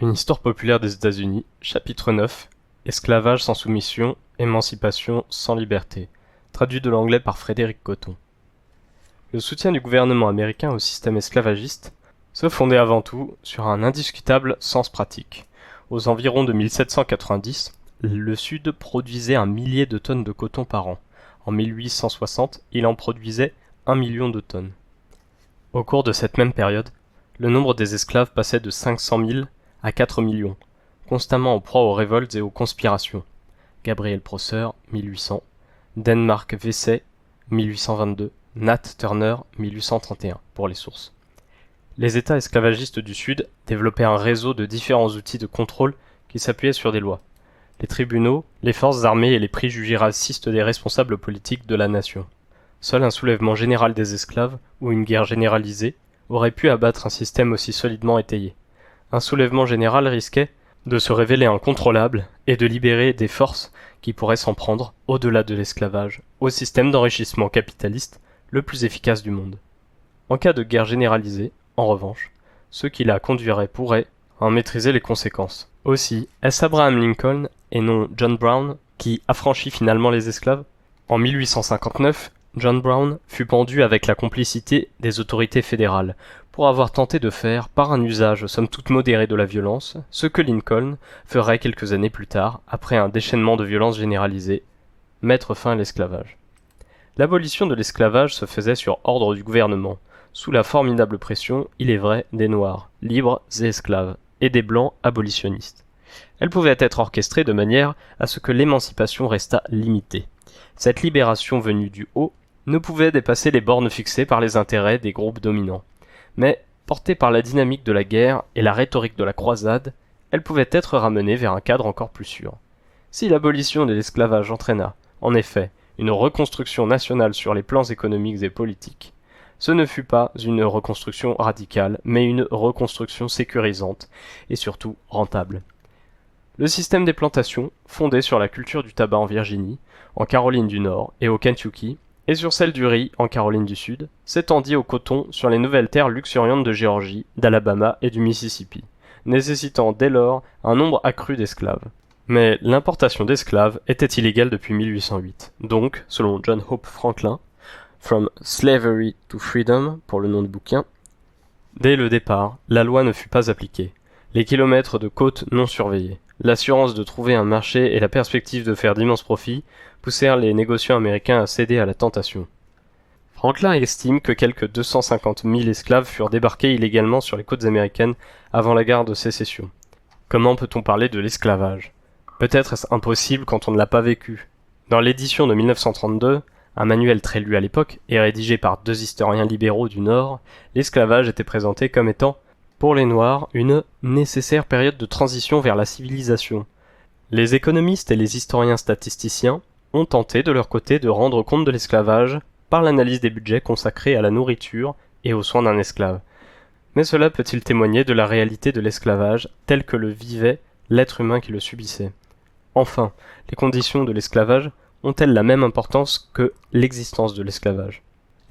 Une histoire populaire des États-Unis, chapitre 9, Esclavage sans soumission, émancipation sans liberté. Traduit de l'anglais par Frédéric Coton. Le soutien du gouvernement américain au système esclavagiste se fondait avant tout sur un indiscutable sens pratique. Aux environs de 1790, le Sud produisait 1 millier de tonnes de coton par an. En 1860, il en produisait 1 million de tonnes. Au cours de cette même période, le nombre des esclaves passait de 500 000 à 4 millions, constamment en proie aux révoltes et aux conspirations. Gabriel Prosser, 1800, Denmark Vesey, 1822, Nat Turner, 1831, pour les sources. Les États esclavagistes du Sud développaient un réseau de différents outils de contrôle qui s'appuyaient sur des lois. Les tribunaux, les forces armées et les prix jugés racistes des responsables politiques de la nation. Seul un soulèvement général des esclaves, ou une guerre généralisée, aurait pu abattre un système aussi solidement étayé. Un soulèvement général risquait de se révéler incontrôlable et de libérer des forces qui pourraient s'en prendre, au-delà de l'esclavage, au système d'enrichissement capitaliste le plus efficace du monde. En cas de guerre généralisée, en revanche, ceux qui la conduiraient pourraient en maîtriser les conséquences. Aussi, est-ce Abraham Lincoln et non John Brown qui affranchit finalement les esclaves? En 1859, John Brown fut pendu avec la complicité des autorités fédérales pour avoir tenté de faire, par un usage somme toute modéré de la violence, ce que Lincoln ferait quelques années plus tard, après un déchaînement de violence généralisée, mettre fin à l'esclavage. L'abolition de l'esclavage se faisait sur ordre du gouvernement, sous la formidable pression, il est vrai, des Noirs, libres et esclaves, et des Blancs abolitionnistes. Elle pouvait être orchestrée de manière à ce que l'émancipation restât limitée. Cette libération venue du haut ne pouvait dépasser les bornes fixées par les intérêts des groupes dominants. Mais, portée par la dynamique de la guerre et la rhétorique de la croisade, elle pouvait être ramenée vers un cadre encore plus sûr. Si l'abolition de l'esclavage entraîna, en effet, une reconstruction nationale sur les plans économiques et politiques, ce ne fut pas une reconstruction radicale, mais une reconstruction sécurisante et surtout rentable. Le système des plantations, fondé sur la culture du tabac en Virginie, en Caroline du Nord et au Kentucky, et sur celle du riz en Caroline du Sud, s'étendit au coton sur les nouvelles terres luxuriantes de Géorgie, d'Alabama et du Mississippi, nécessitant dès lors un nombre accru d'esclaves. Mais l'importation d'esclaves était illégale depuis 1808, donc, selon John Hope Franklin, From Slavery to Freedom, pour le nom du bouquin, dès le départ, la loi ne fut pas appliquée. Les kilomètres de côtes non surveillés, l'assurance de trouver un marché et la perspective de faire d'immenses profits poussèrent les négociants américains à céder à la tentation. Franklin estime que quelques 250 000 esclaves furent débarqués illégalement sur les côtes américaines avant la guerre de sécession. Comment peut-on parler de l'esclavage? Peut-être est-ce impossible quand on ne l'a pas vécu. Dans l'édition de 1932, un manuel très lu à l'époque et rédigé par 2 historiens libéraux du Nord, l'esclavage était présenté comme étant, pour les Noirs, une nécessaire période de transition vers la civilisation. Les économistes et les historiens statisticiens ont tenté de leur côté de rendre compte de l'esclavage par l'analyse des budgets consacrés à la nourriture et aux soins d'un esclave. Mais cela peut-il témoigner de la réalité de l'esclavage tel que le vivait l'être humain qui le subissait? Enfin, les conditions de l'esclavage ont-elles la même importance que l'existence de l'esclavage?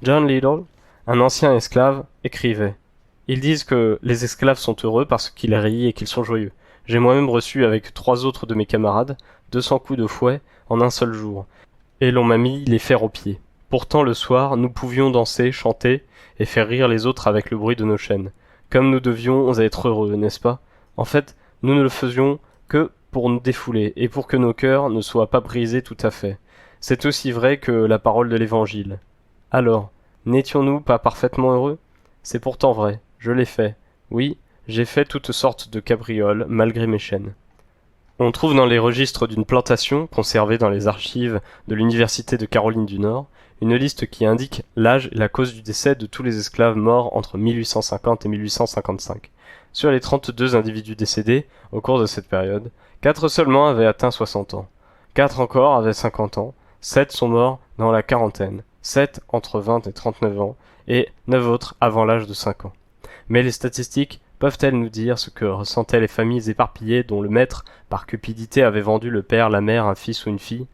John Liddell, un ancien esclave, écrivait « Ils disent que les esclaves sont heureux parce qu'ils rient et qu'ils sont joyeux. J'ai moi-même reçu avec 3 autres de mes camarades 200 coups de fouet en un seul jour, et l'on m'a mis les fers aux pieds. Pourtant le soir, nous pouvions danser, chanter et faire rire les autres avec le bruit de nos chaînes. Comme nous devions être heureux, n'est-ce pas? En fait, nous ne le faisions que pour nous défouler et pour que nos cœurs ne soient pas brisés tout à fait. C'est aussi vrai que la parole de l'Évangile. Alors, n'étions-nous pas parfaitement heureux? C'est pourtant vrai, je l'ai fait. Oui, j'ai fait toutes sortes de cabrioles malgré mes chaînes. » On trouve dans les registres d'une plantation, conservée dans les archives de l'Université de Caroline du Nord, une liste qui indique l'âge et la cause du décès de tous les esclaves morts entre 1850 et 1855. Sur les 32 individus décédés au cours de cette période, 4 seulement avaient atteint 60 ans. 4 encore avaient 50 ans, 7 sont morts dans la quarantaine, 7 entre 20 et 39 ans, et 9 autres avant l'âge de 5 ans. Mais les statistiques peuvent-elles nous dire ce que ressentaient les familles éparpillées dont le maître, par cupidité, avait vendu le père, la mère, un fils ou une fille?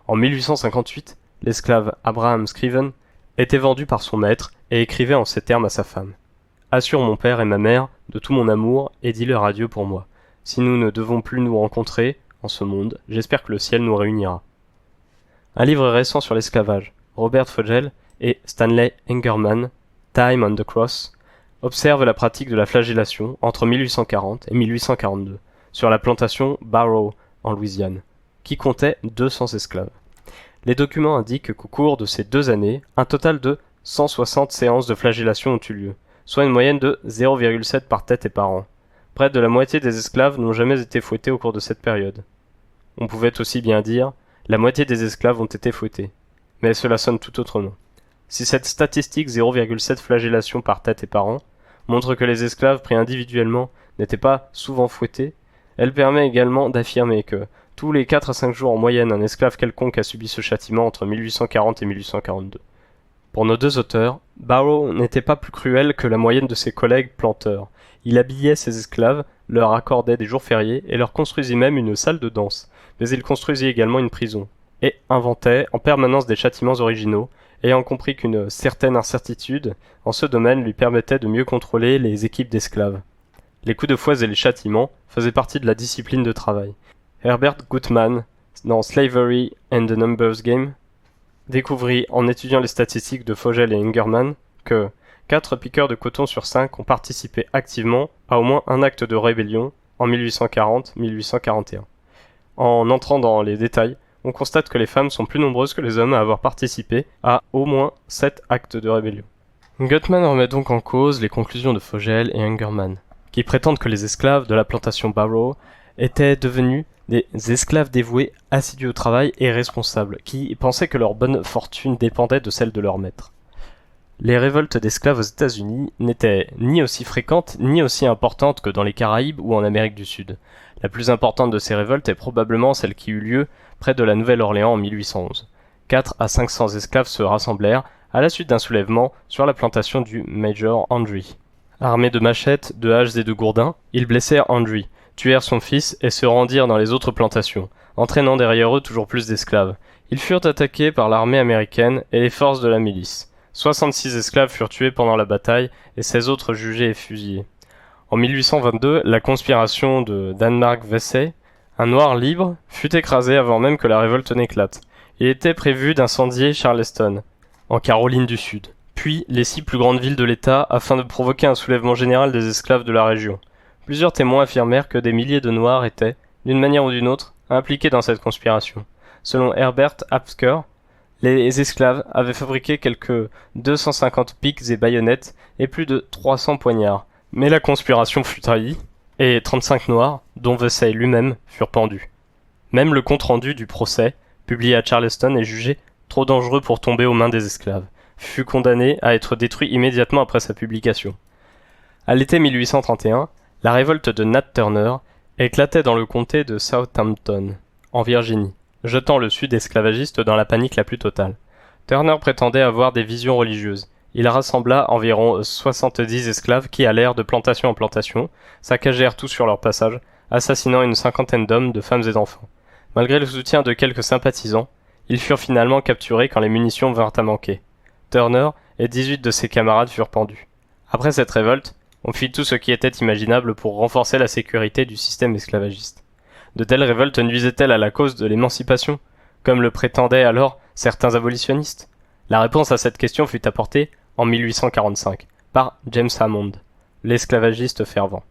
En 1858, l'esclave Abraham Scriven était vendu par son maître et écrivait en ces termes à sa femme. « Assure mon père et ma mère de tout mon amour et dis-leur adieu pour moi. Si nous ne devons plus nous rencontrer en ce monde, j'espère que le ciel nous réunira. Un livre récent sur l'esclavage, Robert Fogel et Stanley Engerman, Time on the Cross, observe la pratique de la flagellation entre 1840 et 1842 sur la plantation Barrow en Louisiane, qui comptait 200 esclaves. Les documents indiquent qu'au cours de ces 2 années, un total de 160 séances de flagellation ont eu lieu, soit une moyenne de 0,7 par tête et par an. Près de la moitié des esclaves n'ont jamais été fouettés au cours de cette période. On pouvait aussi bien dire, la moitié des esclaves ont été fouettés. Mais cela sonne tout autrement. Si cette statistique 0,7 flagellations par tête et par an montre que les esclaves pris individuellement n'étaient pas souvent fouettés, elle permet également d'affirmer que, tous les 4 à 5 jours en moyenne, un esclave quelconque a subi ce châtiment entre 1840 et 1842. Pour nos 2 auteurs, Barrow n'était pas plus cruel que la moyenne de ses collègues planteurs. Il habillait ses esclaves, leur accordait des jours fériés et leur construisit même une salle de danse. Mais il construisit également une prison, et inventait en permanence des châtiments originaux, ayant compris qu'une certaine incertitude en ce domaine lui permettait de mieux contrôler les équipes d'esclaves. Les coups de fouet et les châtiments faisaient partie de la discipline de travail. Herbert Gutman, dans Slavery and the Numbers Game, découvrit en étudiant les statistiques de Fogel et Engerman que 4 piqueurs de coton sur 5 ont participé activement à au moins un acte de rébellion en 1840-1841. En entrant dans les détails, on constate que les femmes sont plus nombreuses que les hommes à avoir participé à au moins 7 actes de rébellion. Gutman remet donc en cause les conclusions de Fogel et Engerman, qui prétendent que les esclaves de la plantation Barrow étaient devenus des esclaves dévoués, assidus au travail et responsables, qui pensaient que leur bonne fortune dépendait de celle de leur maître. Les révoltes d'esclaves aux États-Unis n'étaient ni aussi fréquentes ni aussi importantes que dans les Caraïbes ou en Amérique du Sud. La plus importante de ces révoltes est probablement celle qui eut lieu près de la Nouvelle-Orléans en 1811. 4 à 500 esclaves se rassemblèrent à la suite d'un soulèvement sur la plantation du Major Andry. Armés de machettes, de haches et de gourdins, ils blessèrent Andry, tuèrent son fils et se rendirent dans les autres plantations, entraînant derrière eux toujours plus d'esclaves. Ils furent attaqués par l'armée américaine et les forces de la milice. 66 esclaves furent tués pendant la bataille et 16 autres jugés et fusillés. En 1822, la conspiration de Denmark Vesey, un noir libre, fut écrasée avant même que la révolte n'éclate. Il était prévu d'incendier Charleston, en Caroline du Sud, puis les 6 plus grandes villes de l'État afin de provoquer un soulèvement général des esclaves de la région. Plusieurs témoins affirmèrent que des milliers de Noirs étaient, d'une manière ou d'une autre, impliqués dans cette conspiration. Selon Herbert Apsker, les esclaves avaient fabriqué quelques 250 pics et baïonnettes et plus de 300 poignards. Mais la conspiration fut trahie, et 35 Noirs, dont Vesey lui-même, furent pendus. Même le compte-rendu du procès, publié à Charleston et jugé trop dangereux pour tomber aux mains des esclaves, fut condamné à être détruit immédiatement après sa publication. À l'été 1831, la révolte de Nat Turner éclatait dans le comté de Southampton, en Virginie, jetant le Sud esclavagiste dans la panique la plus totale. Turner prétendait avoir des visions religieuses. Il rassembla environ 70 esclaves qui allèrent de plantation en plantation, saccagèrent tout sur leur passage, assassinant une 50aine d'hommes, de femmes et d'enfants. Malgré le soutien de quelques sympathisants, ils furent finalement capturés quand les munitions vinrent à manquer. Turner et 18 de ses camarades furent pendus. Après cette révolte, on fit tout ce qui était imaginable pour renforcer la sécurité du système esclavagiste. De telles révoltes nuisaient-elles à la cause de l'émancipation, comme le prétendaient alors certains abolitionnistes? La réponse à cette question fut apportée en 1845 par James Hammond, l'esclavagiste fervent.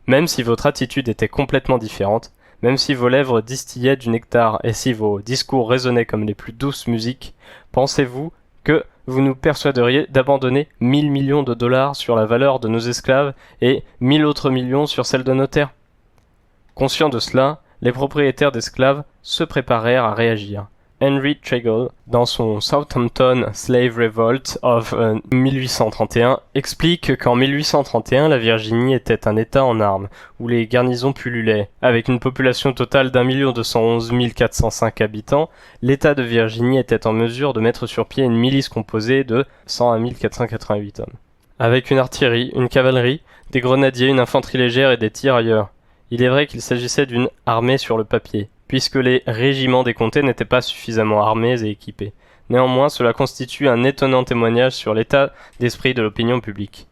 Même si votre attitude était complètement différente, même si vos lèvres distillaient du nectar et si vos discours résonnaient comme les plus douces musiques, pensez-vous que vous nous persuaderiez d'abandonner 1000 millions de dollars sur la valeur de nos esclaves et 1000 autres millions sur celle de nos terres? Conscients de cela, les propriétaires d'esclaves se préparèrent à réagir. Henry Treggle, dans son Southampton Slave Revolt of 1831, explique qu'en 1831, la Virginie était un État en armes, où les garnisons pullulaient. Avec une population totale d'1 405 habitants, l'État de Virginie était en mesure de mettre sur pied une milice composée de 101 488 hommes. Avec une artillerie, une cavalerie, des grenadiers, une infanterie légère et des tirailleurs. Il est vrai qu'il s'agissait d'une armée sur le papier, puisque les régiments des comtés n'étaient pas suffisamment armés et équipés. Néanmoins, cela constitue un étonnant témoignage sur l'état d'esprit de l'opinion publique.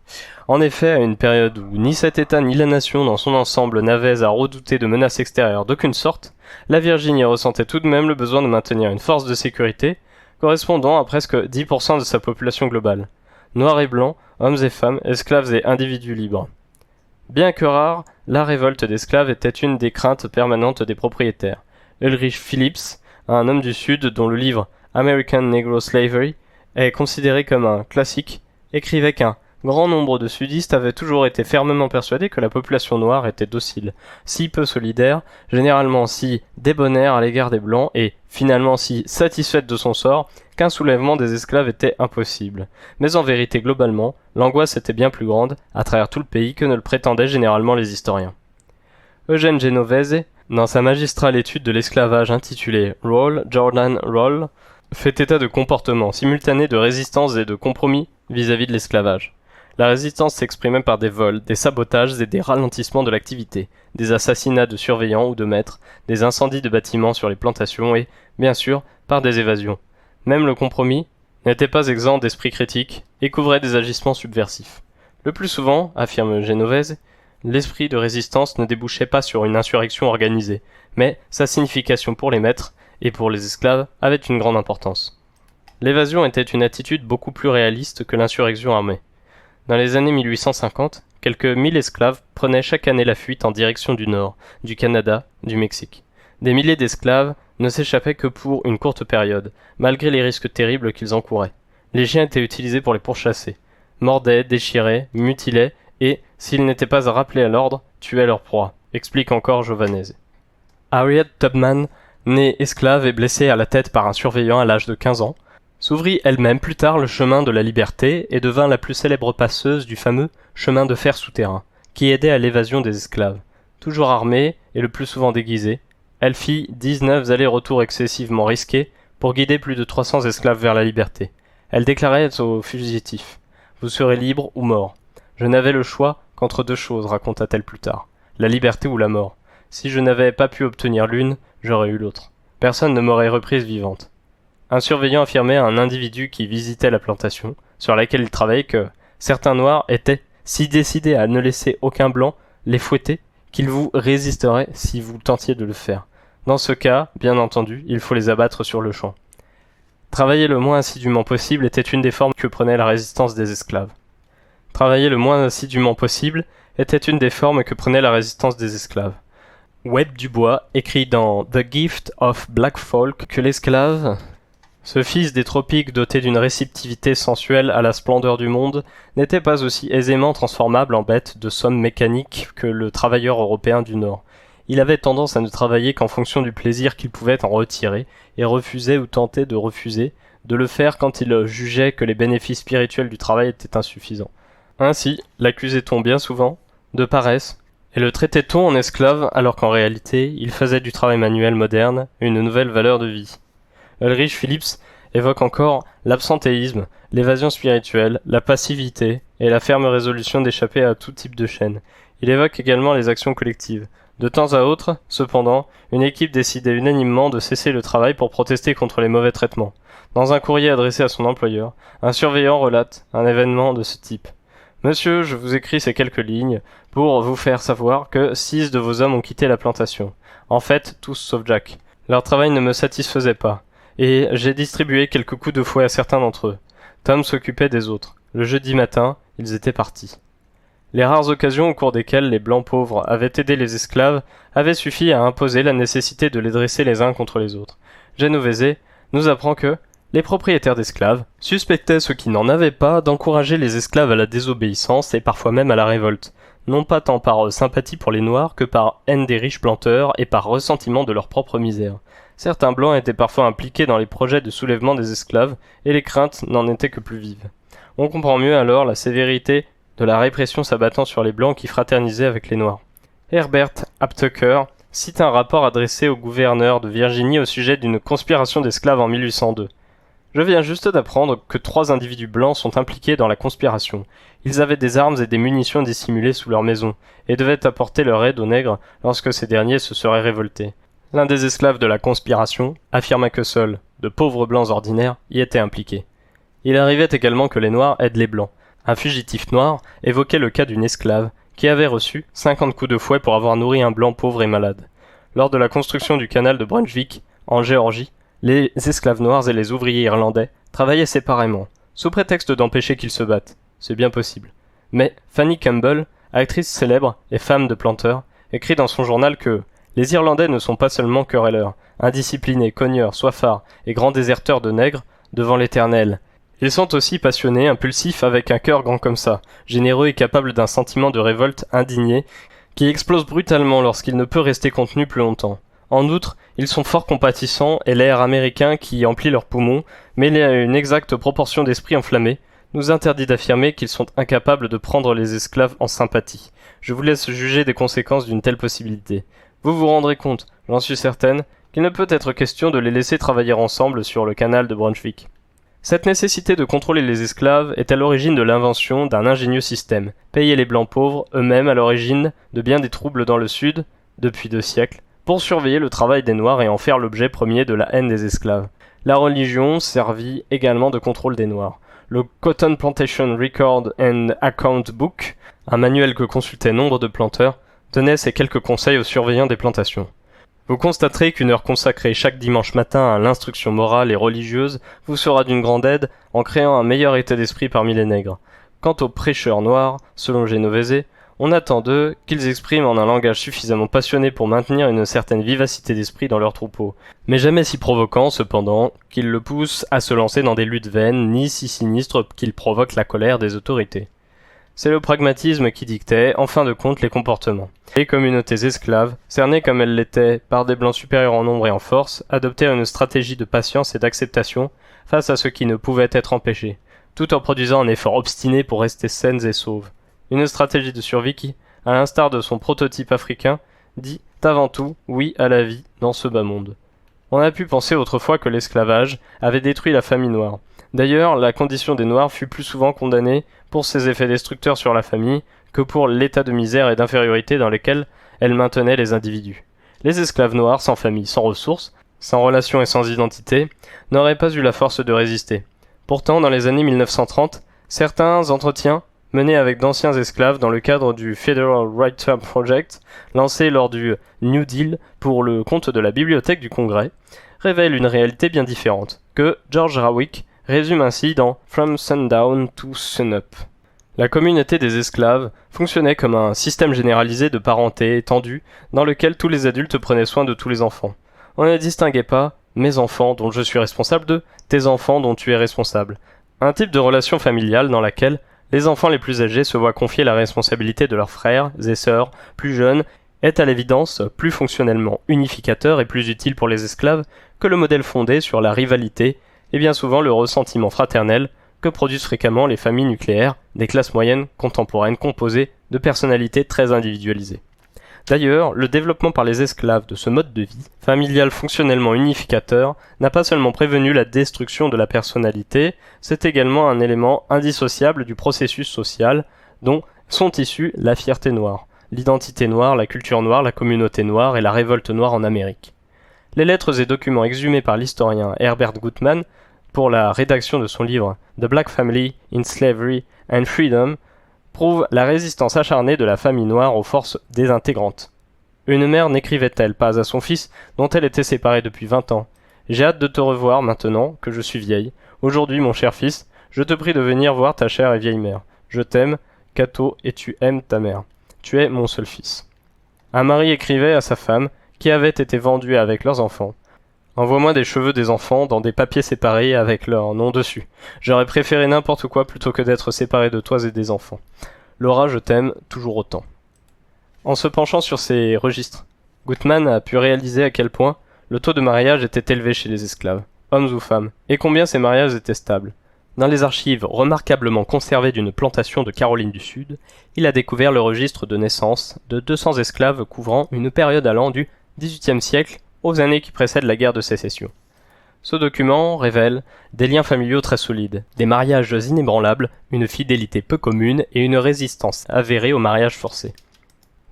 En effet, à une période où ni cet État ni la nation dans son ensemble n'avaient à redouter de menaces extérieures d'aucune sorte, la Virginie ressentait tout de même le besoin de maintenir une force de sécurité correspondant à presque 10% de sa population globale. Noirs et blancs, hommes et femmes, esclaves et individus libres. Bien que rare, la révolte d'esclaves était une des craintes permanentes des propriétaires. Ulrich Phillips, un homme du Sud dont le livre American Negro Slavery est considéré comme un classique, écrivait qu'un grand nombre de sudistes avaient toujours été fermement persuadés que la population noire était docile, si peu solidaire, généralement si débonnaire à l'égard des blancs et, finalement si satisfaite de son sort, qu'un soulèvement des esclaves était impossible. Mais en vérité, globalement, l'angoisse était bien plus grande, à travers tout le pays, que ne le prétendaient généralement les historiens. Eugène Genovese, dans sa magistrale étude de l'esclavage intitulée Roll, Jordan Roll, fait état de comportements simultanés de résistance et de compromis vis-à-vis de l'esclavage. La résistance s'exprimait par des vols, des sabotages et des ralentissements de l'activité, des assassinats de surveillants ou de maîtres, des incendies de bâtiments sur les plantations et, bien sûr, par des évasions. Même le compromis n'était pas exempt d'esprit critique et couvrait des agissements subversifs. Le plus souvent, affirme Genovese, l'esprit de résistance ne débouchait pas sur une insurrection organisée, mais sa signification pour les maîtres et pour les esclaves avait une grande importance. L'évasion était une attitude beaucoup plus réaliste que l'insurrection armée. Dans les années 1850, quelques 1000 esclaves prenaient chaque année la fuite en direction du nord, du Canada, du Mexique. Des milliers d'esclaves ne s'échappaient que pour une courte période, malgré les risques terribles qu'ils encouraient. Les chiens étaient utilisés pour les pourchasser, mordaient, déchiraient, mutilaient et, s'ils n'étaient pas rappelés à l'ordre, tuaient leur proie, explique encore Giovanese. Harriet Tubman, née esclave et blessée à la tête par un surveillant à l'âge de 15 ans, s'ouvrit elle-même plus tard le chemin de la liberté et devint la plus célèbre passeuse du fameux chemin de fer souterrain, qui aidait à l'évasion des esclaves. Toujours armée et le plus souvent déguisée, elle fit 19 allers-retours excessivement risqués pour guider plus de 300 esclaves vers la liberté. Elle déclarait aux fugitifs « Vous serez libres ou morts. Je n'avais le choix qu'entre deux choses, raconta-t-elle plus tard, la liberté ou la mort. Si je n'avais pas pu obtenir l'une, j'aurais eu l'autre. Personne ne m'aurait reprise vivante. » Un surveillant affirmait à un individu qui visitait la plantation, sur laquelle il travaillait, que certains noirs étaient si décidés à ne laisser aucun blanc les fouetter qu'ils vous résisteraient si vous tentiez de le faire. Dans ce cas, bien entendu, il faut les abattre sur le champ. Travailler le moins assidûment possible était une des formes que prenait la résistance des esclaves. Travailler le moins assidûment possible était une des formes que prenait la résistance des esclaves. Webb Dubois écrit dans The Gift of Black Folk que l'esclave, ce fils des tropiques doté d'une réceptivité sensuelle à la splendeur du monde, n'était pas aussi aisément transformable en bête de somme mécanique que le travailleur européen du Nord. Il avait tendance à ne travailler qu'en fonction du plaisir qu'il pouvait en retirer, et refusait ou tentait de refuser, de le faire quand il jugeait que les bénéfices spirituels du travail étaient insuffisants. Ainsi, l'accusait-on bien souvent de paresse, et le traitait-on en esclave alors qu'en réalité, il faisait du travail manuel moderne une nouvelle valeur de vie. Ulrich Phillips évoque encore l'absentéisme, l'évasion spirituelle, la passivité et la ferme résolution d'échapper à tout type de chaîne. Il évoque également les actions collectives. De temps à autre, cependant, une équipe décidait unanimement de cesser le travail pour protester contre les mauvais traitements. Dans un courrier adressé à son employeur, un surveillant relate un événement de ce type. « Monsieur, je vous écris ces quelques lignes pour vous faire savoir que 6 de vos hommes ont quitté la plantation. En fait, tous sauf Jack. Leur travail ne me satisfaisait pas. Et j'ai distribué quelques coups de fouet à certains d'entre eux. Tom s'occupait des autres. Le jeudi matin, ils étaient partis. » Les rares occasions au cours desquelles les blancs pauvres avaient aidé les esclaves avaient suffi à imposer la nécessité de les dresser les uns contre les autres. Genovese nous apprend que les propriétaires d'esclaves suspectaient ceux qui n'en avaient pas d'encourager les esclaves à la désobéissance et parfois même à la révolte, non pas tant par sympathie pour les Noirs que par haine des riches planteurs et par ressentiment de leur propre misère. Certains blancs étaient parfois impliqués dans les projets de soulèvement des esclaves et les craintes n'en étaient que plus vives. On comprend mieux alors la sévérité de la répression s'abattant sur les blancs qui fraternisaient avec les noirs. Herbert Aptheker cite un rapport adressé au gouverneur de Virginie au sujet d'une conspiration d'esclaves en 1802. « Je viens juste d'apprendre que 3 individus blancs sont impliqués dans la conspiration. Ils avaient des armes et des munitions dissimulées sous leur maison, et devaient apporter leur aide aux nègres lorsque ces derniers se seraient révoltés. L'un des esclaves de la conspiration affirma que seul de pauvres blancs ordinaires, y étaient impliqués. Il arrivait également que les noirs aident les blancs. Un fugitif noir évoquait le cas d'une esclave qui avait reçu 50 coups de fouet pour avoir nourri un blanc pauvre et malade. Lors de la construction du canal de Brunswick, en Géorgie, les esclaves noirs et les ouvriers irlandais travaillaient séparément, sous prétexte d'empêcher qu'ils se battent. C'est bien possible. Mais Fanny Campbell, actrice célèbre et femme de planteur, écrit dans son journal que « Les Irlandais ne sont pas seulement querelleurs, indisciplinés, cogneurs, soifards et grands déserteurs de nègres devant l'Éternel. Ils sont aussi passionnés, impulsifs avec un cœur grand comme ça, généreux et capables d'un sentiment de révolte indigné qui explose brutalement lorsqu'il ne peut rester contenu plus longtemps. En outre, ils sont fort compatissants et l'air américain qui emplit leurs poumons, mêlé à une exacte proportion d'esprit enflammé, nous interdit d'affirmer qu'ils sont incapables de prendre les esclaves en sympathie. Je vous laisse juger des conséquences d'une telle possibilité. Vous vous rendrez compte, j'en suis certaine, qu'il ne peut être question de les laisser travailler ensemble sur le canal de Brunswick. Cette nécessité de contrôler les esclaves est à l'origine de l'invention d'un ingénieux système, payer les blancs pauvres, eux-mêmes à l'origine de bien des troubles dans le Sud, depuis 2 siècles, pour surveiller le travail des Noirs et en faire l'objet premier de la haine des esclaves. La religion servit également de contrôle des Noirs. Le Cotton Plantation Record and Account Book, un manuel que consultaient nombre de planteurs, donnait ces quelques conseils aux surveillants des plantations. Vous constaterez qu'une heure consacrée chaque dimanche matin à l'instruction morale et religieuse vous sera d'une grande aide en créant un meilleur état d'esprit parmi les nègres. Quant aux prêcheurs noirs, selon Genovese, on attend d'eux qu'ils expriment en un langage suffisamment passionné pour maintenir une certaine vivacité d'esprit dans leur troupeau, mais jamais si provoquant, cependant, qu'ils le poussent à se lancer dans des luttes vaines, ni si sinistres qu'ils provoquent la colère des autorités. C'est le pragmatisme qui dictait, en fin de compte, les comportements. Les communautés esclaves, cernées comme elles l'étaient par des blancs supérieurs en nombre et en force, adoptèrent une stratégie de patience et d'acceptation face à ce qui ne pouvait être empêché, tout en produisant un effort obstiné pour rester saines et sauves. Une stratégie de survie qui, à l'instar de son prototype africain, dit avant tout oui à la vie dans ce bas monde. On a pu penser autrefois que l'esclavage avait détruit la famille noire. D'ailleurs, la condition des Noirs fut plus souvent condamnée pour ses effets destructeurs sur la famille que pour l'état de misère et d'infériorité dans lequel elle maintenait les individus. Les esclaves noirs, sans famille, sans ressources, sans relation et sans identité, n'auraient pas eu la force de résister. Pourtant, dans les années 1930, certains entretiens menés avec d'anciens esclaves dans le cadre du Federal Writer Project, lancé lors du New Deal pour le compte de la Bibliothèque du Congrès, révèlent une réalité bien différente, que George Rawick résume ainsi dans From Sundown to Sunup. La communauté des esclaves fonctionnait comme un système généralisé de parenté étendu dans lequel tous les adultes prenaient soin de tous les enfants. On ne distinguait pas « mes enfants dont je suis responsable » de « tes enfants dont tu es responsable ». Un type de relation familiale dans laquelle les enfants les plus âgés se voient confier la responsabilité de leurs frères et sœurs plus jeunes est à l'évidence plus fonctionnellement unificateur et plus utile pour les esclaves que le modèle fondé sur la rivalité et bien souvent le ressentiment fraternel que produisent fréquemment les familles nucléaires des classes moyennes contemporaines composées de personnalités très individualisées. D'ailleurs, le développement par les esclaves de ce mode de vie, familial fonctionnellement unificateur, n'a pas seulement prévenu la destruction de la personnalité, c'est également un élément indissociable du processus social dont sont issus la fierté noire, l'identité noire, la culture noire, la communauté noire et la révolte noire en Amérique. Les lettres et documents exhumés par l'historien Herbert Gutman pour la rédaction de son livre The Black Family in Slavery and Freedom prouvent la résistance acharnée de la famille noire aux forces désintégrantes. Une mère n'écrivait-elle pas à son fils dont elle était séparée depuis 20 ans « J'ai hâte de te revoir maintenant que je suis vieille. Aujourd'hui, mon cher fils, je te prie de venir voir ta chère et vieille mère. Je t'aime, Cato, et tu aimes ta mère. Tu es mon seul fils. » Un mari écrivait à sa femme qui avait été vendue avec leurs enfants. Envoie-moi des cheveux des enfants dans des papiers séparés avec leur nom dessus. J'aurais préféré n'importe quoi plutôt que d'être séparé de toi et des enfants. Laura, je t'aime toujours autant. En se penchant sur ces registres, Gutman a pu réaliser à quel point le taux de mariage était élevé chez les esclaves, hommes ou femmes, et combien ces mariages étaient stables. Dans les archives remarquablement conservées d'une plantation de Caroline du Sud, il a découvert le registre de naissance de 200 esclaves couvrant une période allant du XVIIIe siècle aux années qui précèdent la guerre de sécession. Ce document révèle des liens familiaux très solides, des mariages inébranlables, une fidélité peu commune et une résistance avérée au mariage forcé.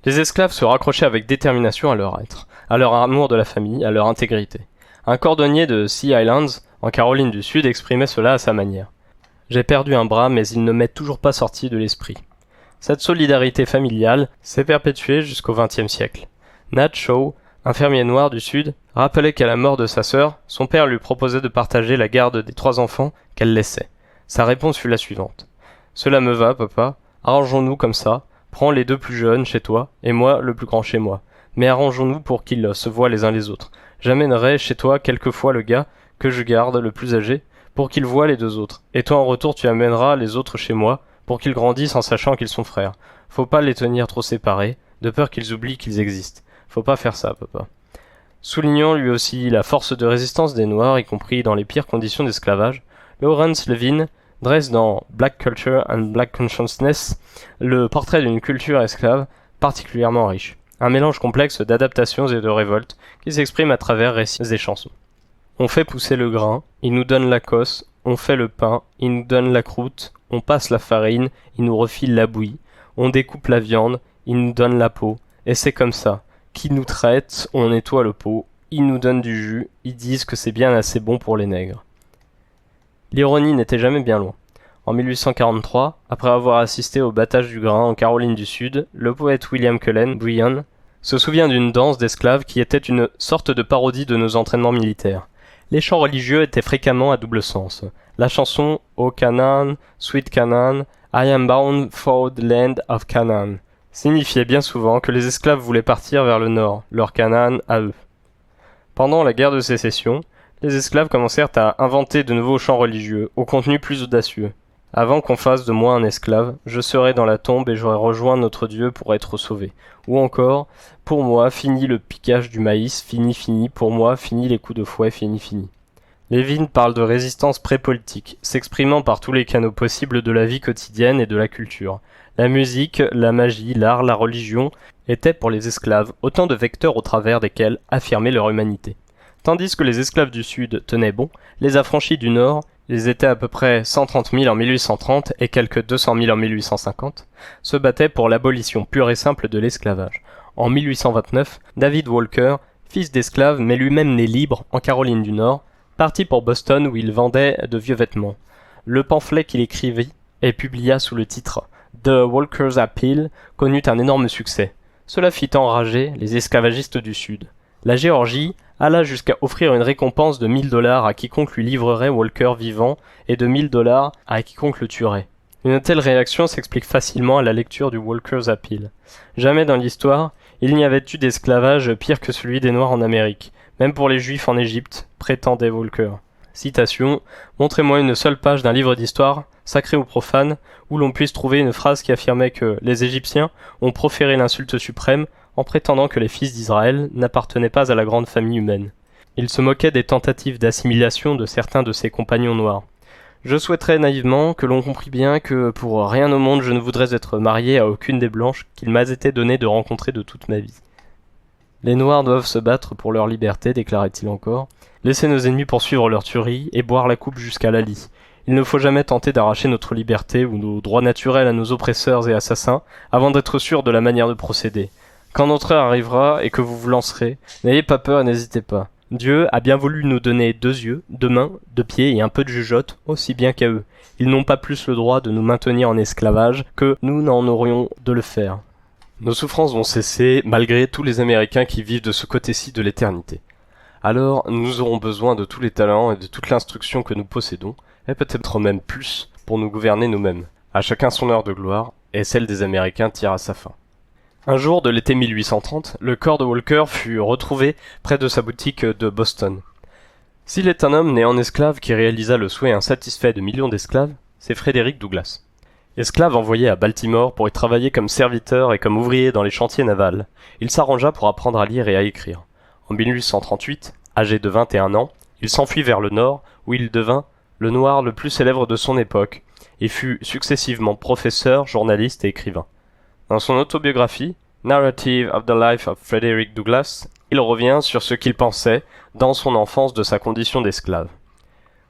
Les esclaves se raccrochaient avec détermination à leur être, à leur amour de la famille, à leur intégrité. Un cordonnier de Sea Islands, en Caroline du Sud, exprimait cela à sa manière. J'ai perdu un bras, mais il ne m'est toujours pas sorti de l'esprit. Cette solidarité familiale s'est perpétuée jusqu'au XXe siècle. Nat Shaw, un fermier noir du Sud, rappelait qu'à la mort de sa sœur, son père lui proposait de partager la garde des 3 enfants qu'elle laissait. Sa réponse fut la suivante. « Cela me va, papa. Arrangeons-nous comme ça. Prends les 2 plus jeunes chez toi, et moi le plus grand chez moi. Mais arrangeons-nous pour qu'ils se voient les uns les autres. J'amènerai chez toi quelquefois le gars que je garde, le plus âgé, pour qu'il voie les 2 autres. Et toi en retour tu amèneras les autres chez moi, pour qu'ils grandissent en sachant qu'ils sont frères. Faut pas les tenir trop séparés, de peur qu'ils oublient qu'ils existent. Faut pas faire ça, papa. » Soulignant lui aussi la force de résistance des Noirs, y compris dans les pires conditions d'esclavage, Lawrence Levin dresse dans Black Culture and Black Consciousness le portrait d'une culture esclave particulièrement riche. Un mélange complexe d'adaptations et de révoltes qui s'exprime à travers récits et chansons. On fait pousser le grain, il nous donne la cosse, on fait le pain, il nous donne la croûte, on passe la farine, il nous refile la bouillie, on découpe la viande, il nous donne la peau, et c'est comme ça. Qui nous traite, on nettoie le pot, ils nous donnent du jus, ils disent que c'est bien assez bon pour les nègres. L'ironie n'était jamais bien loin. En 1843, après avoir assisté au battage du grain en Caroline du Sud, le poète William Cullen Bryant se souvient d'une danse d'esclaves qui était une sorte de parodie de nos entraînements militaires. Les chants religieux étaient fréquemment à double sens. La chanson « O Canaan, sweet Canaan, I am bound for the land of Canaan » signifiait bien souvent que les esclaves voulaient partir vers le nord, leur Canaan à eux. Pendant la guerre de sécession, les esclaves commencèrent à inventer de nouveaux chants religieux, au contenu plus audacieux. Avant qu'on fasse de moi un esclave, je serai dans la tombe et j'aurai rejoint notre Dieu pour être sauvé. Ou encore, pour moi, fini le piquage du maïs, fini, pour moi, fini les coups de fouet, fini. Levin parle de résistance pré-politique, s'exprimant par tous les canaux possibles de la vie quotidienne et de la culture. La musique, la magie, l'art, la religion étaient pour les esclaves autant de vecteurs au travers desquels affirmer leur humanité. Tandis que les esclaves du Sud tenaient bon, les affranchis du Nord, ils étaient à peu près 130 000 en 1830 et quelques 200 000 en 1850, se battaient pour l'abolition pure et simple de l'esclavage. En 1829, David Walker, fils d'esclave mais lui-même né libre en Caroline du Nord, partit pour Boston où il vendait de vieux vêtements. Le pamphlet qu'il écrivit et publia sous le titre « The Walker's Appeal » connut un énorme succès. Cela fit enrager les esclavagistes du Sud. La Géorgie alla jusqu'à offrir une récompense de $1000 à quiconque lui livrerait Walker vivant et de $1000 à quiconque le tuerait. Une telle réaction s'explique facilement à la lecture du Walker's Appeal. Jamais dans l'histoire, il n'y avait eu d'esclavage pire que celui des Noirs en Amérique, même pour les Juifs en Égypte, prétendait Walker. Citation « Montrez-moi une seule page d'un livre d'histoire, sacré ou profane, où l'on puisse trouver une phrase qui affirmait que les Égyptiens ont proféré l'insulte suprême en prétendant que les fils d'Israël n'appartenaient pas à la grande famille humaine. Il se moquait des tentatives d'assimilation de certains de ses compagnons noirs. Je souhaiterais naïvement que l'on comprît bien que pour rien au monde je ne voudrais être marié à aucune des blanches qu'il m'a été donné de rencontrer de toute ma vie. Les Noirs doivent se battre pour leur liberté, déclarait-il encore. Laissez nos ennemis poursuivre leur tuerie et boire la coupe jusqu'à la lie. Il ne faut jamais tenter d'arracher notre liberté ou nos droits naturels à nos oppresseurs et assassins avant d'être sûr de la manière de procéder. Quand notre heure arrivera et que vous vous lancerez, n'ayez pas peur et n'hésitez pas. Dieu a bien voulu nous donner 2 yeux, 2 mains, 2 pieds et un peu de jugeote, aussi bien qu'à eux. Ils n'ont pas plus le droit de nous maintenir en esclavage que nous n'en aurions de le faire. Nos souffrances vont cesser, malgré tous les Américains qui vivent de ce côté-ci de l'éternité. Alors, nous aurons besoin de tous les talents et de toute l'instruction que nous possédons, et peut-être même plus, pour nous gouverner nous-mêmes. À chacun son heure de gloire, et celle des Américains tire à sa fin. Un jour de l'été 1830, le corps de Walker fut retrouvé près de sa boutique de Boston. S'il est un homme né en esclave qui réalisa le souhait insatisfait de millions d'esclaves, c'est Frederick Douglass. Esclave envoyé à Baltimore pour y travailler comme serviteur et comme ouvrier dans les chantiers navals, il s'arrangea pour apprendre à lire et à écrire. En 1838, âgé de 21 ans, il s'enfuit vers le nord où il devint le noir le plus célèbre de son époque et fut successivement professeur, journaliste et écrivain. Dans son autobiographie, Narrative of the Life of Frederick Douglass, il revient sur ce qu'il pensait, dans son enfance, de sa condition d'esclave.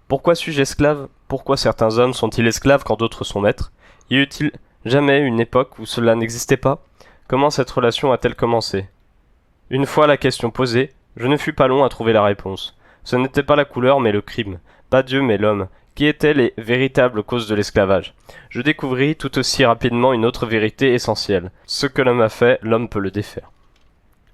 Pourquoi suis-je esclave ? Pourquoi certains hommes sont-ils esclaves quand d'autres sont maîtres ? Y eut-il jamais une époque où cela n'existait pas ? Comment cette relation a-t-elle commencé ? Une fois la question posée, je ne fus pas long à trouver la réponse. Ce n'était pas la couleur mais le crime, pas Dieu mais l'homme, qui étaient les véritables causes de l'esclavage. Je découvris tout aussi rapidement une autre vérité essentielle. Ce que l'homme a fait, l'homme peut le défaire.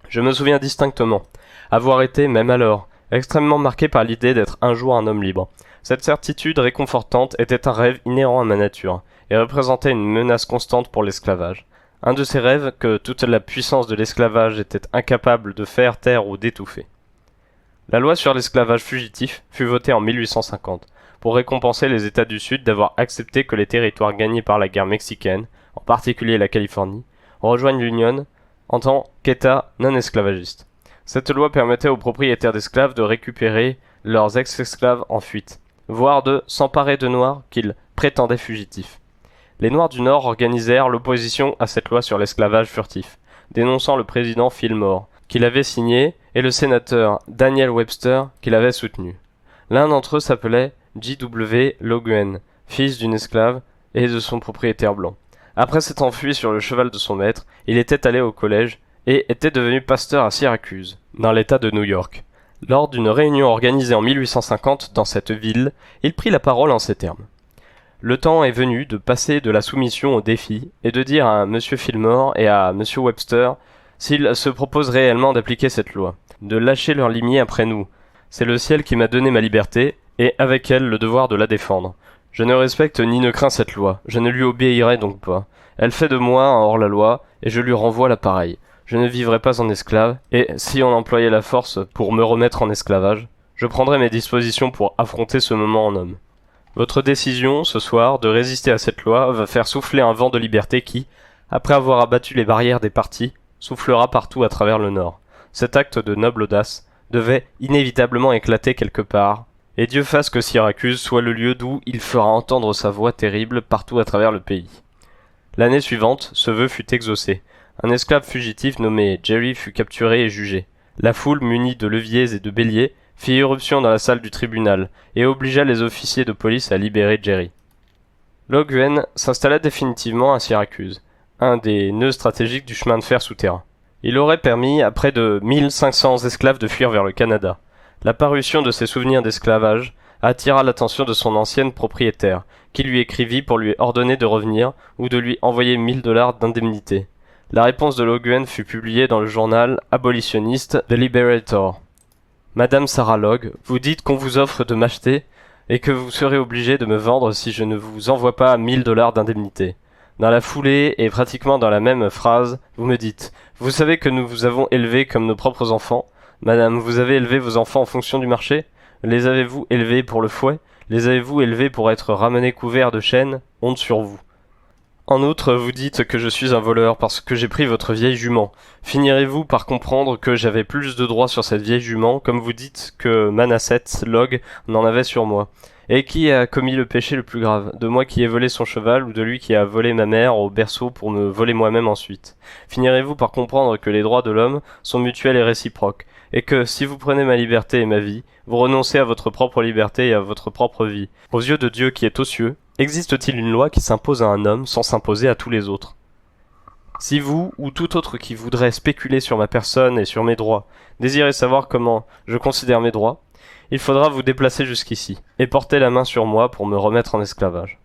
Je me souviens distinctement avoir été, même alors, extrêmement marqué par l'idée d'être un jour un homme libre. Cette certitude réconfortante était un rêve inhérent à ma nature, et représentait une menace constante pour l'esclavage. Un de ces rêves que toute la puissance de l'esclavage était incapable de faire taire ou d'étouffer. La loi sur l'esclavage fugitif fut votée en 1850, pour récompenser les États du Sud d'avoir accepté que les territoires gagnés par la guerre mexicaine, en particulier la Californie, rejoignent l'Union en tant qu'État non esclavagiste. Cette loi permettait aux propriétaires d'esclaves de récupérer leurs ex-esclaves en fuite, voire de s'emparer de Noirs qu'ils prétendaient fugitifs. Les Noirs du Nord organisèrent l'opposition à cette loi sur l'esclavage furtif, dénonçant le président Fillmore, qui l'avait signé, et le sénateur Daniel Webster, qui l'avait soutenu. L'un d'entre eux s'appelait J.W. Logan, fils d'une esclave et de son propriétaire blanc. Après s'être enfui sur le cheval de son maître, il était allé au collège et était devenu pasteur à Syracuse, dans l'État de New York. Lors d'une réunion organisée en 1850 dans cette ville, il prit la parole en ces termes. Le temps est venu de passer de la soumission au défi et de dire à M. Fillmore et à M. Webster s'ils se proposent réellement d'appliquer cette loi, de lâcher leur limier après nous. C'est le ciel qui m'a donné ma liberté, et avec elle le devoir de la défendre. Je ne respecte ni ne crains cette loi, je ne lui obéirai donc pas. Elle fait de moi un hors-la-loi, et je lui renvoie l'appareil. Je ne vivrai pas en esclave, et si on employait la force pour me remettre en esclavage, je prendrais mes dispositions pour affronter ce moment en homme. Votre décision, ce soir, de résister à cette loi va faire souffler un vent de liberté qui, après avoir abattu les barrières des partis, soufflera partout à travers le Nord. Cet acte de noble audace devait inévitablement éclater quelque part, et Dieu fasse que Syracuse soit le lieu d'où il fera entendre sa voix terrible partout à travers le pays. L'année suivante, ce vœu fut exaucé. Un esclave fugitif nommé Jerry fut capturé et jugé. La foule, munie de leviers et de béliers, fit irruption dans la salle du tribunal et obligea les officiers de police à libérer Jerry. Logan s'installa définitivement à Syracuse, un des nœuds stratégiques du chemin de fer souterrain. Il aurait permis à près de 1500 esclaves de fuir vers le Canada. La parution de ses souvenirs d'esclavage attira l'attention de son ancienne propriétaire, qui lui écrivit pour lui ordonner de revenir ou de lui envoyer $1000 d'indemnité. La réponse de Logan fut publiée dans le journal abolitionniste The Liberator. Madame Sarah Log, vous dites qu'on vous offre de m'acheter et que vous serez obligé de me vendre si je ne vous envoie pas $1000 d'indemnité. Dans la foulée et pratiquement dans la même phrase, vous me dites « Vous savez que nous vous avons élevés comme nos propres enfants. Madame, vous avez élevé vos enfants en fonction du marché? Les avez-vous élevés pour le fouet? Les avez-vous élevés pour être ramenés couverts de chaînes? Honte sur vous. En outre, vous dites que je suis un voleur parce que j'ai pris votre vieille jument. Finirez-vous par comprendre que j'avais plus de droits sur cette vieille jument, comme vous dites que Manasset Log n'en avait sur moi? Et qui a commis le péché le plus grave, de moi qui ai volé son cheval ou de lui qui a volé ma mère au berceau pour me voler moi-même ensuite? Finirez-vous par comprendre que les droits de l'homme sont mutuels et réciproques, et que si vous prenez ma liberté et ma vie, vous renoncez à votre propre liberté et à votre propre vie? Aux yeux de Dieu qui est aux cieux, existe-t-il une loi qui s'impose à un homme sans s'imposer à tous les autres? Si vous, ou tout autre qui voudrait spéculer sur ma personne et sur mes droits, désirez savoir comment je considère mes droits, il faudra vous déplacer jusqu'ici, et porter la main sur moi pour me remettre en esclavage.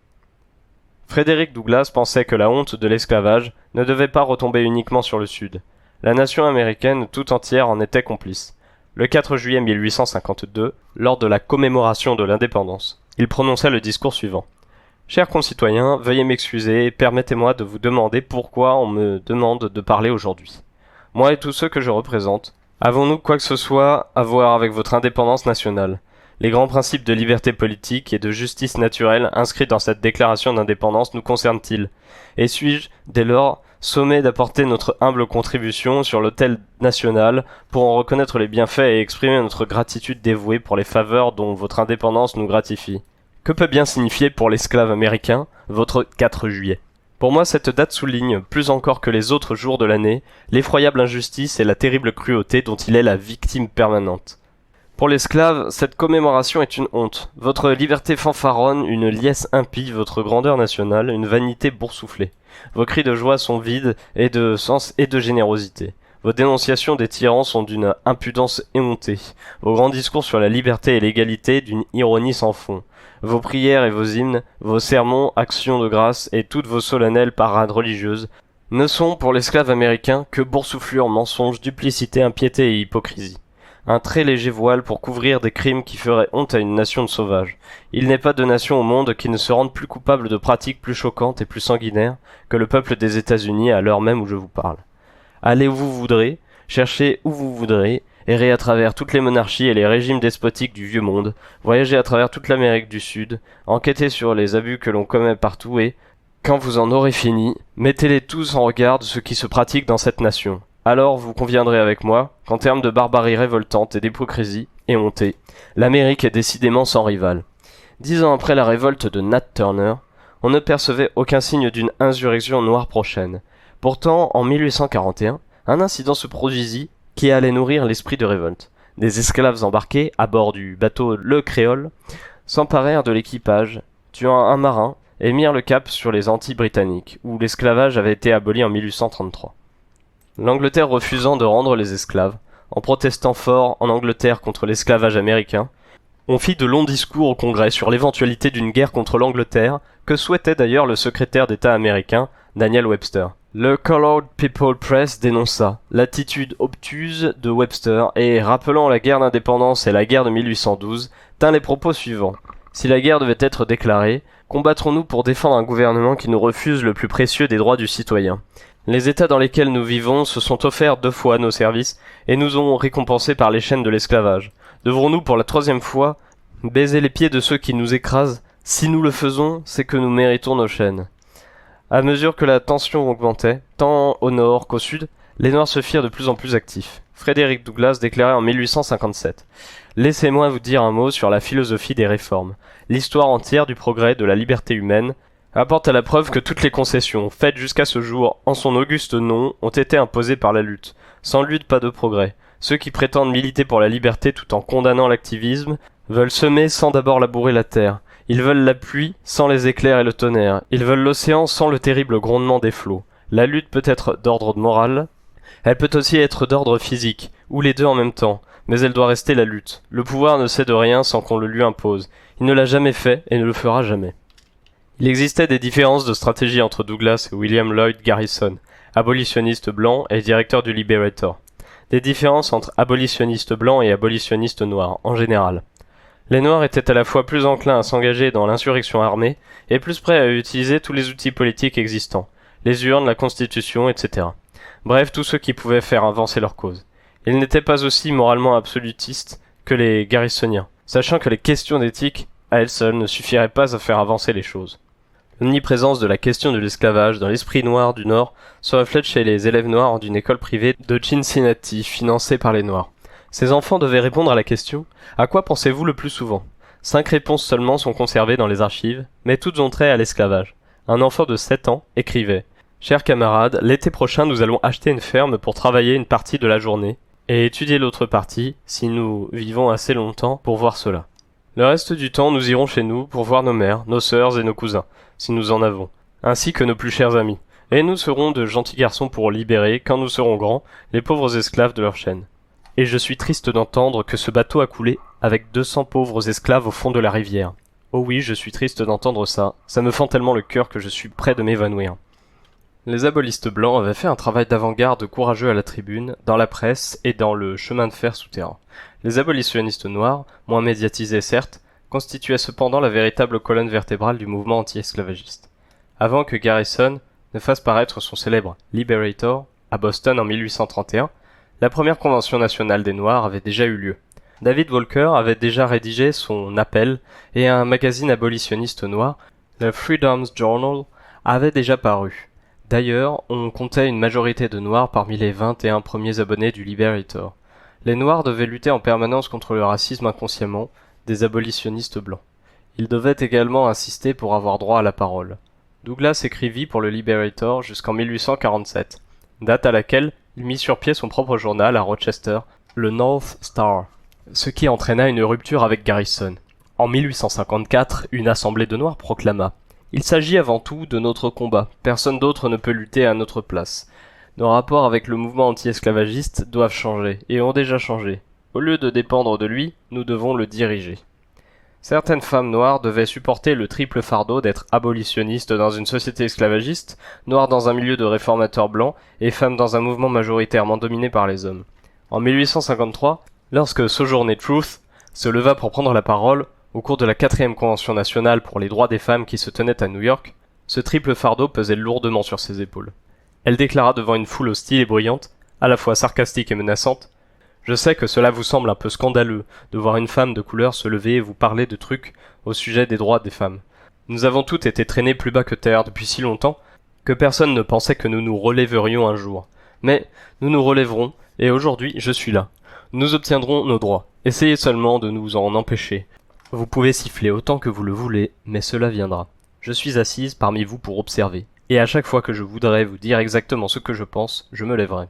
Frédéric Douglass pensait que la honte de l'esclavage ne devait pas retomber uniquement sur le Sud. La nation américaine tout entière en était complice. Le 4 juillet 1852, lors de la commémoration de l'indépendance, il prononça le discours suivant. Chers concitoyens, veuillez m'excuser et permettez-moi de vous demander pourquoi on me demande de parler aujourd'hui. Moi et tous ceux que je représente, avons-nous quoi que ce soit à voir avec votre indépendance nationale? Les grands principes de liberté politique et de justice naturelle inscrits dans cette déclaration d'indépendance nous concernent-ils? Et suis-je, dès lors, sommé d'apporter notre humble contribution sur l'autel national pour en reconnaître les bienfaits et exprimer notre gratitude dévouée pour les faveurs dont votre indépendance nous gratifie? Que peut bien signifier pour l'esclave américain votre 4 juillet? Pour moi, cette date souligne, plus encore que les autres jours de l'année, l'effroyable injustice et la terrible cruauté dont il est la victime permanente. Pour l'esclave, cette commémoration est une honte. Votre liberté fanfaronne, une liesse impie, votre grandeur nationale, une vanité boursouflée. Vos cris de joie sont vides et de sens et de générosité. Vos dénonciations des tyrans sont d'une impudence éhontée. Vos grands discours sur la liberté et l'égalité d'une ironie sans fond. Vos prières et vos hymnes, vos sermons, actions de grâce et toutes vos solennelles parades religieuses ne sont pour l'esclave américain que boursouflures, mensonges, duplicité, impiété et hypocrisie. Un très léger voile pour couvrir des crimes qui feraient honte à une nation de sauvages. Il n'est pas de nation au monde qui ne se rende plus coupable de pratiques plus choquantes et plus sanguinaires que le peuple des États-Unis à l'heure même où je vous parle. Allez où vous voudrez, cherchez où vous voudrez, errez à travers toutes les monarchies et les régimes despotiques du vieux monde, voyagez à travers toute l'Amérique du Sud, enquêtez sur les abus que l'on commet partout et, quand vous en aurez fini, mettez-les tous en regard de ce qui se pratique dans cette nation. Alors vous conviendrez avec moi qu'en termes de barbarie révoltante et d'hypocrisie éhontée, l'Amérique est décidément sans rival. 10 ans après la révolte de Nat Turner, on ne percevait aucun signe d'une insurrection noire prochaine. Pourtant, en 1841, un incident se produisit qui allait nourrir l'esprit de révolte. Des esclaves embarqués à bord du bateau Le Créole s'emparèrent de l'équipage, tuant un marin et mirent le cap sur les Antilles britanniques, où l'esclavage avait été aboli en 1833. L'Angleterre refusant de rendre les esclaves, en protestant fort en Angleterre contre l'esclavage américain, on fit de longs discours au Congrès sur l'éventualité d'une guerre contre l'Angleterre, que souhaitait d'ailleurs le secrétaire d'État américain, Daniel Webster. Le Colored People Press dénonça l'attitude obtuse de Webster et, rappelant la guerre d'indépendance et la guerre de 1812, tint les propos suivants. Si la guerre devait être déclarée, combattrons-nous pour défendre un gouvernement qui nous refuse le plus précieux des droits du citoyen. Les États dans lesquels nous vivons se sont offerts 2 fois nos services et nous ont récompensés par les chaînes de l'esclavage. Devrons-nous pour la 3e fois baiser les pieds de ceux qui nous écrasent? Si nous le faisons, c'est que nous méritons nos chaînes. À mesure que la tension augmentait, tant au nord qu'au sud, les Noirs se firent de plus en plus actifs. Frederick Douglass déclarait en 1857 « Laissez-moi vous dire un mot sur la philosophie des réformes. L'histoire entière du progrès de la liberté humaine apporte à la preuve que toutes les concessions faites jusqu'à ce jour en son auguste nom ont été imposées par la lutte. Sans lutte, pas de progrès. Ceux qui prétendent militer pour la liberté tout en condamnant l'activisme veulent semer sans d'abord labourer la terre. Ils veulent la pluie sans les éclairs et le tonnerre. Ils veulent l'océan sans le terrible grondement des flots. La lutte peut être d'ordre moral, elle peut aussi être d'ordre physique, ou les deux en même temps, mais elle doit rester la lutte. Le pouvoir ne sait de rien sans qu'on le lui impose. Il ne l'a jamais fait et ne le fera jamais. Il existait des différences de stratégie entre Douglass et William Lloyd Garrison, abolitionniste blanc et directeur du Liberator. Des différences entre abolitionnistes blancs et abolitionnistes noirs, en général. Les Noirs étaient à la fois plus enclins à s'engager dans l'insurrection armée et plus prêts à utiliser tous les outils politiques existants, les urnes, la Constitution, etc. Bref, tout ce qui pouvait faire avancer leur cause. Ils n'étaient pas aussi moralement absolutistes que les Garrisoniens, sachant que les questions d'éthique, à elles seules, ne suffiraient pas à faire avancer les choses. L'omniprésence de la question de l'esclavage dans l'esprit noir du Nord se reflète chez les élèves noirs d'une école privée de Cincinnati, financée par les Noirs. Ces enfants devaient répondre à la question « À quoi pensez-vous le plus souvent ?» 5 réponses seulement sont conservées dans les archives, mais toutes ont trait à l'esclavage. Un enfant de 7 ans écrivait « Chers camarades, l'été prochain nous allons acheter une ferme pour travailler une partie de la journée et étudier l'autre partie si nous vivons assez longtemps pour voir cela. Le reste du temps nous irons chez nous pour voir nos mères, nos sœurs et nos cousins, si nous en avons, ainsi que nos plus chers amis. Et nous serons de gentils garçons pour libérer, quand nous serons grands, les pauvres esclaves de leur chaîne. Et je suis triste d'entendre que ce bateau a coulé avec 200 pauvres esclaves au fond de la rivière. Oh oui, je suis triste d'entendre ça, ça me fend tellement le cœur que je suis près de m'évanouir. » Les abolistes blancs avaient fait un travail d'avant-garde courageux à la tribune, dans la presse et dans le chemin de fer souterrain. Les abolitionnistes noirs, moins médiatisés certes, constituaient cependant la véritable colonne vertébrale du mouvement anti-esclavagiste. Avant que Garrison ne fasse paraître son célèbre Liberator à Boston en 1831, la première convention nationale des Noirs avait déjà eu lieu. David Walker avait déjà rédigé son appel et un magazine abolitionniste noir, le Freedom's Journal, avait déjà paru. D'ailleurs, on comptait une majorité de Noirs parmi les 21 premiers abonnés du Liberator. Les Noirs devaient lutter en permanence contre le racisme inconsciemment des abolitionnistes blancs. Ils devaient également insister pour avoir droit à la parole. Douglass écrivit pour le Liberator jusqu'en 1847, date à laquelle il mit sur pied son propre journal à Rochester, le North Star, ce qui entraîna une rupture avec Garrison. En 1854, une assemblée de Noirs proclama « Il s'agit avant tout de notre combat, personne d'autre ne peut lutter à notre place. Nos rapports avec le mouvement anti-esclavagiste doivent changer, et ont déjà changé. Au lieu de dépendre de lui, nous devons le diriger. Certaines femmes noires devaient supporter le triple fardeau d'être abolitionnistes dans une société esclavagiste, noires dans un milieu de réformateurs blancs et femmes dans un mouvement majoritairement dominé par les hommes. En 1853, lorsque Sojourner Truth se leva pour prendre la parole au cours de la 4e Convention nationale pour les droits des femmes qui se tenait à New York, ce triple fardeau pesait lourdement sur ses épaules. Elle déclara devant une foule hostile et bruyante, à la fois sarcastique et menaçante: « Je sais que cela vous semble un peu scandaleux de voir une femme de couleur se lever et vous parler de trucs au sujet des droits des femmes. Nous avons toutes été traînées plus bas que terre depuis si longtemps que personne ne pensait que nous nous relèverions un jour. Mais nous nous relèverons, et aujourd'hui je suis là. Nous obtiendrons nos droits. Essayez seulement de nous en empêcher. Vous pouvez siffler autant que vous le voulez, mais cela viendra. Je suis assise parmi vous pour observer, et à chaque fois que je voudrais vous dire exactement ce que je pense, je me lèverai. »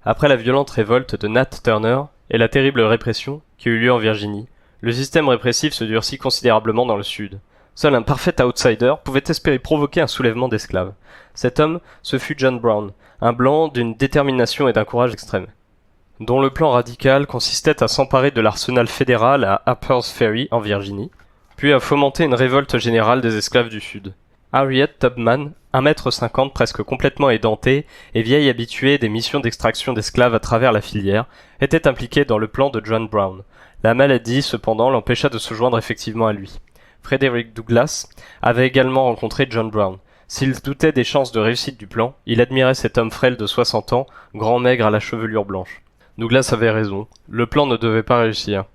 Après la violente révolte de Nat Turner et la terrible répression qui eut lieu en Virginie, le système répressif se durcit considérablement dans le Sud. Seul un parfait outsider pouvait espérer provoquer un soulèvement d'esclaves. Cet homme, ce fut John Brown, un blanc d'une détermination et d'un courage extrême, dont le plan radical consistait à s'emparer de l'arsenal fédéral à Harper's Ferry en Virginie, puis à fomenter une révolte générale des esclaves du Sud. Harriet Tubman, 1,50 m presque complètement édentée et vieille habituée des missions d'extraction d'esclaves à travers la filière, était impliquée dans le plan de John Brown. La maladie, cependant, l'empêcha de se joindre effectivement à lui. Frederick Douglass avait également rencontré John Brown. S'il doutait des chances de réussite du plan, il admirait cet homme frêle de 60 ans, grand maigre à la chevelure blanche. Douglass avait raison, le plan ne devait pas réussir.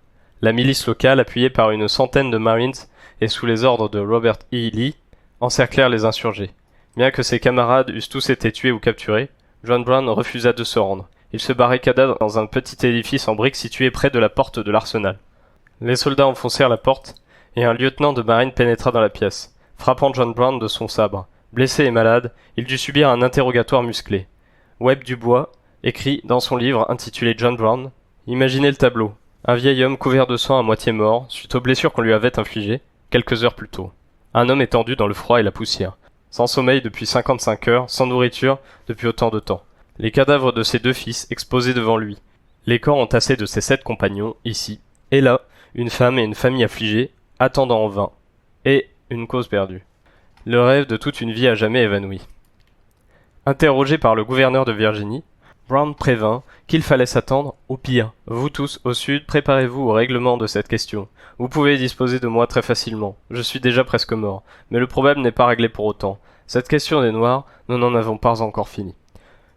La milice locale, appuyée par une centaine de Marines et sous les ordres de Robert E. Lee, encerclèrent les insurgés. Bien que ses camarades eussent tous été tués ou capturés, John Brown refusa de se rendre. Il se barricada dans un petit édifice en briques situé près de la porte de l'arsenal. Les soldats enfoncèrent la porte, et un lieutenant de marine pénétra dans la pièce, frappant John Brown de son sabre. Blessé et malade, il dut subir un interrogatoire musclé. Webb Dubois écrit dans son livre intitulé John Brown: « Imaginez le tableau. Un vieil homme couvert de sang à moitié mort, suite aux blessures qu'on lui avait infligées, quelques heures plus tôt. Un homme étendu dans le froid et la poussière. Sans sommeil depuis 55 heures, sans nourriture depuis autant de temps. Les cadavres de ses 2 fils exposés devant lui. Les corps entassés de ses 7 compagnons, ici. Et là, une femme et une famille affligées, attendant en vain. Et une cause perdue. Le rêve de toute une vie à jamais évanoui. » Interrogé par le gouverneur de Virginie, Brown prévint qu'il fallait s'attendre au pire. Vous tous, au sud, préparez-vous au règlement de cette question. Vous pouvez disposer de moi très facilement. Je suis déjà presque mort. Mais le problème n'est pas réglé pour autant. Cette question des Noirs, nous n'en avons pas encore fini.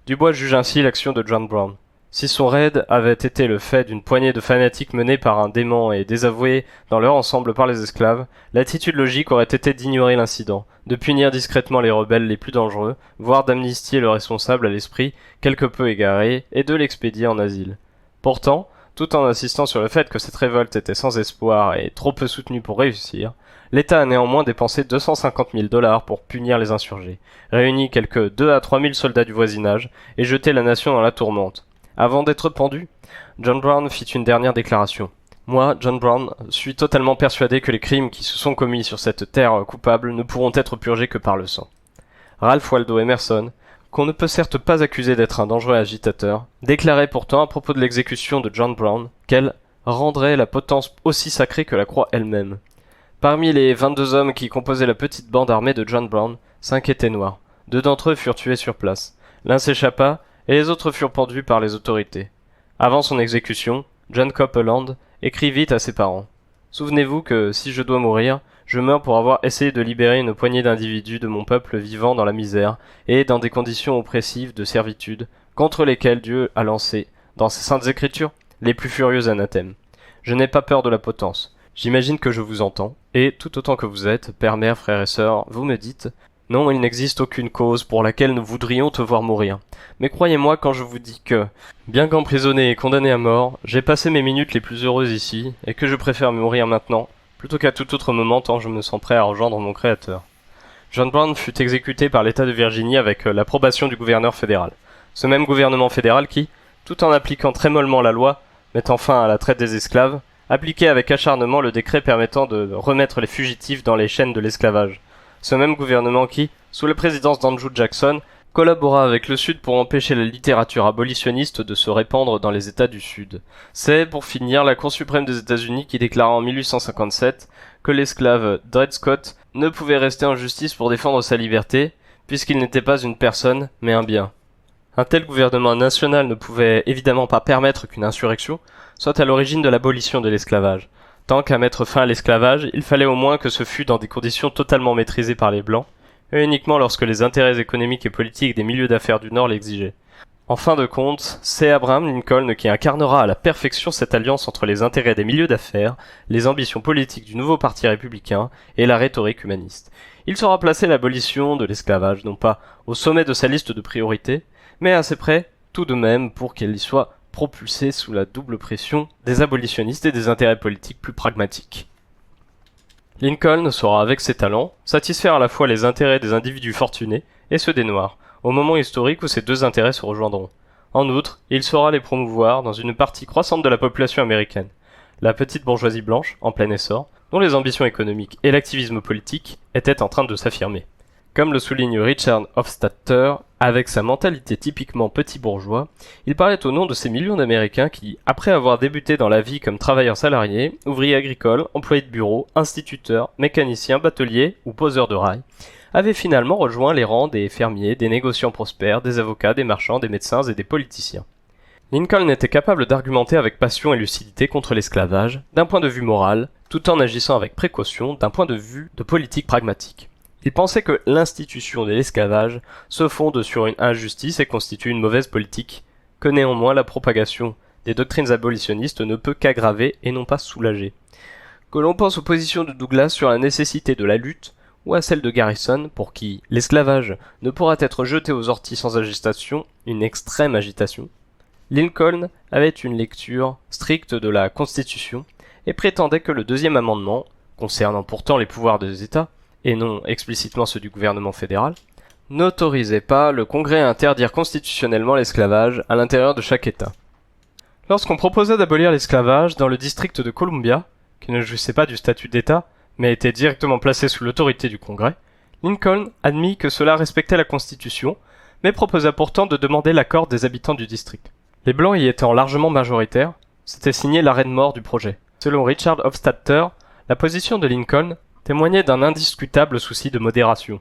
Dubois juge ainsi l'action de John Brown. Si son raid avait été le fait d'une poignée de fanatiques menés par un démon et désavoués dans leur ensemble par les esclaves, l'attitude logique aurait été d'ignorer l'incident, de punir discrètement les rebelles les plus dangereux, voire d'amnistier le responsable à l'esprit quelque peu égaré et de l'expédier en asile. Pourtant, tout en insistant sur le fait que cette révolte était sans espoir et trop peu soutenue pour réussir, l'État a néanmoins dépensé 250 000 $ pour punir les insurgés, réuni quelques 2 à 3 000 soldats du voisinage et jeté la nation dans la tourmente. Avant d'être pendu, John Brown fit une dernière déclaration. « Moi, John Brown, suis totalement persuadé que les crimes qui se sont commis sur cette terre coupable ne pourront être purgés que par le sang. » Ralph Waldo Emerson, qu'on ne peut certes pas accuser d'être un dangereux agitateur, déclarait pourtant à propos de l'exécution de John Brown qu'elle rendrait la potence aussi sacrée que la croix elle-même. Parmi les 22 hommes qui composaient la petite bande armée de John Brown, 5 étaient noirs. 2 d'entre eux furent tués sur place. L'un s'échappa, et les autres furent pendus par les autorités. Avant son exécution, John Copeland écrivit à ses parents: « Souvenez-vous que, si je dois mourir, je meurs pour avoir essayé de libérer une poignée d'individus de mon peuple vivant dans la misère et dans des conditions oppressives de servitude, contre lesquelles Dieu a lancé, dans ses saintes écritures, les plus furieux anathèmes. Je n'ai pas peur de la potence. J'imagine que je vous entends, et, tout autant que vous êtes, père, mère, frères et sœurs, vous me dites: « Non, il n'existe aucune cause pour laquelle nous voudrions te voir mourir. Mais croyez-moi quand je vous dis que, bien qu'emprisonné et condamné à mort, j'ai passé mes minutes les plus heureuses ici, et que je préfère mourir maintenant, plutôt qu'à tout autre moment tant je me sens prêt à rejoindre mon Créateur. » John Brown fut exécuté par l'État de Virginie avec l'approbation du gouverneur fédéral. Ce même gouvernement fédéral qui, tout en appliquant très mollement la loi mettant fin à la traite des esclaves, appliquait avec acharnement le décret permettant de remettre les fugitifs dans les chaînes de l'esclavage. Ce même gouvernement qui, sous la présidence d'Andrew Jackson, collabora avec le Sud pour empêcher la littérature abolitionniste de se répandre dans les États du Sud. C'est, pour finir, la Cour suprême des États-Unis qui déclara en 1857 que l'esclave Dred Scott ne pouvait rester en justice pour défendre sa liberté, puisqu'il n'était pas une personne, mais un bien. Un tel gouvernement national ne pouvait évidemment pas permettre qu'une insurrection soit à l'origine de l'abolition de l'esclavage. Tant qu'à mettre fin à l'esclavage, il fallait au moins que ce fût dans des conditions totalement maîtrisées par les Blancs, et uniquement lorsque les intérêts économiques et politiques des milieux d'affaires du Nord l'exigeaient. En fin de compte, c'est Abraham Lincoln qui incarnera à la perfection cette alliance entre les intérêts des milieux d'affaires, les ambitions politiques du nouveau parti républicain et la rhétorique humaniste. Il saura placer l'abolition de l'esclavage non pas au sommet de sa liste de priorités, mais assez près tout de même pour qu'elle y soit propulsée sous la double pression des abolitionnistes et des intérêts politiques plus pragmatiques. Lincoln saura avec ses talents satisfaire à la fois les intérêts des individus fortunés et ceux des Noirs, au moment historique où ces deux intérêts se rejoindront. En outre, il saura les promouvoir dans une partie croissante de la population américaine, la petite bourgeoisie blanche, en plein essor, dont les ambitions économiques et l'activisme politique étaient en train de s'affirmer. Comme le souligne Richard Hofstadter, avec sa mentalité typiquement petit bourgeois, il parlait au nom de ces millions d'Américains qui, après avoir débuté dans la vie comme travailleurs salariés, ouvriers agricoles, employés de bureau, instituteurs, mécaniciens, bateliers ou poseurs de rails, avaient finalement rejoint les rangs des fermiers, des négociants prospères, des avocats, des marchands, des médecins et des politiciens. Lincoln était capable d'argumenter avec passion et lucidité contre l'esclavage, d'un point de vue moral, tout en agissant avec précaution d'un point de vue de politique pragmatique. Il pensait que l'institution de l'esclavage se fonde sur une injustice et constitue une mauvaise politique, que néanmoins la propagation des doctrines abolitionnistes ne peut qu'aggraver et non pas soulager. Que l'on pense aux positions de Douglas sur la nécessité de la lutte, ou à celle de Garrison, pour qui l'esclavage ne pourra être jeté aux orties sans agitation, une extrême agitation, Lincoln avait une lecture stricte de la Constitution et prétendait que le deuxième amendement, concernant pourtant les pouvoirs des États, et non explicitement ceux du gouvernement fédéral, n'autorisait pas le Congrès à interdire constitutionnellement l'esclavage à l'intérieur de chaque État. Lorsqu'on proposait d'abolir l'esclavage dans le district de Columbia, qui ne jouissait pas du statut d'État, mais était directement placé sous l'autorité du Congrès, Lincoln admit que cela respectait la Constitution, mais proposa pourtant de demander l'accord des habitants du district. Les Blancs y étant largement majoritaires, c'était signé l'arrêt de mort du projet. Selon Richard Hofstadter, la position de Lincoln témoignait d'un indiscutable souci de modération.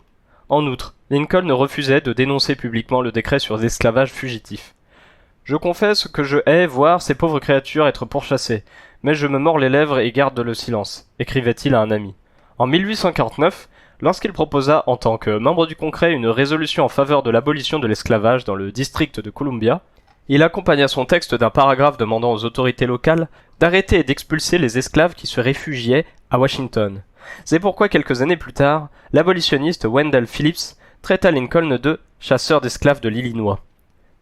En outre, Lincoln refusait de dénoncer publiquement le décret sur l'esclavage fugitif. « Je confesse que je hais voir ces pauvres créatures être pourchassées, mais je me mords les lèvres et garde le silence », écrivait-il à un ami. En 1849, lorsqu'il proposa en tant que membre du Congrès une résolution en faveur de l'abolition de l'esclavage dans le district de Columbia, il accompagna son texte d'un paragraphe demandant aux autorités locales d'arrêter et d'expulser les esclaves qui se réfugiaient à Washington. C'est pourquoi quelques années plus tard, l'abolitionniste Wendell Phillips traita Lincoln de « chasseur d'esclaves de l'Illinois ».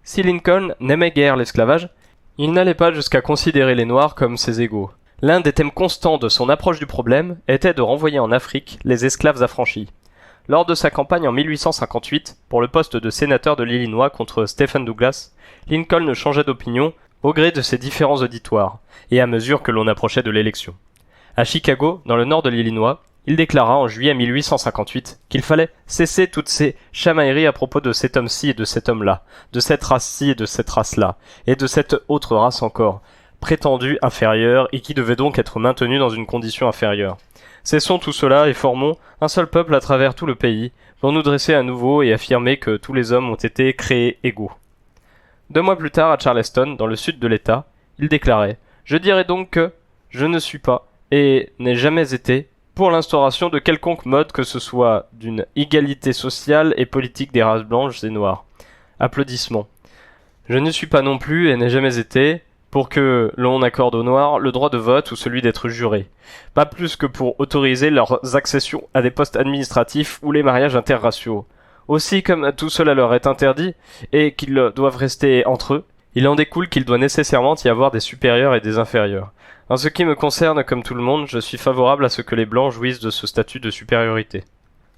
Si Lincoln n'aimait guère l'esclavage, il n'allait pas jusqu'à considérer les Noirs comme ses égaux. L'un des thèmes constants de son approche du problème était de renvoyer en Afrique les esclaves affranchis. Lors de sa campagne en 1858, pour le poste de sénateur de l'Illinois contre Stephen Douglas, Lincoln changeait d'opinion au gré de ses différents auditoires, et à mesure que l'on approchait de l'élection. À Chicago, dans le nord de l'Illinois, il déclara en juillet 1858 qu'il fallait cesser toutes ces chamailleries à propos de cet homme-ci et de cet homme-là, de cette race-ci et de cette race-là, et de cette autre race encore, prétendue inférieure et qui devait donc être maintenue dans une condition inférieure. Cessons tout cela et formons un seul peuple à travers tout le pays, pour nous dresser à nouveau et affirmer que tous les hommes ont été créés égaux. 2 mois plus tard, à Charleston, dans le sud de l'État, il déclarait « Je dirais donc que je ne suis pas, et n'ai jamais été, pour l'instauration de quelconque mode que ce soit d'une égalité sociale et politique des races blanches et noires. » Applaudissements. Je ne suis pas non plus, et n'ai jamais été, pour que l'on accorde aux Noirs le droit de vote ou celui d'être juré. Pas plus que pour autoriser leurs accessions à des postes administratifs ou les mariages interraciaux. Aussi, comme tout cela leur est interdit, et qu'ils doivent rester entre eux, il en découle qu'il doit nécessairement y avoir des supérieurs et des inférieurs. En ce qui me concerne, comme tout le monde, je suis favorable à ce que les Blancs jouissent de ce statut de supériorité.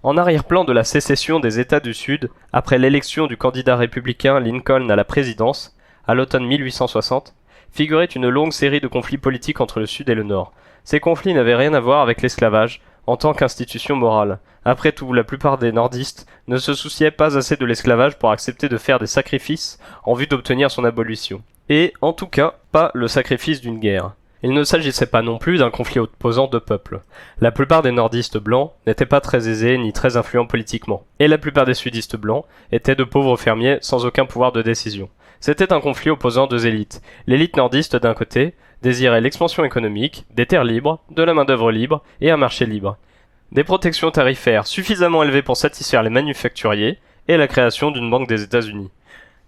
En arrière-plan de la sécession des États du Sud, après l'élection du candidat républicain Lincoln à la présidence, à l'automne 1860, figurait une longue série de conflits politiques entre le Sud et le Nord. Ces conflits n'avaient rien à voir avec l'esclavage, en tant qu'institution morale. Après tout, la plupart des nordistes ne se souciaient pas assez de l'esclavage pour accepter de faire des sacrifices en vue d'obtenir son abolition. Et, en tout cas, pas le sacrifice d'une guerre. Il ne s'agissait pas non plus d'un conflit opposant deux peuples. La plupart des nordistes blancs n'étaient pas très aisés ni très influents politiquement, et la plupart des sudistes blancs étaient de pauvres fermiers sans aucun pouvoir de décision. C'était un conflit opposant deux élites. L'élite nordiste d'un côté désirait l'expansion économique, des terres libres, de la main-d'œuvre libre et un marché libre. Des protections tarifaires suffisamment élevées pour satisfaire les manufacturiers et la création d'une banque des États-Unis.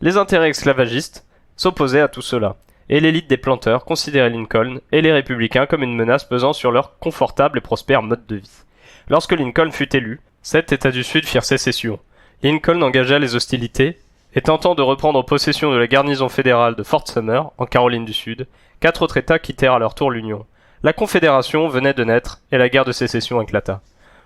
Les intérêts esclavagistes s'opposaient à tout cela, et l'élite des planteurs considérait Lincoln et les républicains comme une menace pesant sur leur confortable et prospère mode de vie. Lorsque Lincoln fut élu, 7 États du Sud firent sécession. Lincoln engagea les hostilités et tentant de reprendre possession de la garnison fédérale de Fort Sumner, en Caroline du Sud, 4 autres États quittèrent à leur tour l'Union. La Confédération venait de naître et la guerre de sécession éclata.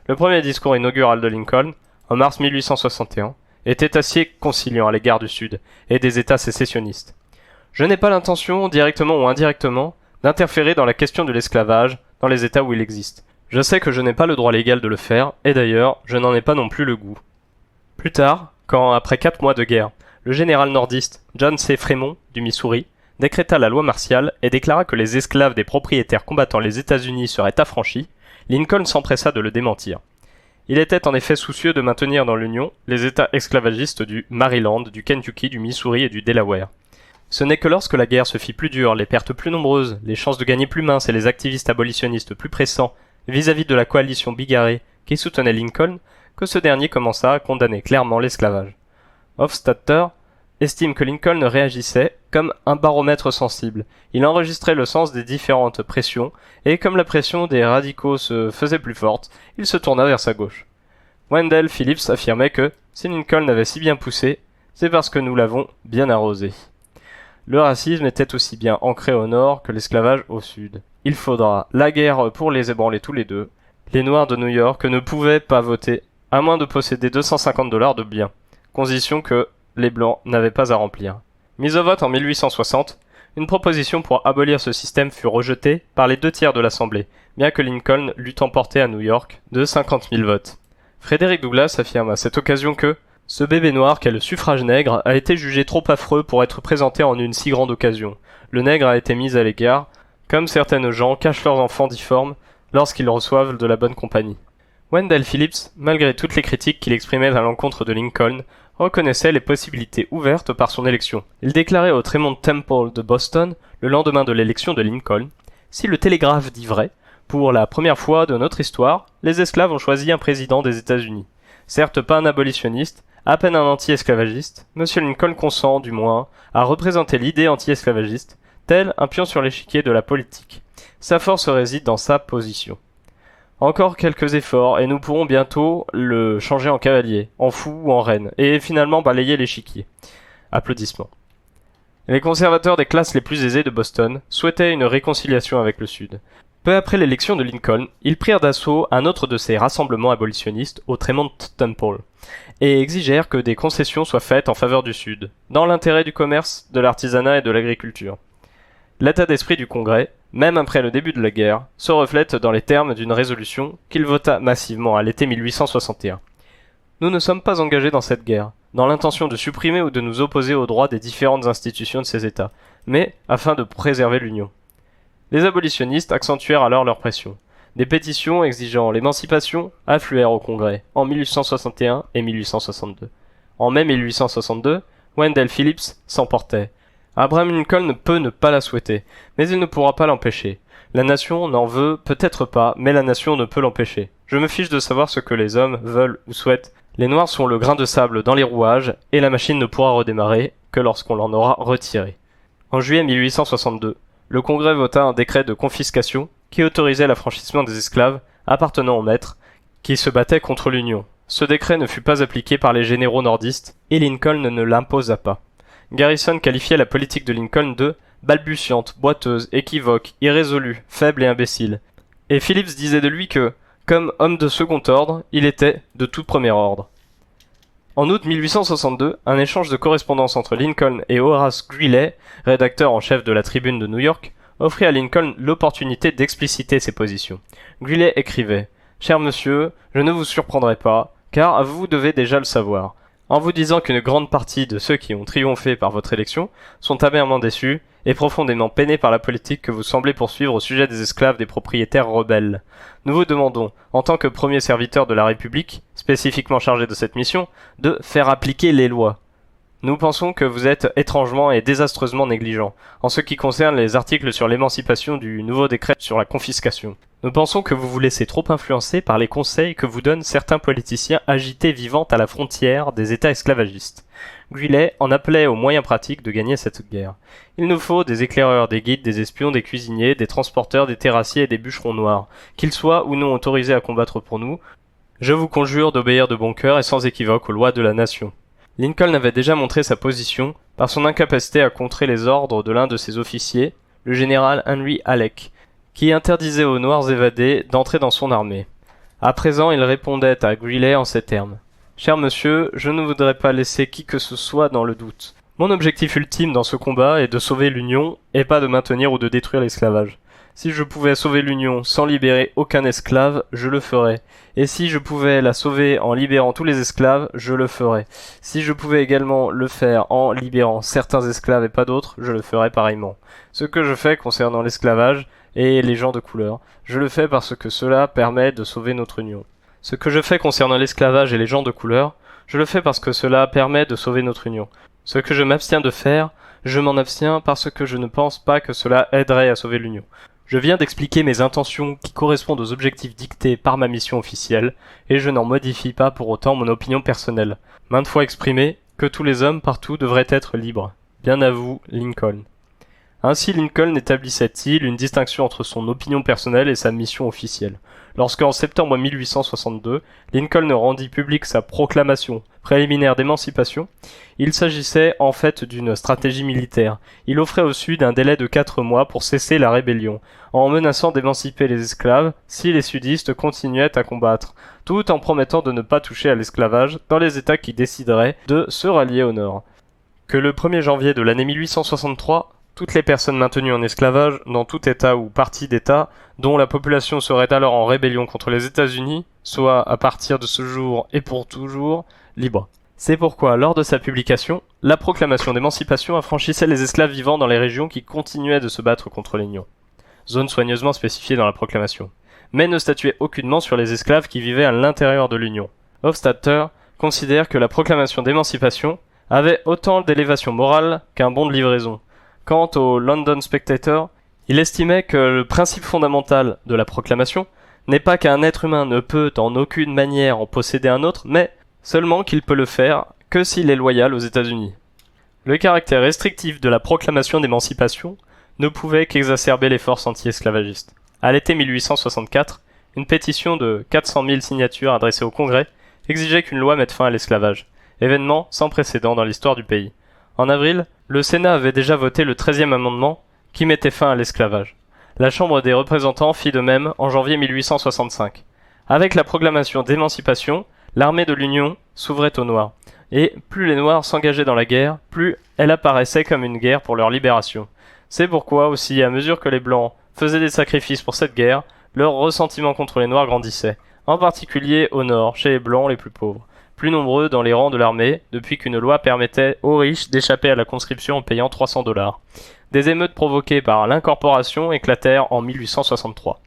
Le premier discours inaugural de Lincoln, en mars 1861, était assez conciliant à l'égard du Sud et des États sécessionnistes. Je n'ai pas l'intention, directement ou indirectement, d'interférer dans la question de l'esclavage dans les États où il existe. Je sais que je n'ai pas le droit légal de le faire, et d'ailleurs, je n'en ai pas non plus le goût. Plus tard, quand, après 4 mois de guerre, le général nordiste John C. Fremont, du Missouri, décréta la loi martiale et déclara que les esclaves des propriétaires combattant les États-Unis seraient affranchis, Lincoln s'empressa de le démentir. Il était en effet soucieux de maintenir dans l'Union les États esclavagistes du Maryland, du Kentucky, du Missouri et du Delaware. Ce n'est que lorsque la guerre se fit plus dure, les pertes plus nombreuses, les chances de gagner plus minces et les activistes abolitionnistes plus pressants vis-à-vis de la coalition bigarrée qui soutenait Lincoln, que ce dernier commença à condamner clairement l'esclavage. Hofstadter estime que Lincoln réagissait comme un baromètre sensible. Il enregistrait le sens des différentes pressions, et comme la pression des radicaux se faisait plus forte, il se tourna vers sa gauche. Wendell Phillips affirmait que, si Lincoln avait si bien poussé, c'est parce que nous l'avons bien arrosé. Le racisme était aussi bien ancré au nord que l'esclavage au sud. Il faudra la guerre pour les ébranler tous les deux. Les Noirs de New York ne pouvaient pas voter, à moins de posséder $250 de biens, condition que les Blancs n'avaient pas à remplir. Mise au vote en 1860, une proposition pour abolir ce système fut rejetée par les 2/3 de l'Assemblée, bien que Lincoln l'eût emporté à New York de 50 000 votes. Frédéric Douglass affirme à cette occasion que « ce bébé noir qu'est le suffrage nègre a été jugé trop affreux pour être présenté en une si grande occasion. Le nègre a été mis à l'écart, comme certaines gens cachent leurs enfants difformes lorsqu'ils reçoivent de la bonne compagnie. » Wendell Phillips, malgré toutes les critiques qu'il exprimait à l'encontre de Lincoln, reconnaissait les possibilités ouvertes par son élection. Il déclarait au Tremont Temple de Boston, le lendemain de l'élection de Lincoln, « Si le télégraphe dit vrai, pour la première fois de notre histoire, les esclaves ont choisi un président des États-Unis. Certes pas un abolitionniste, à peine un anti-esclavagiste, M. Lincoln consent, du moins, à représenter l'idée anti-esclavagiste, tel un pion sur l'échiquier de la politique. Sa force réside dans sa position. Encore quelques efforts, et nous pourrons bientôt le changer en cavalier, en fou ou en reine, et finalement balayer l'échiquier. » Applaudissements. Les conservateurs des classes les plus aisées de Boston souhaitaient une réconciliation avec le Sud. Peu après l'élection de Lincoln, ils prirent d'assaut un autre de ces rassemblements abolitionnistes au Tremont Temple, et exigèrent que des concessions soient faites en faveur du Sud, dans l'intérêt du commerce, de l'artisanat et de l'agriculture. L'état d'esprit du Congrès, même après le début de la guerre, se reflète dans les termes d'une résolution qu'il vota massivement à l'été 1861. Nous ne sommes pas engagés dans cette guerre, dans l'intention de supprimer ou de nous opposer aux droits des différentes institutions de ces États, mais afin de préserver l'Union. Les abolitionnistes accentuèrent alors leur pression. Des pétitions exigeant l'émancipation affluèrent au Congrès en 1861 et 1862. En mai 1862, Wendell Phillips s'emportait. Abraham Lincoln ne peut ne pas la souhaiter, mais il ne pourra pas l'empêcher. La nation n'en veut peut-être pas, mais la nation ne peut l'empêcher. Je me fiche de savoir ce que les hommes veulent ou souhaitent. Les Noirs sont le grain de sable dans les rouages, et la machine ne pourra redémarrer que lorsqu'on l'en aura retiré. En juillet 1862, le Congrès vota un décret de confiscation qui autorisait l'affranchissement des esclaves appartenant aux maîtres qui se battaient contre l'Union. Ce décret ne fut pas appliqué par les généraux nordistes et Lincoln ne l'imposa pas. Garrison qualifiait la politique de Lincoln de balbutiante, boiteuse, équivoque, irrésolue, faible et imbécile. Et Phillips disait de lui que, comme homme de second ordre, il était de tout premier ordre. En août 1862, un échange de correspondance entre Lincoln et Horace Greeley, rédacteur en chef de la Tribune de New York, offrit à Lincoln l'opportunité d'expliciter ses positions. Greeley écrivait Cher monsieur, je ne vous surprendrai pas, car vous devez déjà le savoir. En vous disant qu'une grande partie de ceux qui ont triomphé par votre élection sont amèrement déçus et profondément peinés par la politique que vous semblez poursuivre au sujet des esclaves des propriétaires rebelles. Nous vous demandons, en tant que premier serviteur de la République, spécifiquement chargé de cette mission, de faire appliquer les lois. Nous pensons que vous êtes étrangement et désastreusement négligent en ce qui concerne les articles sur l'émancipation du nouveau décret sur la confiscation. Nous pensons que vous vous laissez trop influencer par les conseils que vous donnent certains politiciens agités vivant à la frontière des États esclavagistes. Greeley en appelait aux moyens pratiques de gagner cette guerre. Il nous faut des éclaireurs, des guides, des espions, des cuisiniers, des transporteurs, des terrassiers et des bûcherons noirs, qu'ils soient ou non autorisés à combattre pour nous. Je vous conjure d'obéir de bon cœur et sans équivoque aux lois de la nation. Lincoln avait déjà montré sa position par son incapacité à contrer les ordres de l'un de ses officiers, le général Henry Halleck, qui interdisait aux Noirs évadés d'entrer dans son armée. À présent, il répondait à Greeley en ces termes. « Cher monsieur, je ne voudrais pas laisser qui que ce soit dans le doute. Mon objectif ultime dans ce combat est de sauver l'Union et pas de maintenir ou de détruire l'esclavage. Si je pouvais sauver l'Union sans libérer aucun esclave, je le ferais. Et si je pouvais la sauver en libérant tous les esclaves, je le ferais. Si je pouvais également le faire en libérant certains esclaves et pas d'autres, je le ferais pareillement. Ce que je fais concernant l'esclavage et les gens de couleur, je le fais parce que cela permet de sauver notre Union. Ce que je fais concernant l'esclavage et les gens de couleur, je le fais parce que cela permet de sauver notre Union. Ce que je m'abstiens de faire, je m'en abstiens parce que je ne pense pas que cela aiderait à sauver l'Union. Je viens d'expliquer mes intentions qui correspondent aux objectifs dictés par ma mission officielle, et je n'en modifie pas pour autant mon opinion personnelle, maintes fois exprimée, que tous les hommes partout devraient être libres. Bien à vous, Lincoln. Ainsi Lincoln établissait-il une distinction entre son opinion personnelle et sa mission officielle. Lorsqu'en septembre 1862, Lincoln rendit publique sa proclamation préliminaire d'émancipation, il s'agissait en fait d'une stratégie militaire. Il offrait au Sud un délai de 4 mois pour cesser la rébellion, en menaçant d'émanciper les esclaves si les sudistes continuaient à combattre, tout en promettant de ne pas toucher à l'esclavage dans les États qui décideraient de se rallier au Nord. Que le 1er janvier de l'année 1863, toutes les personnes maintenues en esclavage, dans tout État ou partie d'État, dont la population serait alors en rébellion contre les États-Unis, soit à partir de ce jour et pour toujours, libres. C'est pourquoi, lors de sa publication, la proclamation d'émancipation affranchissait les esclaves vivant dans les régions qui continuaient de se battre contre l'Union, zone soigneusement spécifiée dans la proclamation, mais ne statuait aucunement sur les esclaves qui vivaient à l'intérieur de l'Union. Hofstadter considère que la proclamation d'émancipation avait autant d'élévation morale qu'un bon de livraison. Quant au London Spectator, il estimait que le principe fondamental de la proclamation n'est pas qu'un être humain ne peut en aucune manière en posséder un autre, mais seulement qu'il peut le faire que s'il est loyal aux États-Unis. Le caractère restrictif de la proclamation d'émancipation ne pouvait qu'exacerber les forces anti-esclavagistes. À l'été 1864, une pétition de 400 000 signatures adressée au Congrès exigeait qu'une loi mette fin à l'esclavage, événement sans précédent dans l'histoire du pays. En avril, le Sénat avait déjà voté le 13e amendement qui mettait fin à l'esclavage. La Chambre des représentants fit de même en janvier 1865. Avec la proclamation d'émancipation, l'armée de l'Union s'ouvrait aux Noirs, et plus les Noirs s'engageaient dans la guerre, plus elle apparaissait comme une guerre pour leur libération. C'est pourquoi aussi, à mesure que les Blancs faisaient des sacrifices pour cette guerre, leur ressentiment contre les Noirs grandissait, en particulier au Nord, chez les Blancs les plus pauvres, plus nombreux dans les rangs de l'armée, depuis qu'une loi permettait aux riches d'échapper à la conscription en payant $300. Des émeutes provoquées par l'incorporation éclatèrent en 1863,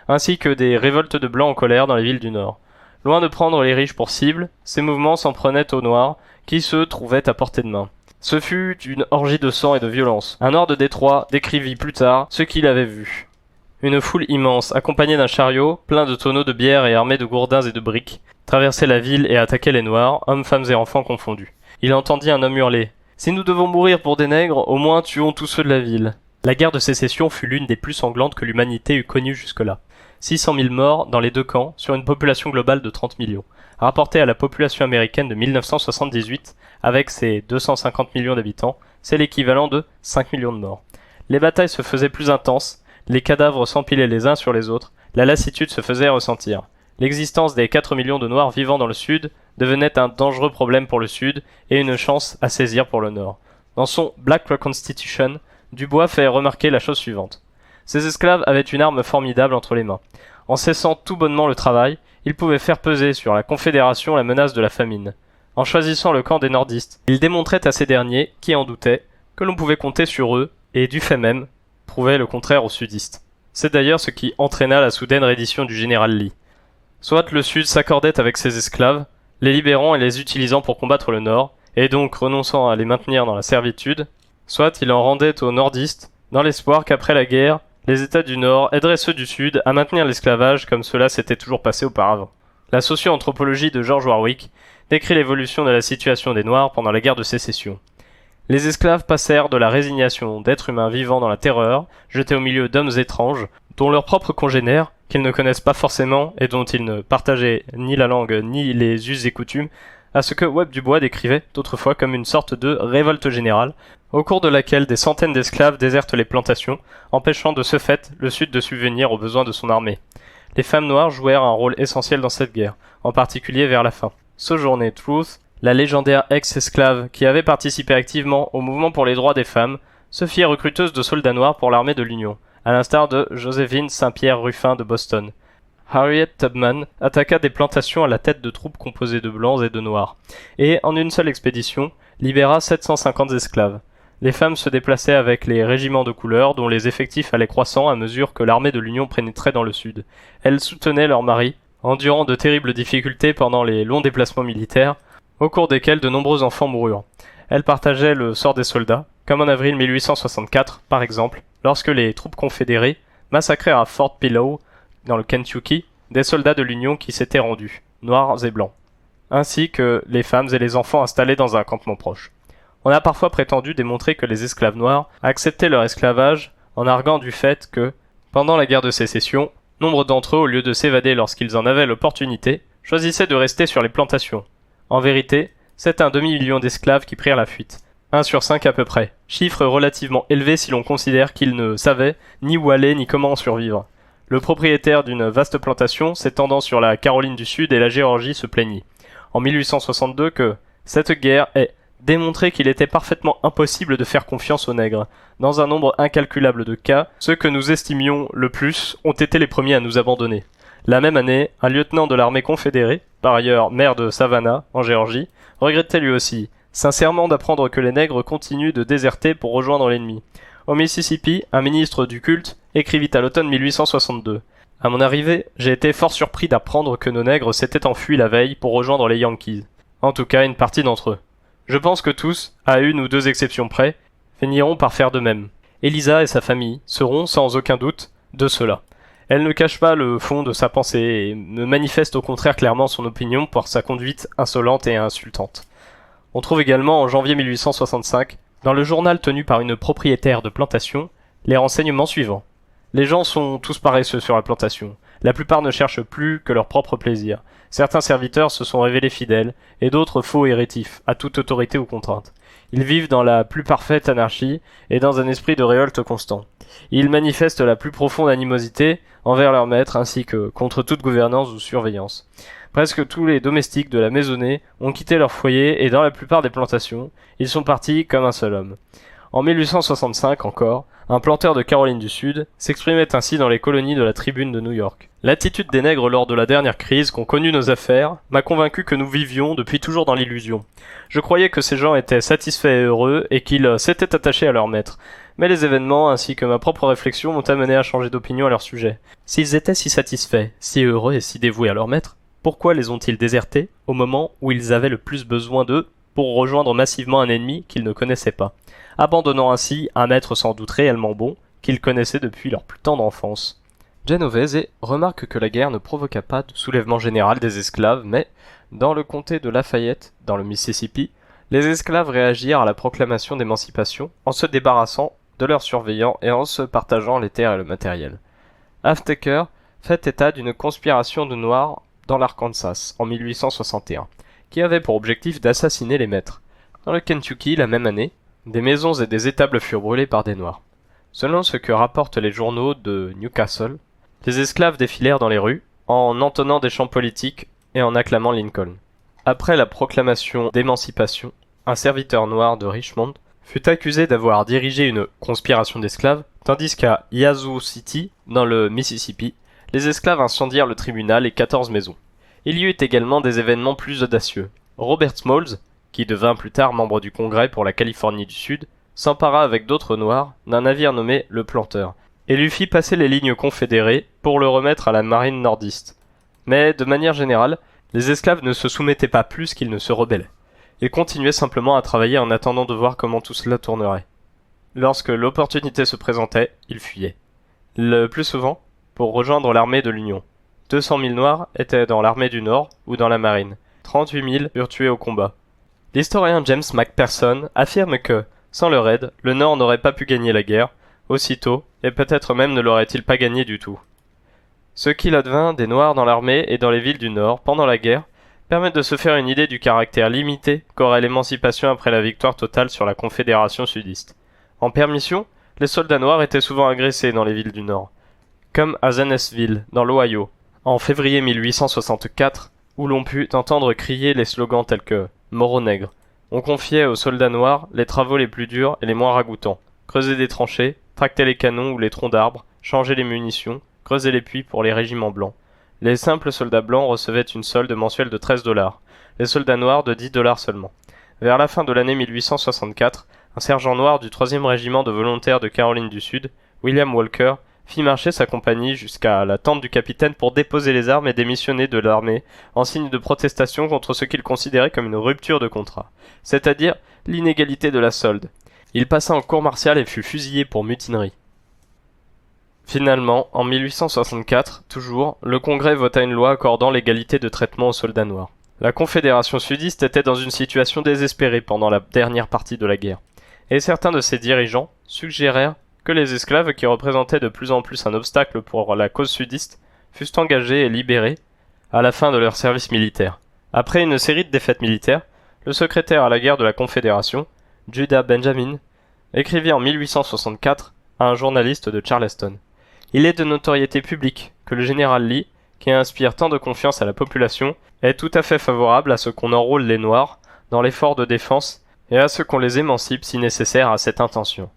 ainsi que des révoltes de Blancs en colère dans les villes du Nord. Loin de prendre les riches pour cible, ces mouvements s'en prenaient aux Noirs, qui se trouvaient à portée de main. Ce fut une orgie de sang et de violence. Un Nord de Détroit décrivit plus tard ce qu'il avait vu. Une foule immense, accompagnée d'un chariot, plein de tonneaux de bière et armé de gourdins et de briques, traversait la ville et attaquait les Noirs, hommes, femmes et enfants confondus. Il entendit un homme hurler « Si nous devons mourir pour des nègres, au moins tuons tous ceux de la ville !» La guerre de sécession fut l'une des plus sanglantes que l'humanité eût connues jusque-là. 600 000 morts dans les deux camps sur une population globale de 30 millions. Rapporté à la population américaine de 1978, avec ses 250 millions d'habitants, c'est l'équivalent de 5 millions de morts. Les batailles se faisaient plus intenses, les cadavres s'empilaient les uns sur les autres, la lassitude se faisait ressentir. L'existence des 4 millions de Noirs vivant dans le Sud devenait un dangereux problème pour le Sud et une chance à saisir pour le Nord. Dans son Black Reconstitution, Dubois fait remarquer la chose suivante. Ces esclaves avaient une arme formidable entre les mains. En cessant tout bonnement le travail, ils pouvaient faire peser sur la Confédération la menace de la famine. En choisissant le camp des nordistes, ils démontraient à ces derniers, qui en doutaient, que l'on pouvait compter sur eux, et du fait même, prouvaient le contraire aux sudistes. C'est d'ailleurs ce qui entraîna la soudaine reddition du général Lee. Soit le Sud s'accordait avec ses esclaves, les libérant et les utilisant pour combattre le Nord, et donc renonçant à les maintenir dans la servitude, soit il en rendait aux nordistes, dans l'espoir qu'après la guerre, les États du Nord aideraient ceux du Sud à maintenir l'esclavage comme cela s'était toujours passé auparavant. La socio-anthropologie de George Warwick décrit l'évolution de la situation des Noirs pendant la guerre de sécession. Les esclaves passèrent de la résignation d'êtres humains vivant dans la terreur, jetés au milieu d'hommes étranges, dont leurs propres congénères, qu'ils ne connaissent pas forcément et dont ils ne partageaient ni la langue ni les us et coutumes, à ce que Webb Dubois décrivait d'autrefois comme une sorte de révolte générale, au cours de laquelle des centaines d'esclaves désertent les plantations, empêchant de ce fait le Sud de subvenir aux besoins de son armée. Les femmes noires jouèrent un rôle essentiel dans cette guerre, en particulier vers la fin. Sojourner Truth, la légendaire ex-esclave qui avait participé activement au mouvement pour les droits des femmes, se fit recruteuse de soldats noirs pour l'armée de l'Union, à l'instar de Joséphine Saint-Pierre Ruffin de Boston. Harriet Tubman attaqua des plantations à la tête de troupes composées de blancs et de noirs, et, en une seule expédition, libéra 750 esclaves. Les femmes se déplaçaient avec les régiments de couleur dont les effectifs allaient croissant à mesure que l'armée de l'Union pénétrait dans le sud. Elles soutenaient leurs maris, endurant de terribles difficultés pendant les longs déplacements militaires, au cours desquels de nombreux enfants moururent. Elles partageaient le sort des soldats, comme en avril 1864, par exemple, lorsque les troupes confédérées massacrèrent à Fort Pillow, dans le Kentucky, des soldats de l'Union qui s'étaient rendus, noirs et blancs, ainsi que les femmes et les enfants installés dans un campement proche. On a parfois prétendu démontrer que les esclaves noirs acceptaient leur esclavage en arguant du fait que, pendant la guerre de sécession, nombre d'entre eux, au lieu de s'évader lorsqu'ils en avaient l'opportunité, choisissaient de rester sur les plantations. En vérité, c'est un demi-million d'esclaves qui prirent la fuite. 1 sur 5 à peu près. Chiffre relativement élevé si l'on considère qu'ils ne savaient ni où aller ni comment en survivre. Le propriétaire d'une vaste plantation s'étendant sur la Caroline du Sud et la Géorgie se plaignit, en 1862, que cette guerre est démontré qu'il était parfaitement impossible de faire confiance aux nègres. Dans un nombre incalculable de cas, ceux que nous estimions le plus ont été les premiers à nous abandonner. La même année, un lieutenant de l'armée confédérée, par ailleurs maire de Savannah, en Géorgie, regrettait lui aussi, sincèrement d'apprendre que les nègres continuent de déserter pour rejoindre l'ennemi. Au Mississippi, un ministre du culte écrivit à l'automne 1862 : « À mon arrivée, j'ai été fort surpris d'apprendre que nos nègres s'étaient enfuis la veille pour rejoindre les Yankees. En tout cas, une partie d'entre eux. Je pense que tous, à une ou deux exceptions près, finiront par faire de même. Elisa et sa famille seront, sans aucun doute, de ceux-là. Elle ne cache pas le fond de sa pensée et ne manifeste au contraire clairement son opinion par sa conduite insolente et insultante. » On trouve également en janvier 1865, dans le journal tenu par une propriétaire de plantation, les renseignements suivants. Les gens sont tous paresseux sur la plantation. La plupart ne cherchent plus que leur propre plaisir. Certains serviteurs se sont révélés fidèles, et d'autres faux et rétifs, à toute autorité ou contrainte. Ils vivent dans la plus parfaite anarchie, et dans un esprit de révolte constant. Ils manifestent la plus profonde animosité envers leur maître, ainsi que contre toute gouvernance ou surveillance. Presque tous les domestiques de la maisonnée ont quitté leur foyer, et dans la plupart des plantations, ils sont partis comme un seul homme. En 1865 encore, un planteur de Caroline du Sud s'exprimait ainsi dans les colonies de la Tribune de New York. L'attitude des nègres lors de la dernière crise qu'ont connue nos affaires m'a convaincu que nous vivions depuis toujours dans l'illusion. Je croyais que ces gens étaient satisfaits et heureux et qu'ils s'étaient attachés à leur maître. Mais les événements ainsi que ma propre réflexion m'ont amené à changer d'opinion à leur sujet. S'ils étaient si satisfaits, si heureux et si dévoués à leur maître, pourquoi les ont-ils désertés au moment où ils avaient le plus besoin d'eux pour rejoindre massivement un ennemi qu'ils ne connaissaient pas, abandonnant ainsi un maître sans doute réellement bon, qu'ils connaissaient depuis leur plus tendre enfance. Genovese remarque que la guerre ne provoqua pas de soulèvement général des esclaves, mais, dans le comté de Lafayette, dans le Mississippi, les esclaves réagirent à la proclamation d'émancipation en se débarrassant de leurs surveillants et en se partageant les terres et le matériel. Halftaker fait état d'une conspiration de Noirs dans l'Arkansas en 1861, qui avait pour objectif d'assassiner les maîtres. Dans le Kentucky, la même année, des maisons et des étables furent brûlées par des Noirs. Selon ce que rapportent les journaux de Newcastle, les esclaves défilèrent dans les rues, en entonnant des chants politiques et en acclamant Lincoln. Après la proclamation d'émancipation, un serviteur noir de Richmond fut accusé d'avoir dirigé une conspiration d'esclaves, tandis qu'à Yazoo City, dans le Mississippi, les esclaves incendièrent le tribunal et 14 maisons. Il y eut également des événements plus audacieux. Robert Smalls, qui devint plus tard membre du Congrès pour la Californie du Sud, s'empara avec d'autres Noirs d'un navire nommé le Planteur, et lui fit passer les lignes confédérées pour le remettre à la marine nordiste. Mais, de manière générale, les esclaves ne se soumettaient pas plus qu'ils ne se rebellaient. Ils continuaient simplement à travailler en attendant de voir comment tout cela tournerait. Lorsque l'opportunité se présentait, ils fuyaient. Le plus souvent, pour rejoindre l'armée de l'Union. 200 000 Noirs étaient dans l'armée du Nord ou dans la marine. 38 000 furent tués au combat. L'historien James McPherson affirme que, sans leur aide, le Nord n'aurait pas pu gagner la guerre, aussitôt, et peut-être même ne l'aurait-il pas gagné du tout. Ce qu'il advint des Noirs dans l'armée et dans les villes du Nord pendant la guerre permet de se faire une idée du caractère limité qu'aurait l'émancipation après la victoire totale sur la Confédération sudiste. En permission, les soldats noirs étaient souvent agressés dans les villes du Nord, comme à Zanesville, dans l'Ohio, en février 1864, où l'on put entendre crier les slogans tels que « Mort aux nègres ». On confiait aux soldats noirs les travaux les plus durs et les moins ragoûtants, creuser des tranchées, tracter les canons ou les troncs d'arbres, changer les munitions, creuser les puits pour les régiments blancs. Les simples soldats blancs recevaient une solde mensuelle de 13 $, les soldats noirs de 10 $ seulement. Vers la fin de l'année 1864, un sergent noir du 3e régiment de volontaires de Caroline du Sud, William Walker, fit marcher sa compagnie jusqu'à la tente du capitaine pour déposer les armes et démissionner de l'armée, en signe de protestation contre ce qu'il considérait comme une rupture de contrat, c'est-à-dire l'inégalité de la solde. Il passa en cour martiale et fut fusillé pour mutinerie. Finalement, en 1864, toujours, le Congrès vota une loi accordant l'égalité de traitement aux soldats noirs. La Confédération sudiste était dans une situation désespérée pendant la dernière partie de la guerre, et certains de ses dirigeants suggérèrent que les esclaves, qui représentaient de plus en plus un obstacle pour la cause sudiste, fussent engagés et libérés à la fin de leur service militaire. Après une série de défaites militaires, le secrétaire à la guerre de la Confédération, Judah Benjamin, écrivit en 1864 à un journaliste de Charleston. Il est de notoriété publique que le général Lee, qui inspire tant de confiance à la population, est tout à fait favorable à ce qu'on enrôle les Noirs dans l'effort de défense et à ce qu'on les émancipe si nécessaire à cette intention.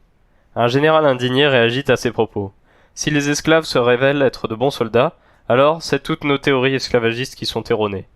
Un général indigné réagit à ces propos. Si les esclaves se révèlent être de bons soldats, alors c'est toutes nos théories esclavagistes qui sont erronées.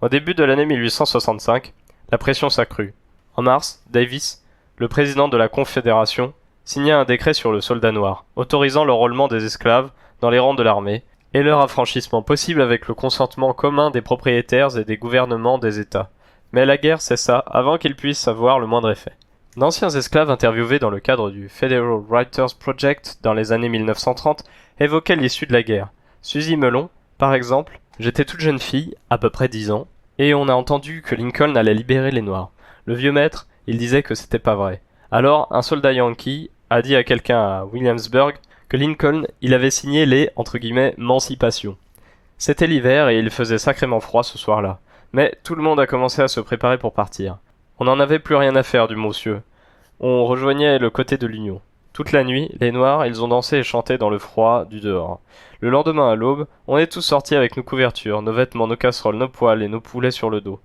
Au début de l'année 1865, la pression s'accrut. En mars, Davis, le président de la Confédération, signa un décret sur le soldat noir, autorisant l'enrôlement des esclaves dans les rangs de l'armée et leur affranchissement possible avec le consentement commun des propriétaires et des gouvernements des États. Mais la guerre cessa avant qu'ils puissent avoir le moindre effet. D'anciens esclaves interviewés dans le cadre du Federal Writers Project dans les années 1930 évoquaient l'issue de la guerre. Suzy Melon, par exemple, « J'étais toute jeune fille, à peu près 10 ans, et on a entendu que Lincoln allait libérer les Noirs. Le vieux maître, il disait que c'était pas vrai. Alors, un soldat yankee a dit à quelqu'un à Williamsburg que Lincoln, il avait signé les, entre guillemets, «mancipations». C'était l'hiver et il faisait sacrément froid ce soir-là. Mais tout le monde a commencé à se préparer pour partir. On n'en avait plus rien à faire du monsieur. On rejoignait le côté de l'Union. Toute la nuit, les Noirs, ils ont dansé et chanté dans le froid du dehors. Le lendemain à l'aube, on est tous sortis avec nos couvertures, nos vêtements, nos casseroles, nos poêles et nos poulets sur le dos.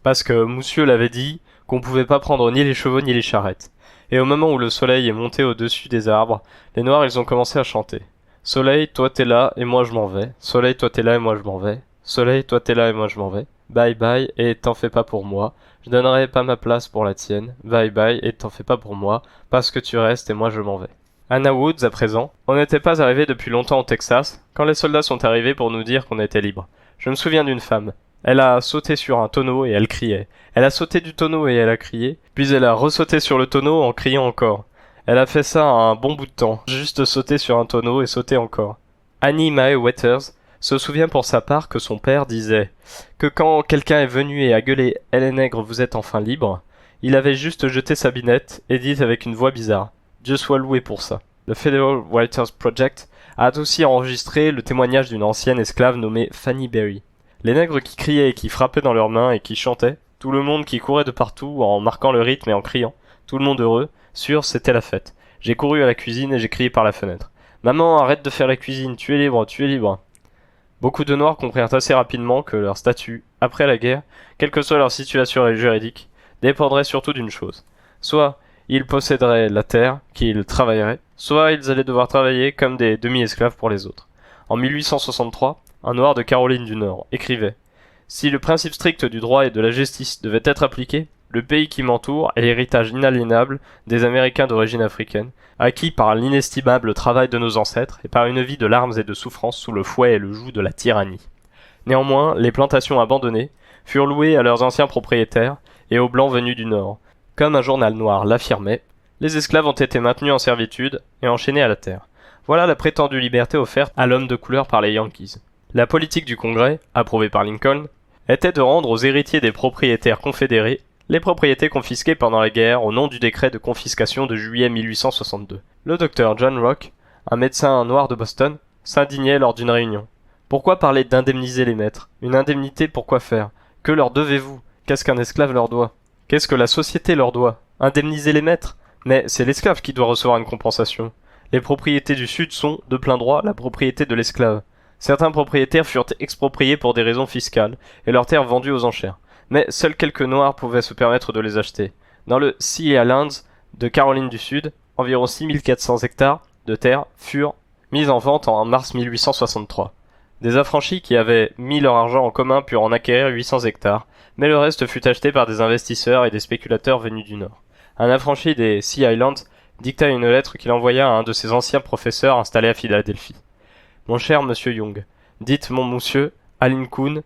Parce que monsieur l'avait dit qu'on pouvait pas prendre ni les chevaux ni les charrettes. Et au moment où le soleil est monté au-dessus des arbres, les Noirs ils ont commencé à chanter. Soleil, toi t'es là et moi je m'en vais. Soleil, toi t'es là et moi je m'en vais. Soleil, toi t'es là et moi je m'en vais. Bye bye et t'en fais pas pour moi. Je donnerai pas ma place pour la tienne. Bye bye et t'en fais pas pour moi, parce que tu restes et moi je m'en vais. Anna Woods, à présent, on n'était pas arrivé depuis longtemps au Texas, quand les soldats sont arrivés pour nous dire qu'on était libre. Je me souviens d'une femme. Elle a sauté sur un tonneau et elle criait. Elle a sauté du tonneau et elle a crié, puis elle a ressauté sur le tonneau en criant encore. Elle a fait ça un bon bout de temps, juste sauter sur un tonneau et sauter encore. Annie Mae Waters se souvient pour sa part que son père disait que quand quelqu'un est venu et a gueulé « Elle est nègre, vous êtes enfin libre », il avait juste jeté sa binette et dit avec une voix bizarre « Dieu soit loué pour ça ». Le Federal Writers Project a aussi enregistré le témoignage d'une ancienne esclave nommée Fanny Berry. Les nègres qui criaient et qui frappaient dans leurs mains et qui chantaient, tout le monde qui courait de partout en marquant le rythme et en criant, tout le monde heureux, sûr c'était la fête. J'ai couru à la cuisine et j'ai crié par la fenêtre. « Maman, arrête de faire la cuisine, tu es libre, tu es libre !» Beaucoup de Noirs comprirent assez rapidement que leur statut, après la guerre, quelle que soit leur situation juridique, dépendrait surtout d'une chose. Soit Ils posséderaient la terre, qu'ils travailleraient, soit ils allaient devoir travailler comme des demi-esclaves pour les autres. En 1863, un noir de Caroline du Nord écrivait « Si le principe strict du droit et de la justice devait être appliqué, le pays qui m'entoure est l'héritage inaliénable des Américains d'origine africaine, acquis par l'inestimable travail de nos ancêtres et par une vie de larmes et de souffrances sous le fouet et le joug de la tyrannie. Néanmoins, les plantations abandonnées furent louées à leurs anciens propriétaires et aux Blancs venus du Nord. Comme un journal noir l'affirmait, les esclaves ont été maintenus en servitude et enchaînés à la terre. Voilà la prétendue liberté offerte à l'homme de couleur par les Yankees. La politique du Congrès, approuvée par Lincoln, était de rendre aux héritiers des propriétaires confédérés les propriétés confisquées pendant la guerre au nom du décret de confiscation de juillet 1862. Le docteur John Rock, un médecin noir de Boston, s'indignait lors d'une réunion. Pourquoi parler d'indemniser les maîtres? Une indemnité pour quoi faire? Que leur devez-vous? Qu'est-ce qu'un esclave leur doit? Qu'est-ce que la société leur doit? Indemniser les maîtres? Mais c'est l'esclave qui doit recevoir une compensation. Les propriétés du Sud sont, de plein droit, la propriété de l'esclave. Certains propriétaires furent expropriés pour des raisons fiscales, et leurs terres vendues aux enchères. Mais seuls quelques Noirs pouvaient se permettre de les acheter. Dans le Sea Islands de Caroline du Sud, environ 6400 hectares de terre furent mis en vente en mars 1863. Des affranchis qui avaient mis leur argent en commun purent en acquérir 800 hectares, mais le reste fut acheté par des investisseurs et des spéculateurs venus du Nord. Un affranchi des Sea Islands dicta une lettre qu'il envoya à un de ses anciens professeurs installés à Philadelphie. « Mon cher monsieur Young, dites mon monsieur, à Lincoln,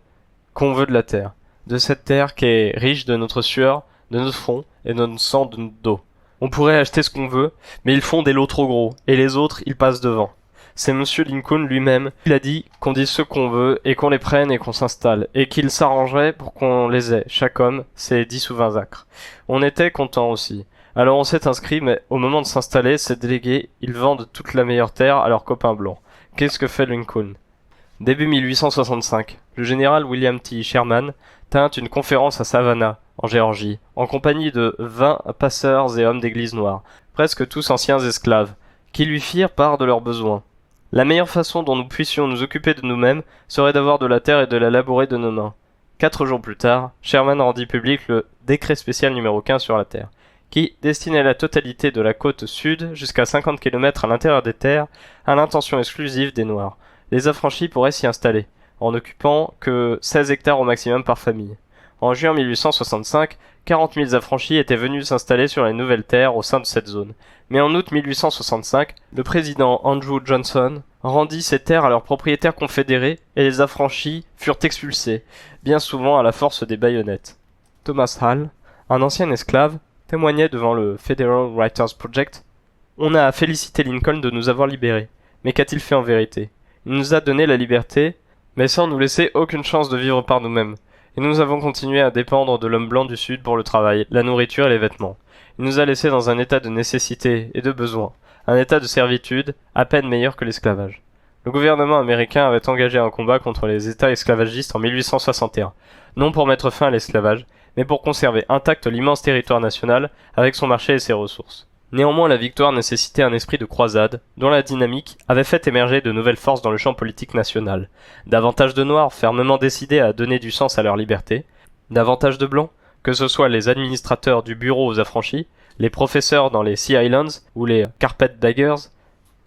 qu'on veut de la terre. De cette terre qui est riche de notre sueur, de notre front et de notre sang de notre dos. On pourrait acheter ce qu'on veut, mais ils font des lots trop gros, et les autres, ils passent devant. C'est monsieur Lincoln lui-même, il a dit qu'on dise ce qu'on veut, et qu'on les prenne et qu'on s'installe, et qu'il s'arrangerait pour qu'on les ait, chaque homme, ses 10 ou 20 acres. On était contents aussi. Alors on s'est inscrit, mais au moment de s'installer, ces délégués, ils vendent toute la meilleure terre à leurs copains blancs. Qu'est-ce que fait Lincoln? Début 1865, le général William T. Sherman tint une conférence à Savannah, en Géorgie, en compagnie de 20 passeurs et hommes d'église noirs, presque tous anciens esclaves, qui lui firent part de leurs besoins. La meilleure façon dont nous puissions nous occuper de nous-mêmes serait d'avoir de la terre et de la labourer de nos mains. 4 jours plus tard, Sherman rendit public le décret spécial numéro 15 sur la terre, qui destinait la totalité de la côte sud jusqu'à 50 km à l'intérieur des terres à l'intention exclusive des Noirs. Les affranchis pourraient s'y installer, en n'occupant que 16 hectares au maximum par famille. En juin 1865, 40 000 affranchis étaient venus s'installer sur les nouvelles terres au sein de cette zone. Mais en août 1865, le président Andrew Johnson rendit ces terres à leurs propriétaires confédérés et les affranchis furent expulsés, bien souvent à la force des baïonnettes. Thomas Hall, un ancien esclave, témoignait devant le Federal Writers Project. « On a félicité Lincoln de nous avoir libérés. Mais qu'a-t-il fait en vérité? Il nous a donné la liberté, mais sans nous laisser aucune chance de vivre par nous-mêmes. Et nous avons continué à dépendre de l'homme blanc du Sud pour le travail, la nourriture et les vêtements. Il nous a laissés dans un état de nécessité et de besoin, un état de servitude à peine meilleur que l'esclavage. Le gouvernement américain avait engagé un combat contre les États esclavagistes en 1861, non pour mettre fin à l'esclavage, mais pour conserver intact l'immense territoire national avec son marché et ses ressources. Néanmoins, la victoire nécessitait un esprit de croisade, dont la dynamique avait fait émerger de nouvelles forces dans le champ politique national. Davantage de Noirs fermement décidés à donner du sens à leur liberté, davantage de Blancs, que ce soit les administrateurs du bureau aux affranchis, les professeurs dans les Sea Islands ou les Carpetbaggers,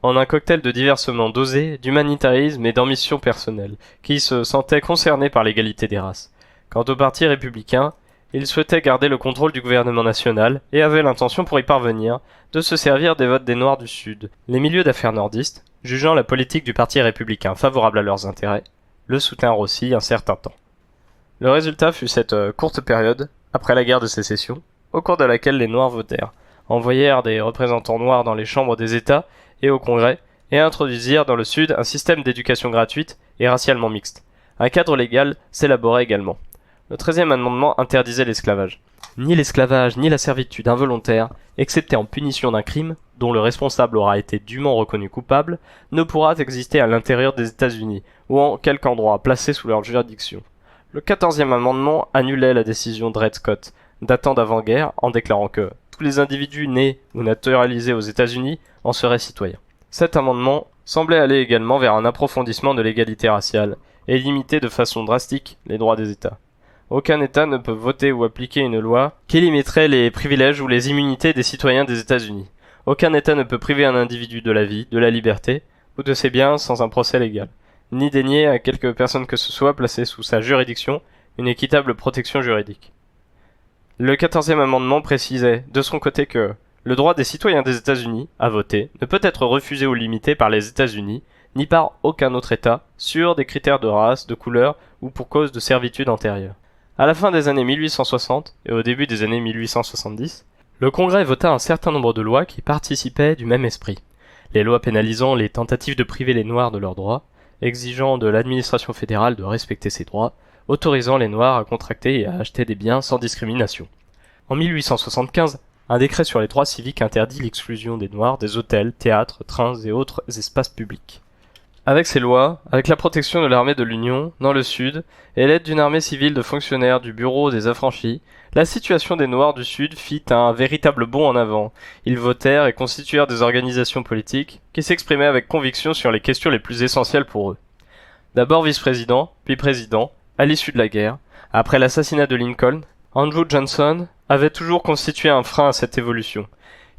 en un cocktail de diversement dosé, d'humanitarisme et d'ambition personnelle, qui se sentaient concernés par l'égalité des races. Quant au parti républicain, il souhaitait garder le contrôle du gouvernement national et avait l'intention pour y parvenir de se servir des votes des Noirs du Sud. Les milieux d'affaires nordistes, jugeant la politique du parti républicain favorable à leurs intérêts, le soutinrent aussi un certain temps. Le résultat fut cette courte période, après la guerre de sécession, au cours de laquelle les Noirs votèrent, envoyèrent des représentants noirs dans les chambres des États et au Congrès, et introduisirent dans le Sud un système d'éducation gratuite et racialement mixte. Un cadre légal s'élaborait également. Le 13e amendement interdisait l'esclavage. Ni l'esclavage ni la servitude involontaire, excepté en punition d'un crime, dont le responsable aura été dûment reconnu coupable, ne pourra exister à l'intérieur des États-Unis, ou en quelque endroit placé sous leur juridiction. Le 14e amendement annulait la décision de Dred Scott, datant d'avant-guerre, en déclarant que tous les individus nés ou naturalisés aux États-Unis en seraient citoyens. Cet amendement semblait aller également vers un approfondissement de l'égalité raciale, et limiter de façon drastique les droits des États. Aucun État ne peut voter ou appliquer une loi qui limiterait les privilèges ou les immunités des citoyens des États-Unis. Aucun État ne peut priver un individu de la vie, de la liberté ou de ses biens sans un procès légal, ni dénier à quelque personne que ce soit placée sous sa juridiction une équitable protection juridique. Le 14e amendement précisait de son côté que le droit des citoyens des États-Unis à voter ne peut être refusé ou limité par les États-Unis ni par aucun autre État sur des critères de race, de couleur ou pour cause de servitude antérieure. À la fin des années 1860 et au début des années 1870, le Congrès vota un certain nombre de lois qui participaient du même esprit. Les lois pénalisant les tentatives de priver les Noirs de leurs droits, exigeant de l'administration fédérale de respecter ses droits, autorisant les Noirs à contracter et à acheter des biens sans discrimination. En 1875, un décret sur les droits civiques interdit l'exclusion des Noirs des hôtels, théâtres, trains et autres espaces publics. Avec ces lois, avec la protection de l'armée de l'Union, dans le Sud, et l'aide d'une armée civile de fonctionnaires du Bureau des affranchis, la situation des Noirs du Sud fit un véritable bond en avant. Ils votèrent et constituèrent des organisations politiques qui s'exprimaient avec conviction sur les questions les plus essentielles pour eux. D'abord vice-président, puis président, à l'issue de la guerre, après l'assassinat de Lincoln, Andrew Johnson avait toujours constitué un frein à cette évolution.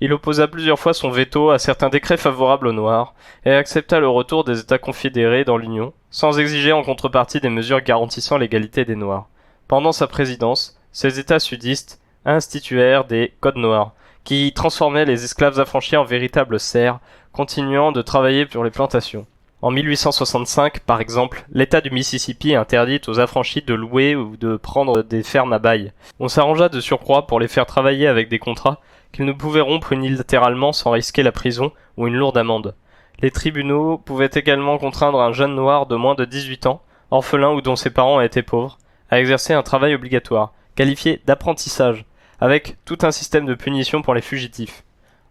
Il opposa plusieurs fois son veto à certains décrets favorables aux Noirs et accepta le retour des États confédérés dans l'Union, sans exiger en contrepartie des mesures garantissant l'égalité des Noirs. Pendant sa présidence, ces États sudistes instituèrent des codes noirs, qui transformaient les esclaves affranchis en véritables serfs, continuant de travailler sur les plantations. En 1865, par exemple, l'État du Mississippi interdit aux affranchis de louer ou de prendre des fermes à bail. On s'arrangea de surcroît pour les faire travailler avec des contrats qu'ils ne pouvaient rompre unilatéralement sans risquer la prison ou une lourde amende. Les tribunaux pouvaient également contraindre un jeune noir de moins de 18 ans, orphelin ou dont ses parents étaient pauvres, à exercer un travail obligatoire, qualifié d'apprentissage, avec tout un système de punition pour les fugitifs.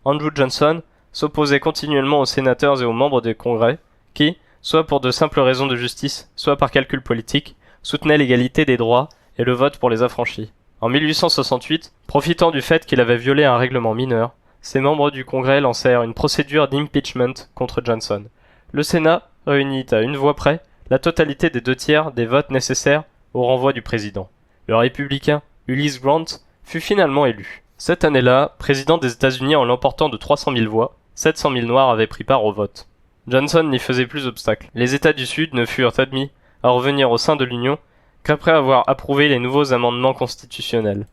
Andrew Johnson s'opposait continuellement aux sénateurs et aux membres des congrès, qui, soit pour de simples raisons de justice, soit par calcul politique, soutenaient l'égalité des droits et le vote pour les affranchis. En 1868, profitant du fait qu'il avait violé un règlement mineur, ces membres du Congrès lancèrent une procédure d'impeachment contre Johnson. Le Sénat réunit à une voix près la totalité des 2/3 des votes nécessaires au renvoi du président. Le républicain Ulysses Grant fut finalement élu. Cette année-là, président des États-Unis en l'emportant de 300 000 voix, 700 000 Noirs avaient pris part au vote. Johnson n'y faisait plus obstacle. Les États du Sud ne furent admis à revenir au sein de l'Union qu'après avoir approuvé les nouveaux amendements constitutionnels.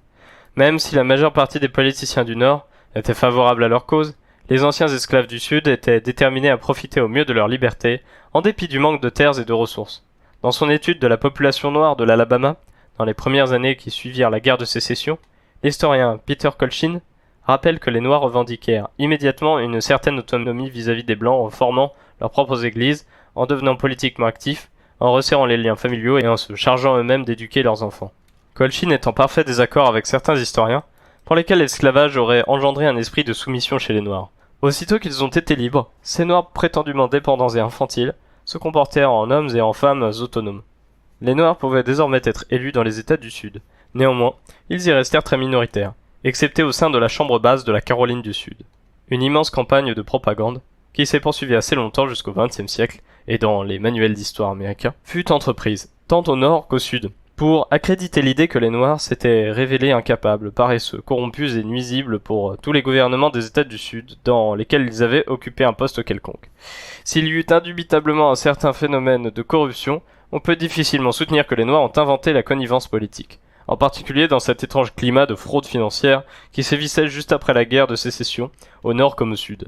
Même si la majeure partie des politiciens du Nord étaient favorables à leur cause, les anciens esclaves du Sud étaient déterminés à profiter au mieux de leur liberté, en dépit du manque de terres et de ressources. Dans son étude de la population noire de l'Alabama, dans les premières années qui suivirent la guerre de sécession, l'historien Peter Colchin rappelle que les Noirs revendiquèrent immédiatement une certaine autonomie vis-à-vis des Blancs en formant leurs propres églises, en devenant politiquement actifs, en resserrant les liens familiaux et en se chargeant eux-mêmes d'éduquer leurs enfants. Colchin est en parfait désaccord avec certains historiens, pour lesquels l'esclavage aurait engendré un esprit de soumission chez les Noirs. Aussitôt qu'ils ont été libres, ces Noirs prétendument dépendants et infantiles se comportèrent en hommes et en femmes autonomes. Les Noirs pouvaient désormais être élus dans les États du Sud. Néanmoins, ils y restèrent très minoritaires, excepté au sein de la chambre basse de la Caroline du Sud. Une immense campagne de propagande, qui s'est poursuivie assez longtemps jusqu'au XXe siècle, et dans les manuels d'histoire américains, fut entreprise, tant au nord qu'au sud, pour accréditer l'idée que les Noirs s'étaient révélés incapables, paresseux, corrompus et nuisibles pour tous les gouvernements des États du Sud, dans lesquels ils avaient occupé un poste quelconque. S'il y eut indubitablement un certain phénomène de corruption, on peut difficilement soutenir que les Noirs ont inventé la connivence politique, en particulier dans cet étrange climat de fraude financière qui sévissait juste après la guerre de sécession, au nord comme au sud.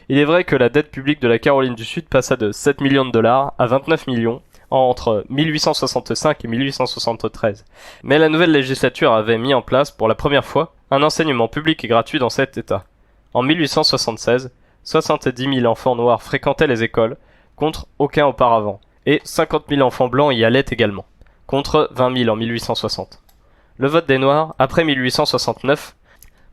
Il est vrai que la dette publique de la Caroline du Sud passa de 7 millions de dollars à 29 millions entre 1865 et 1873. Mais la nouvelle législature avait mis en place pour la première fois un enseignement public et gratuit dans cet État. En 1876, 70 000 enfants noirs fréquentaient les écoles, contre aucun auparavant, et 50 000 enfants blancs y allaient également, contre 20 000 en 1860. Le vote des Noirs, après 1869,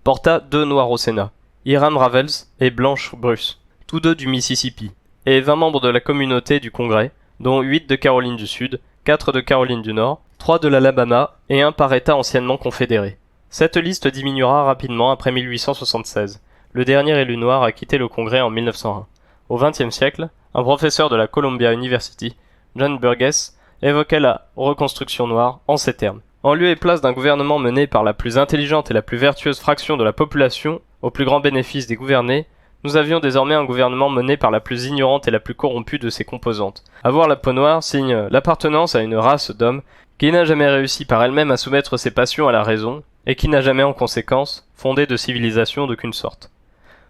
porta 2 Noirs au Sénat, Hiram Ravels et Blanche Bruce, tous deux du Mississippi, et 20 membres de la communauté du Congrès, dont 8 de Caroline du Sud, 4 de Caroline du Nord, 3 de l'Alabama et 1 par État anciennement confédéré. Cette liste diminuera rapidement après 1876. Le dernier élu noir a quitté le Congrès en 1901. Au XXe siècle, un professeur de la Columbia University, John Burgess, évoquait la reconstruction noire en ces termes. En lieu et place d'un gouvernement mené par la plus intelligente et la plus vertueuse fraction de la population, au plus grand bénéfice des gouvernés, nous avions désormais un gouvernement mené par la plus ignorante et la plus corrompue de ses composantes. Avoir la peau noire signe l'appartenance à une race d'hommes qui n'a jamais réussi par elle-même à soumettre ses passions à la raison, et qui n'a jamais en conséquence fondé de civilisation d'aucune sorte.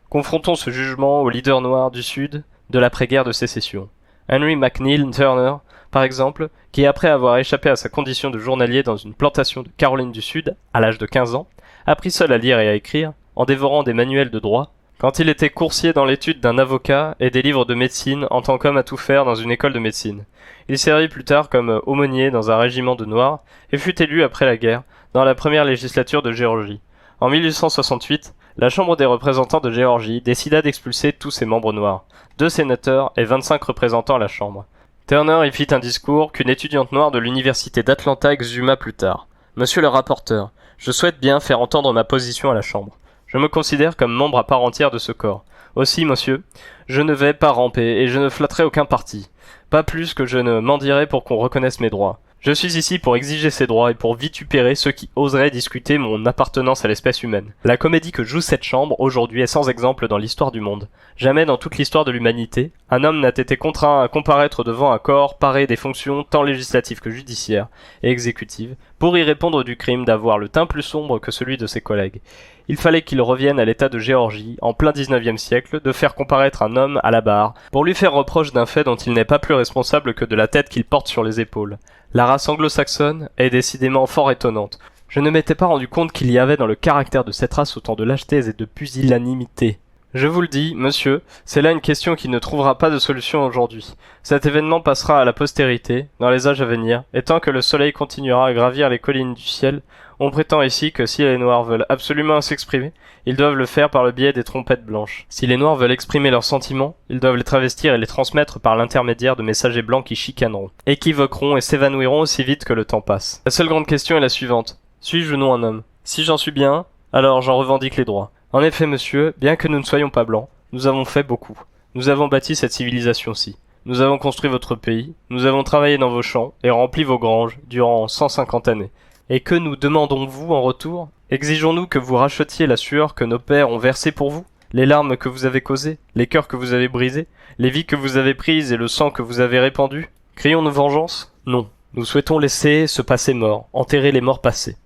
Confrontons ce jugement aux leaders noirs du Sud de l'après-guerre de sécession. Henry McNeill Turner, par exemple, qui après avoir échappé à sa condition de journalier dans une plantation de Caroline du Sud, à l'âge de 15 ans, apprit seul à lire et à écrire, en dévorant des manuels de droit, quand il était coursier dans l'étude d'un avocat et des livres de médecine en tant qu'homme à tout faire dans une école de médecine. Il servit plus tard comme aumônier dans un régiment de Noirs et fut élu après la guerre dans la première législature de Géorgie. En 1868, la Chambre des représentants de Géorgie décida d'expulser tous ses membres noirs, 2 sénateurs et 25 représentants à la Chambre. Turner y fit un discours qu'une étudiante noire de l'université d'Atlanta exhuma plus tard. « Monsieur le rapporteur, je souhaite bien faire entendre ma position à la Chambre. Je me considère comme membre à part entière de ce corps. Aussi, monsieur, je ne vais pas ramper et je ne flatterai aucun parti. Pas plus que je ne mendierai pour qu'on reconnaisse mes droits. Je suis ici pour exiger ces droits et pour vitupérer ceux qui oseraient discuter mon appartenance à l'espèce humaine. La comédie que joue cette chambre aujourd'hui est sans exemple dans l'histoire du monde. Jamais dans toute l'histoire de l'humanité, un homme n'a été contraint à comparaître devant un corps paré des fonctions tant législatives que judiciaires et exécutives pour y répondre du crime d'avoir le teint plus sombre que celui de ses collègues. Il fallait qu'il revienne à l'état de Géorgie, en plein 19e siècle, de faire comparaître un homme à la barre, pour lui faire reproche d'un fait dont il n'est pas plus responsable que de la tête qu'il porte sur les épaules. La race anglo-saxonne est décidément fort étonnante. Je ne m'étais pas rendu compte qu'il y avait dans le caractère de cette race autant de lâcheté et de pusillanimité. Je vous le dis, monsieur, c'est là une question qui ne trouvera pas de solution aujourd'hui. Cet événement passera à la postérité, dans les âges à venir, et tant que le soleil continuera à gravir les collines du ciel, on prétend ici que si les Noirs veulent absolument s'exprimer, ils doivent le faire par le biais des trompettes blanches. Si les Noirs veulent exprimer leurs sentiments, ils doivent les travestir et les transmettre par l'intermédiaire de messagers blancs qui chicaneront, équivoqueront et s'évanouiront aussi vite que le temps passe. La seule grande question est la suivante. Suis-je ou non un homme? Si j'en suis bien, alors j'en revendique les droits. En effet, monsieur, bien que nous ne soyons pas blancs, nous avons fait beaucoup. Nous avons bâti cette civilisation-ci. Nous avons construit votre pays, nous avons travaillé dans vos champs et rempli vos granges durant 150 années. Et que nous demandons-vous en retour? Exigeons-nous que vous rachetiez la sueur que nos pères ont versée pour vous? Les larmes que vous avez causées? Les cœurs que vous avez brisés? Les vies que vous avez prises et le sang que vous avez répandu? Crions-nous vengeance? Non. Nous souhaitons laisser ce passé mort, enterrer les morts passés.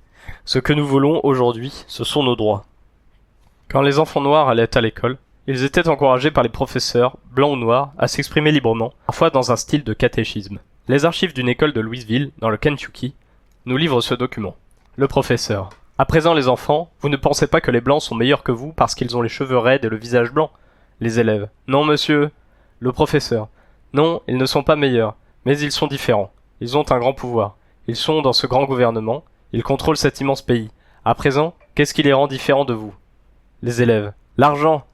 Ce que nous voulons aujourd'hui, ce sont nos droits. Quand les enfants noirs allaient à l'école, ils étaient encouragés par les professeurs, blancs ou noirs, à s'exprimer librement, parfois dans un style de catéchisme. Les archives d'une école de Louisville, dans le Kentucky, nous livrent ce document. Le professeur. À présent les enfants, vous ne pensez pas que les blancs sont meilleurs que vous parce qu'ils ont les cheveux raides et le visage blanc? Les élèves. Non monsieur. Le professeur. Non, ils ne sont pas meilleurs, mais ils sont différents. Ils ont un grand pouvoir. Ils sont dans ce grand gouvernement. Ils contrôlent cet immense pays. À présent, qu'est-ce qui les rend différents de vous? Les élèves. L'argent.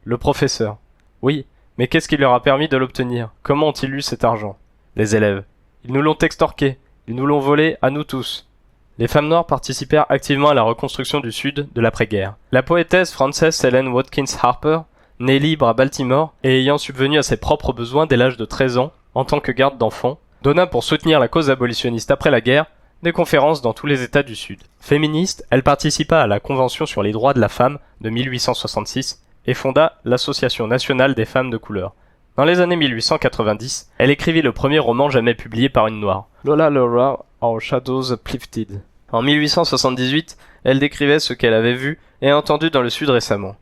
Le professeur. Oui, mais qu'est-ce qui leur a permis de l'obtenir? Comment ont-ils eu cet argent? Les élèves. Ils nous l'ont extorqué. Ils nous l'ont volé à nous tous. Les femmes noires participèrent activement à la reconstruction du Sud de l'après-guerre. La poétesse Frances Helen Watkins Harper, née libre à Baltimore et ayant subvenu à ses propres besoins dès l'âge de 13 ans, en tant que garde d'enfants, donna pour soutenir la cause abolitionniste après la guerre des conférences dans tous les États du Sud. Féministe, elle participa à la Convention sur les droits de la femme de 1866 et fonda l'Association nationale des femmes de couleur. Dans les années 1890, elle écrivit le premier roman jamais publié par une noire, Lola Laura Our Shadows Uplifted. En 1878, elle décrivait ce qu'elle avait vu et entendu dans le Sud récemment.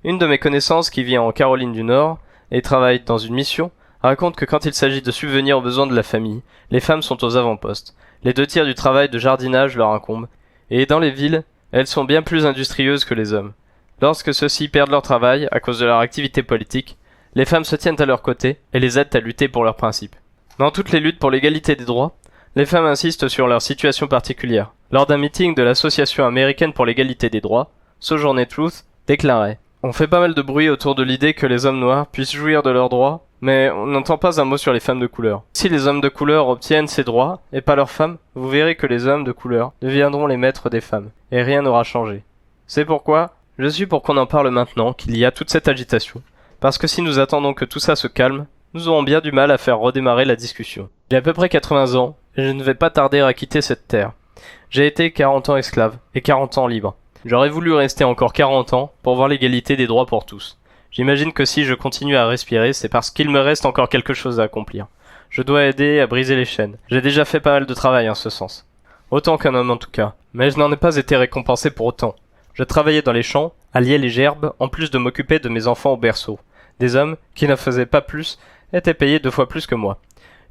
Une de mes connaissances qui vit en Caroline du Nord et travaille dans une mission raconte que quand il s'agit de subvenir aux besoins de la famille, les femmes sont aux avant-postes. Les 2 tiers du travail de jardinage leur incombent, et dans les villes, elles sont bien plus industrieuses que les hommes. Lorsque ceux-ci perdent leur travail à cause de leur activité politique, les femmes se tiennent à leur côté et les aident à lutter pour leurs principes. Dans toutes les luttes pour l'égalité des droits, les femmes insistent sur leur situation particulière. Lors d'un meeting de l'Association américaine pour l'égalité des droits, Sojourner Truth déclarait « On fait pas mal de bruit autour de l'idée que les hommes noirs puissent jouir de leurs droits, mais on n'entend pas un mot sur les femmes de couleur. Si les hommes de couleur obtiennent ces droits, et pas leurs femmes, vous verrez que les hommes de couleur deviendront les maîtres des femmes, et rien n'aura changé. C'est pourquoi, je suis pour qu'on en parle maintenant qu'il y a toute cette agitation, parce que si nous attendons que tout ça se calme, nous aurons bien du mal à faire redémarrer la discussion. J'ai à peu près 80 ans, et je ne vais pas tarder à quitter cette terre. J'ai été 40 ans esclave et 40 ans libre. J'aurais voulu rester encore 40 ans pour voir l'égalité des droits pour tous. J'imagine que si je continue à respirer, c'est parce qu'il me reste encore quelque chose à accomplir. Je dois aider à briser les chaînes. J'ai déjà fait pas mal de travail en ce sens. Autant qu'un homme en tout cas. Mais je n'en ai pas été récompensé pour autant. Je travaillais dans les champs, à lier les gerbes, en plus de m'occuper de mes enfants au berceau. Des hommes, qui ne faisaient pas plus, étaient payés 2 fois plus que moi.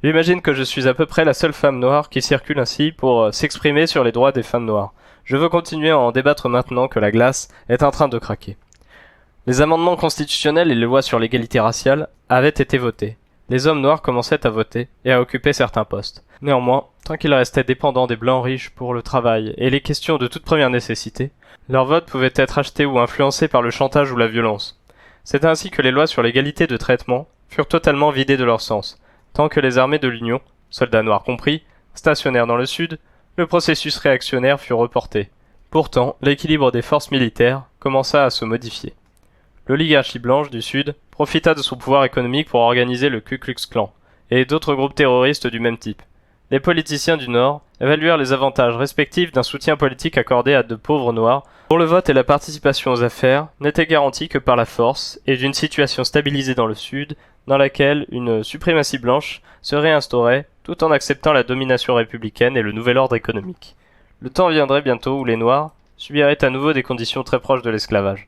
J'imagine que je suis à peu près la seule femme noire qui circule ainsi pour s'exprimer sur les droits des femmes noires. Je veux continuer à en débattre maintenant que la glace est en train de craquer. Les amendements constitutionnels et les lois sur l'égalité raciale avaient été votés. Les hommes noirs commençaient à voter et à occuper certains postes. Néanmoins, tant qu'ils restaient dépendants des blancs riches pour le travail et les questions de toute première nécessité, leur vote pouvait être acheté ou influencé par le chantage ou la violence. C'est ainsi que les lois sur l'égalité de traitement furent totalement vidées de leur sens, tant que les armées de l'Union, soldats noirs compris, stationnèrent dans le sud, le processus réactionnaire fut reporté. Pourtant, l'équilibre des forces militaires commença à se modifier. L'oligarchie blanche du Sud profita de son pouvoir économique pour organiser le Ku Klux Klan et d'autres groupes terroristes du même type. Les politiciens du Nord évaluèrent les avantages respectifs d'un soutien politique accordé à de pauvres Noirs dont le vote et la participation aux affaires n'étaient garantis que par la force et d'une situation stabilisée dans le Sud dans laquelle une suprématie blanche serait instaurée tout en acceptant la domination républicaine et le nouvel ordre économique. Le temps viendrait bientôt où les Noirs subiraient à nouveau des conditions très proches de l'esclavage.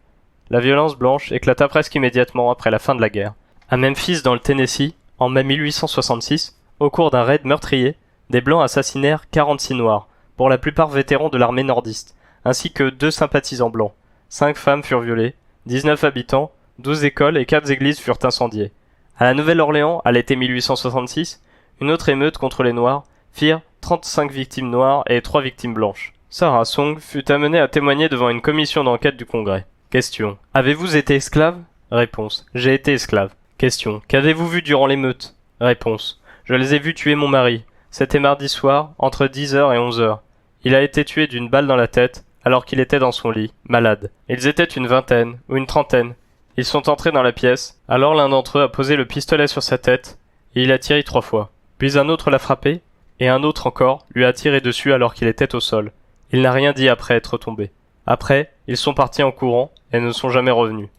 La violence blanche éclata presque immédiatement après la fin de la guerre. À Memphis, dans le Tennessee, en mai 1866, au cours d'un raid meurtrier, des Blancs assassinèrent 46 Noirs, pour la plupart vétérans de l'armée nordiste, ainsi que 2 sympathisants blancs. 5 femmes furent violées, 19 habitants, 12 écoles et 4 églises furent incendiées. À la Nouvelle-Orléans, à l'été 1866, une autre émeute contre les Noirs firent 35 victimes noires et 3 victimes blanches. Sarah Song fut amenée à témoigner devant une commission d'enquête du Congrès. Question. Avez-vous été esclave? Réponse. J'ai été esclave. Question. Qu'avez-vous vu durant l'émeute? Réponse. Je les ai vus tuer mon mari. C'était mardi soir, entre 10h et 11h. Il a été tué d'une balle dans la tête, alors qu'il était dans son lit, malade. Ils étaient une vingtaine, ou une trentaine. Ils sont entrés dans la pièce, alors l'un d'entre eux a posé le pistolet sur sa tête, et il a tiré 3 fois. Puis un autre l'a frappé, et un autre encore lui a tiré dessus alors qu'il était au sol. Il n'a rien dit après être tombé. Après, ils sont partis en courant et ne sont jamais revenus.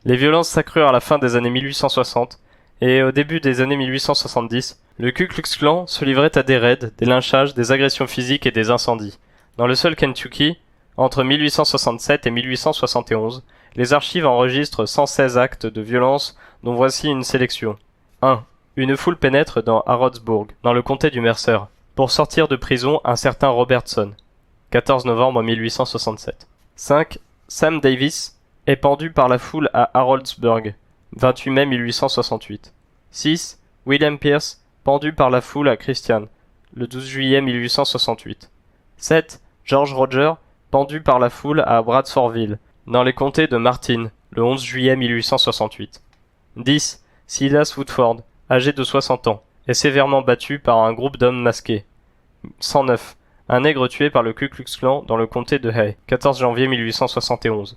Les violences s'accrurent à la fin des années 1860 et au début des années 1870, le Ku Klux Klan se livrait à des raids, des lynchages, des agressions physiques et des incendies. Dans le seul Kentucky, entre 1867 et 1871, les archives enregistrent 116 actes de violence dont voici une sélection. 1. Une foule pénètre dans Harrodsburg, dans le comté du Mercer, pour sortir de prison un certain Robertson. 14 novembre 1867. 5. Sam Davis est pendu par la foule à Harrodsburg, 28 mai 1868. 6. William Pierce, pendu par la foule à Christian, le 12 juillet 1868. 7. George Rogers, pendu par la foule à Bradfordville, dans les comtés de Martin, le 11 juillet 1868. 10. Silas Woodford, âgé de 60 ans, est sévèrement battu par un groupe d'hommes masqués. 109. Un nègre tué par le Ku Klux Klan dans le comté de Hay, 14 janvier 1871.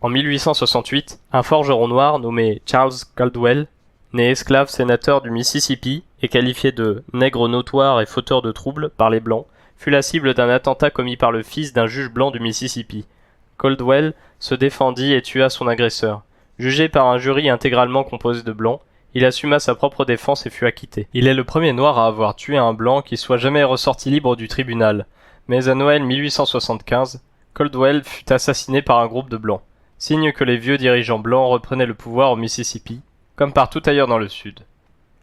En 1868, un forgeron noir nommé Charles Caldwell, né esclave sénateur du Mississippi et qualifié de « nègre notoire et fauteur de troubles » par les Blancs, fut la cible d'un attentat commis par le fils d'un juge blanc du Mississippi. Caldwell se défendit et tua son agresseur. Jugé par un jury intégralement composé de Blancs, il assuma sa propre défense et fut acquitté. Il est le premier noir à avoir tué un blanc qui soit jamais ressorti libre du tribunal. Mais à Noël 1875, Caldwell fut assassiné par un groupe de blancs, signe que les vieux dirigeants blancs reprenaient le pouvoir au Mississippi, comme partout ailleurs dans le Sud.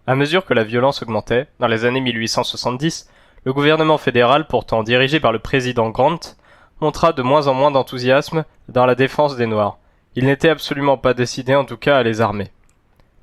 À mesure que la violence augmentait, dans les années 1870, le gouvernement fédéral, pourtant dirigé par le président Grant, montra de moins en moins d'enthousiasme dans la défense des Noirs. Il n'était absolument pas décidé en tout cas à les armer.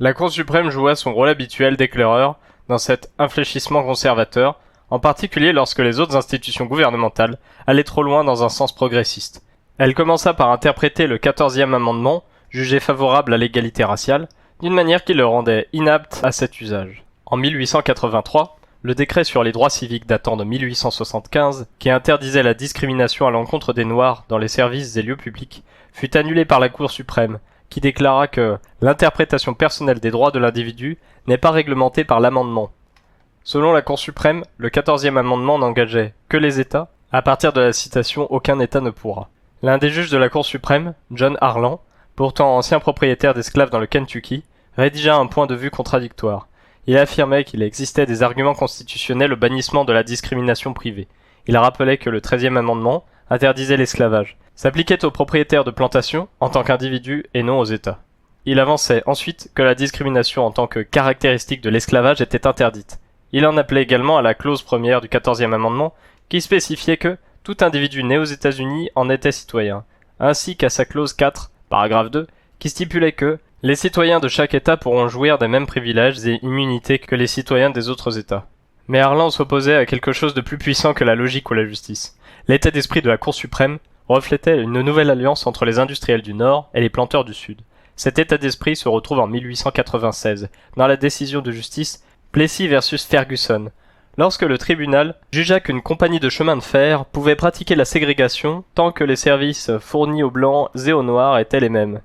La Cour suprême joua son rôle habituel d'éclaireur dans cet infléchissement conservateur, en particulier lorsque les autres institutions gouvernementales allaient trop loin dans un sens progressiste. Elle commença par interpréter le 14e amendement, jugé favorable à l'égalité raciale, d'une manière qui le rendait inapte à cet usage. En 1883, le décret sur les droits civiques datant de 1875, qui interdisait la discrimination à l'encontre des Noirs dans les services et lieux publics, fut annulé par la Cour suprême, qui déclara que l'interprétation personnelle des droits de l'individu n'est pas réglementée par l'amendement. Selon la Cour suprême, le 14e amendement n'engageait que les États. À partir de la citation, aucun État ne pourra. L'un des juges de la Cour suprême, John Harlan, pourtant ancien propriétaire d'esclaves dans le Kentucky, rédigea un point de vue contradictoire. Il affirmait qu'il existait des arguments constitutionnels au bannissement de la discrimination privée. Il rappelait que le 13e amendement interdisait l'esclavage, s'appliquait aux propriétaires de plantations en tant qu'individus et non aux États. Il avançait ensuite que la discrimination en tant que caractéristique de l'esclavage était interdite. Il en appelait également à la clause première du 14e amendement qui spécifiait que tout individu né aux États-Unis en était citoyen, ainsi qu'à sa clause 4, paragraphe 2, qui stipulait que les citoyens de chaque État pourront jouir des mêmes privilèges et immunités que les citoyens des autres États. Mais Harlan s'opposait à quelque chose de plus puissant que la logique ou la justice. L'état d'esprit de la Cour suprême reflétait une nouvelle alliance entre les industriels du Nord et les planteurs du Sud. Cet état d'esprit se retrouve en 1896, dans la décision de justice Plessy versus Ferguson, lorsque le tribunal jugea qu'une compagnie de chemin de fer pouvait pratiquer la ségrégation tant que les services fournis aux Blancs et aux Noirs étaient les mêmes.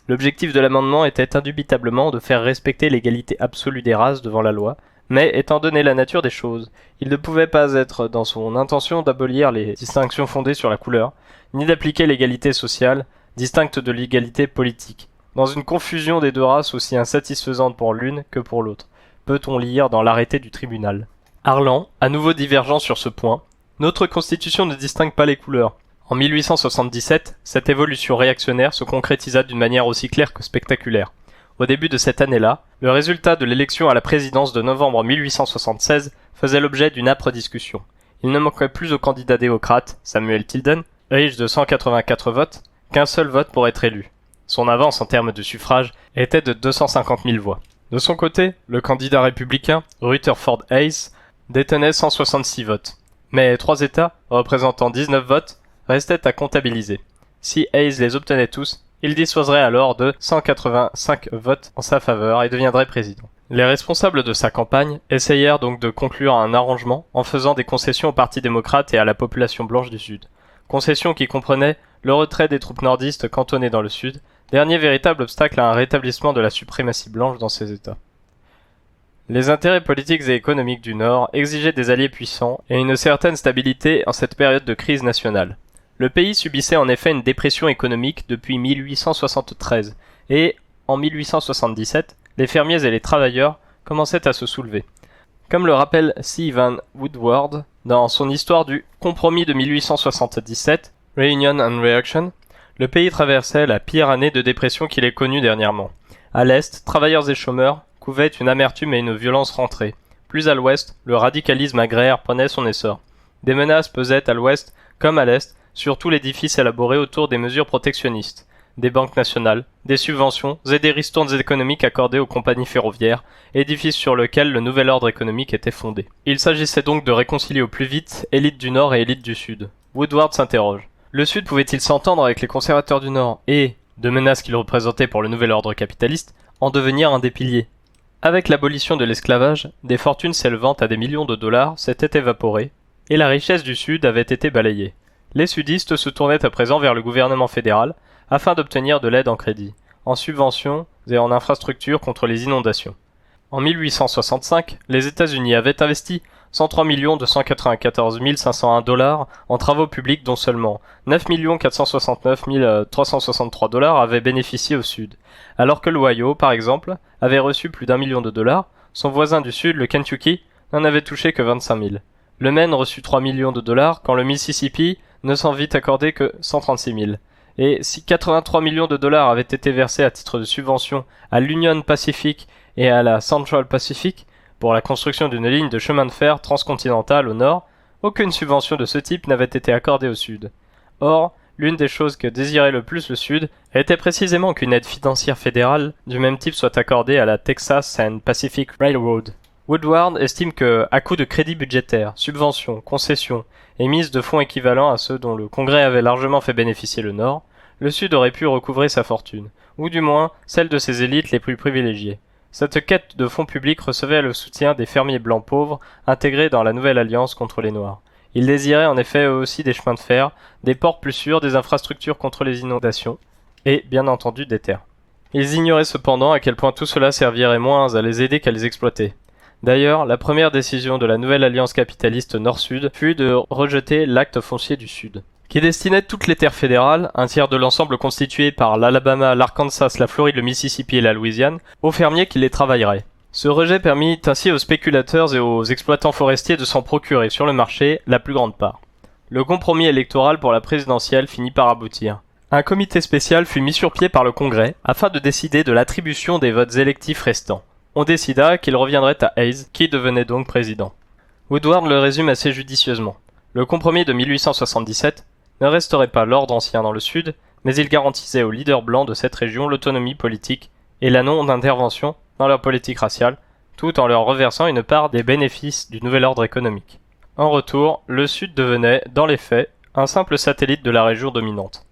L'objectif de l'amendement était indubitablement de faire respecter l'égalité absolue des races devant la loi, mais étant donné la nature des choses, il ne pouvait pas être dans son intention d'abolir les distinctions fondées sur la couleur, ni d'appliquer l'égalité sociale, distincte de l'égalité politique, dans une confusion des deux races aussi insatisfaisante pour l'une que pour l'autre, peut-on lire dans l'arrêté du tribunal. Harlan, à nouveau divergent sur ce point, notre constitution ne distingue pas les couleurs. En 1877, cette évolution réactionnaire se concrétisa d'une manière aussi claire que spectaculaire. Au début de cette année-là, le résultat de l'élection à la présidence de novembre 1876 faisait l'objet d'une âpre discussion. Il ne manquait plus au candidat démocrate, Samuel Tilden, riche de 184 votes, qu'un seul vote pour être élu. Son avance en termes de suffrage était de 250 000 voix. De son côté, le candidat républicain, Rutherford Hayes, détenait 166 votes. Mais 3 États, représentant 19 votes, restaient à comptabiliser. Si Hayes les obtenait tous, il disposerait alors de 185 votes en sa faveur et deviendrait président. Les responsables de sa campagne essayèrent donc de conclure un arrangement en faisant des concessions au Parti démocrate et à la population blanche du Sud. Concessions qui comprenaient le retrait des troupes nordistes cantonnées dans le Sud, dernier véritable obstacle à un rétablissement de la suprématie blanche dans ces États. Les intérêts politiques et économiques du Nord exigeaient des alliés puissants et une certaine stabilité en cette période de crise nationale. Le pays subissait en effet une dépression économique depuis 1873 et, en 1877, les fermiers et les travailleurs commençaient à se soulever. Comme le rappelle C. Van Woodward dans son histoire du Compromis de 1877, Reunion and Reaction, le pays traversait la pire année de dépression qu'il ait connue dernièrement. À l'Est, travailleurs et chômeurs couvaient une amertume et une violence rentrée. Plus à l'Ouest, le radicalisme agraire prenait son essor. Des menaces pesaient à l'Ouest comme à l'Est sur tout l'édifice élaboré autour des mesures protectionnistes, des banques nationales, des subventions et des ristournes économiques accordées aux compagnies ferroviaires, édifice sur lequel le nouvel ordre économique était fondé. Il s'agissait donc de réconcilier au plus vite élite du Nord et élite du Sud. Woodward s'interroge. Le Sud pouvait-il s'entendre avec les conservateurs du Nord et, de menaces qu'il représentait pour le nouvel ordre capitaliste, en devenir un des piliers? Avec l'abolition de l'esclavage, des fortunes s'élevant à des millions de dollars s'étaient évaporées, et la richesse du Sud avait été balayée. Les sudistes se tournaient à présent vers le gouvernement fédéral afin d'obtenir de l'aide en crédit, en subventions et en infrastructures contre les inondations. En 1865, les États-Unis avaient investi 103 294 501 dollars en travaux publics dont seulement 9 469 363 dollars avaient bénéficié au Sud, alors que l'Ohio, par exemple, avait reçu plus d'1 million de dollars, son voisin du Sud, le Kentucky, n'en avait touché que 25 000. Le Maine reçut 3 millions de dollars quand le Mississippi ne s'en vit accorder que 136 000. Et si 83 millions de dollars avaient été versés à titre de subvention à l'Union Pacific et à la Central Pacific pour la construction d'une ligne de chemin de fer transcontinentale au nord, aucune subvention de ce type n'avait été accordée au Sud. Or, l'une des choses que désirait le plus le Sud était précisément qu'une aide financière fédérale du même type soit accordée à la Texas and Pacific Railroad. Woodward estime que, à coup de crédits budgétaires, subventions, concessions et mise de fonds équivalents à ceux dont le Congrès avait largement fait bénéficier le Nord, le Sud aurait pu recouvrer sa fortune, ou du moins celle de ses élites les plus privilégiées. Cette quête de fonds publics recevait le soutien des fermiers blancs pauvres intégrés dans la nouvelle alliance contre les Noirs. Ils désiraient en effet eux aussi des chemins de fer, des ports plus sûrs, des infrastructures contre les inondations, et, bien entendu, des terres. Ils ignoraient cependant à quel point tout cela servirait moins à les aider qu'à les exploiter. D'ailleurs, la première décision de la nouvelle alliance capitaliste Nord-Sud fut de rejeter l'acte foncier du Sud, qui destinait toutes les terres fédérales, un tiers de l'ensemble constitué par l'Alabama, l'Arkansas, la Floride, le Mississippi et la Louisiane, aux fermiers qui les travailleraient. Ce rejet permit ainsi aux spéculateurs et aux exploitants forestiers de s'en procurer sur le marché la plus grande part. Le compromis électoral pour la présidentielle finit par aboutir. Un comité spécial fut mis sur pied par le Congrès afin de décider de l'attribution des votes électifs restants. On décida qu'il reviendrait à Hayes, qui devenait donc président. Woodward le résume assez judicieusement. Le compromis de 1877 ne restaurait pas l'ordre ancien dans le Sud, mais il garantissait aux leaders blancs de cette région l'autonomie politique et la non-intervention dans leur politique raciale, tout en leur reversant une part des bénéfices du nouvel ordre économique. En retour, le Sud devenait, dans les faits, un simple satellite de la région dominante.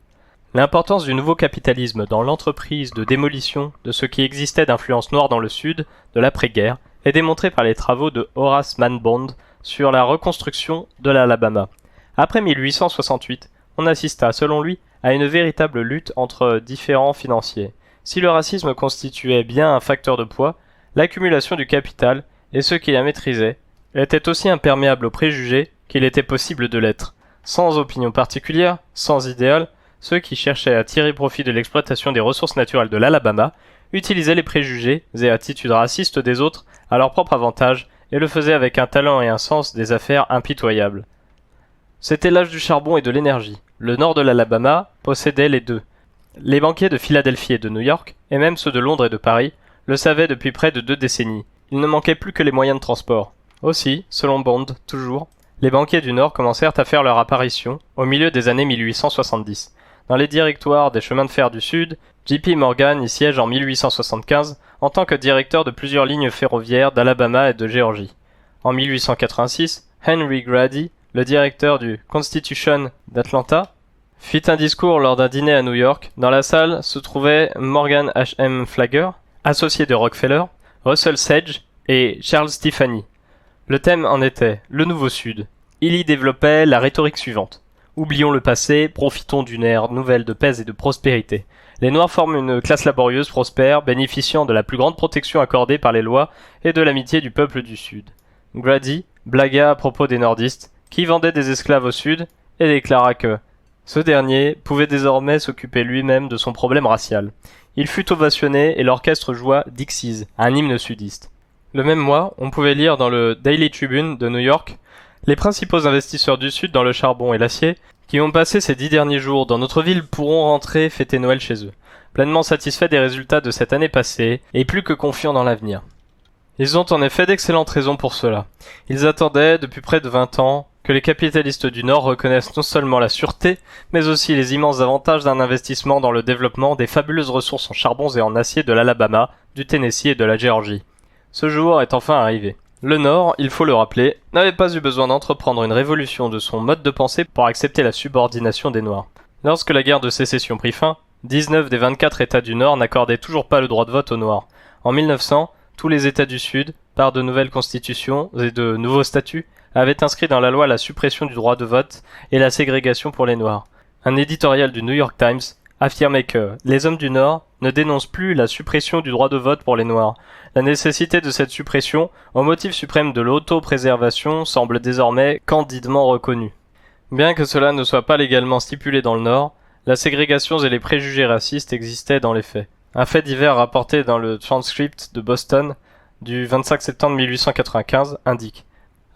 L'importance du nouveau capitalisme dans l'entreprise de démolition de ce qui existait d'influence noire dans le Sud de l'après-guerre est démontrée par les travaux de Horace Mann Bond sur la reconstruction de l'Alabama. Après 1868, on assista, selon lui, à une véritable lutte entre différents financiers. Si le racisme constituait bien un facteur de poids, l'accumulation du capital et ceux qui la maîtrisaient était aussi imperméable aux préjugés qu'il était possible de l'être. Sans opinion particulière, sans idéal, ceux qui cherchaient à tirer profit de l'exploitation des ressources naturelles de l'Alabama utilisaient les préjugés et attitudes racistes des autres à leur propre avantage et le faisaient avec un talent et un sens des affaires impitoyables. C'était l'âge du charbon et de l'énergie. Le nord de l'Alabama possédait les deux. Les banquiers de Philadelphie et de New York, et même ceux de Londres et de Paris, le savaient depuis près de 2 décennies. Il ne manquait plus que les moyens de transport. Aussi, selon Bond, toujours, les banquiers du Nord commencèrent à faire leur apparition au milieu des années 1870. Dans les directoires des chemins de fer du Sud, J.P. Morgan y siège en 1875 en tant que directeur de plusieurs lignes ferroviaires d'Alabama et de Géorgie. En 1886, Henry Grady, le directeur du Constitution d'Atlanta, fit un discours lors d'un dîner à New York. Dans la salle se trouvaient Morgan H.M. Flagler, associé de Rockefeller, Russell Sage et Charles Stefani. Le thème en était « Le Nouveau Sud ». Il y développait la rhétorique suivante. Oublions le passé, profitons d'une ère nouvelle de paix et de prospérité. Les Noirs forment une classe laborieuse prospère, bénéficiant de la plus grande protection accordée par les lois et de l'amitié du peuple du Sud. Grady blagua à propos des nordistes, qui vendaient des esclaves au Sud, et déclara que ce dernier pouvait désormais s'occuper lui-même de son problème racial. Il fut ovationné et l'orchestre joua Dixies, un hymne sudiste. Le même mois, on pouvait lire dans le Daily Tribune de New York les principaux investisseurs du Sud dans le charbon et l'acier qui ont passé ces 10 derniers jours dans notre ville pourront rentrer fêter Noël chez eux, pleinement satisfaits des résultats de cette année passée et plus que confiants dans l'avenir. Ils ont en effet d'excellentes raisons pour cela. Ils attendaient, depuis près de 20 ans, que les capitalistes du Nord reconnaissent non seulement la sûreté, mais aussi les immenses avantages d'un investissement dans le développement des fabuleuses ressources en charbons et en acier de l'Alabama, du Tennessee et de la Géorgie. Ce jour est enfin arrivé. Le Nord, il faut le rappeler, n'avait pas eu besoin d'entreprendre une révolution de son mode de pensée pour accepter la subordination des Noirs. Lorsque la guerre de sécession prit fin, 19 des 24 États du Nord n'accordaient toujours pas le droit de vote aux Noirs. En 1900, tous les États du Sud, par de nouvelles constitutions et de nouveaux statuts, avaient inscrit dans la loi la suppression du droit de vote et la ségrégation pour les Noirs. Un éditorial du New York Times affirmait que les hommes du Nord ne dénoncent plus la suppression du droit de vote pour les Noirs. La nécessité de cette suppression, au motif suprême de l'autopréservation, semble désormais candidement reconnue. Bien que cela ne soit pas légalement stipulé dans le Nord, la ségrégation et les préjugés racistes existaient dans les faits. Un fait divers rapporté dans le Transcript de Boston du 25 septembre 1895 indique: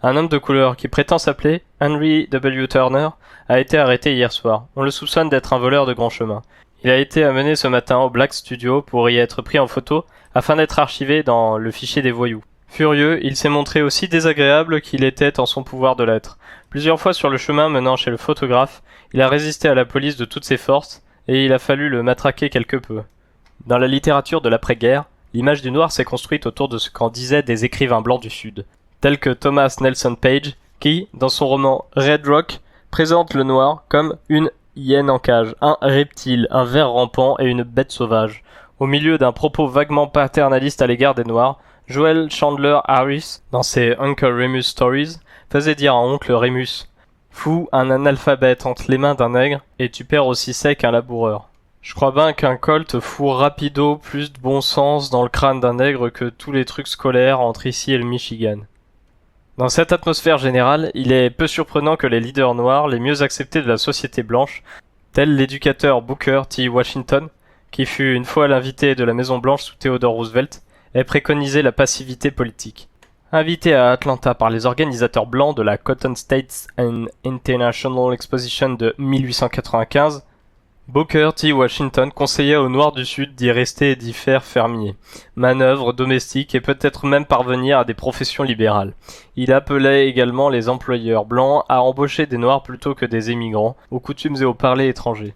un homme de couleur qui prétend s'appeler Henry W. Turner a été arrêté hier soir. On le soupçonne d'être un voleur de grand chemin. Il a été amené ce matin au Black Studio pour y être pris en photo afin d'être archivé dans le fichier des voyous. Furieux, il s'est montré aussi désagréable qu'il était en son pouvoir de l'être. Plusieurs fois sur le chemin menant chez le photographe, il a résisté à la police de toutes ses forces et il a fallu le matraquer quelque peu. Dans la littérature de l'après-guerre, l'image du noir s'est construite autour de ce qu'en disaient des écrivains blancs du Sud, tels que Thomas Nelson Page, qui, dans son roman Red Rock, présente le noir comme une hyène en cage, un reptile, un ver rampant et une bête sauvage. Au milieu d'un propos vaguement paternaliste à l'égard des Noirs, Joel Chandler Harris, dans ses Uncle Remus Stories, faisait dire à Oncle Remus: « Fous un analphabète entre les mains d'un nègre, et tu perds aussi sec un laboureur. » Je crois bien qu'un colt fourre rapido plus de bon sens dans le crâne d'un nègre que tous les trucs scolaires entre ici et le Michigan. Dans cette atmosphère générale, il est peu surprenant que les leaders noirs les mieux acceptés de la société blanche, tels l'éducateur Booker T. Washington, qui fut une fois l'invité de la Maison Blanche sous Theodore Roosevelt, aient préconisé la passivité politique. Invité à Atlanta par les organisateurs blancs de la Cotton States and International Exposition de 1895, Booker T. Washington conseilla aux Noirs du Sud d'y rester et d'y faire fermier, manœuvres domestiques et peut-être même parvenir à des professions libérales. Il appelait également les employeurs blancs à embaucher des Noirs plutôt que des émigrants, aux coutumes et aux parlers étrangers.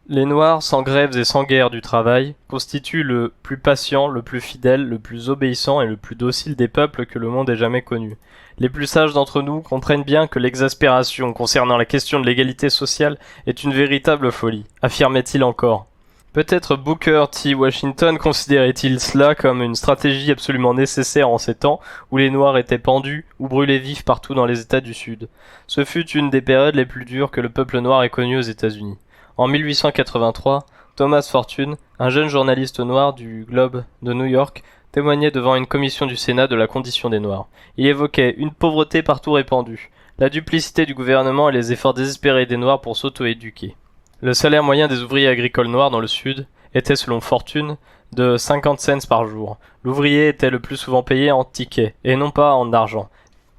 Les Noirs, sans grèves et sans guerre du travail, constituent le plus patient, le plus fidèle, le plus obéissant et le plus docile des peuples que le monde ait jamais connus. Les plus sages d'entre nous comprennent bien que l'exaspération concernant la question de l'égalité sociale est une véritable folie, affirmait-il encore. Peut-être Booker T. Washington considérait-il cela comme une stratégie absolument nécessaire en ces temps où les Noirs étaient pendus ou brûlés vifs partout dans les États du Sud. Ce fut une des périodes les plus dures que le peuple noir ait connues aux États-Unis. En 1883, Thomas Fortune, un jeune journaliste noir du Globe de New York, témoignait devant une commission du Sénat de la condition des Noirs. Il évoquait une pauvreté partout répandue, la duplicité du gouvernement et les efforts désespérés des Noirs pour s'auto-éduquer. Le salaire moyen des ouvriers agricoles noirs dans le Sud était, selon Fortune, de 50 cents par jour. L'ouvrier était le plus souvent payé en tickets, et non pas en argent.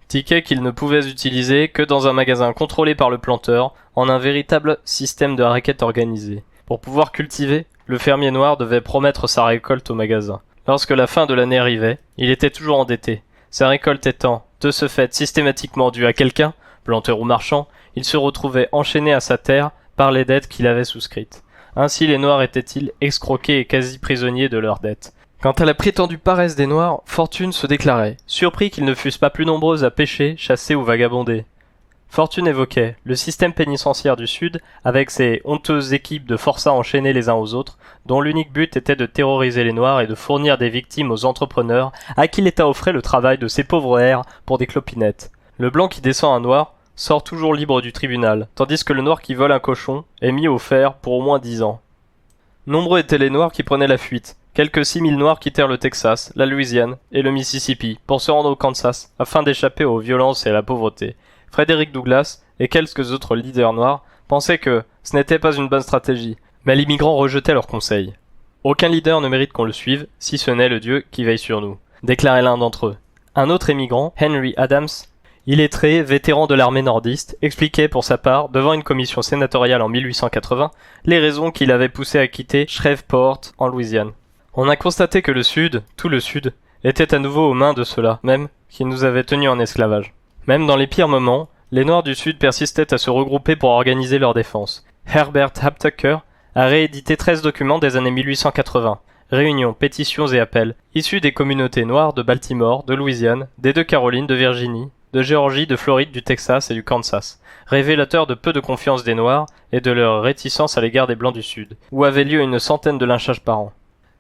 Tickets qu'il ne pouvait utiliser que dans un magasin contrôlé par le planteur, en un véritable système de raquette organisé. Pour pouvoir cultiver, le fermier noir devait promettre sa récolte au magasin. Lorsque la fin de l'année arrivait, il était toujours endetté. Sa récolte étant, de ce fait, systématiquement due à quelqu'un, planteur ou marchand, il se retrouvait enchaîné à sa terre par les dettes qu'il avait souscrites. Ainsi les Noirs étaient-ils escroqués et quasi prisonniers de leurs dettes. Quant à la prétendue paresse des Noirs, Fortune se déclarait, surpris qu'ils ne fussent pas plus nombreux à pêcher, chasser ou vagabonder. Fortune évoquait le système pénitentiaire du Sud, avec ses honteuses équipes de forçats enchaînés les uns aux autres, dont l'unique but était de terroriser les Noirs et de fournir des victimes aux entrepreneurs à qui l'État offrait le travail de ces pauvres airs pour des clopinettes. Le blanc qui descend un Noir sort toujours libre du tribunal, tandis que le Noir qui vole un cochon est mis au fer pour au moins 10 ans. Nombreux étaient les Noirs qui prenaient la fuite. Quelques 6000 Noirs quittèrent le Texas, la Louisiane et le Mississippi pour se rendre au Kansas afin d'échapper aux violences et à la pauvreté. Frederick Douglass et quelques autres leaders noirs pensaient que ce n'était pas une bonne stratégie, mais les migrants rejetaient leurs conseils. Aucun leader ne mérite qu'on le suive, si ce n'est le Dieu qui veille sur nous, déclarait l'un d'entre eux. Un autre émigrant, Henry Adams, illettré, vétéran de l'armée nordiste, expliquait pour sa part, devant une commission sénatoriale en 1880, les raisons qui l'avaient poussé à quitter Shreveport en Louisiane. On a constaté que le Sud, tout le Sud, était à nouveau aux mains de ceux-là, même, qui nous avaient tenus en esclavage. Même dans les pires moments, les Noirs du Sud persistaient à se regrouper pour organiser leur défense. Herbert Haptucker a réédité 13 documents des années 1880, réunions, pétitions et appels, issus des communautés noires de Baltimore, de Louisiane, des deux Carolines, de Virginie, de Géorgie, de Floride, du Texas et du Kansas, révélateurs de peu de confiance des Noirs et de leur réticence à l'égard des Blancs du Sud, où avait lieu une centaine de lynchages par an.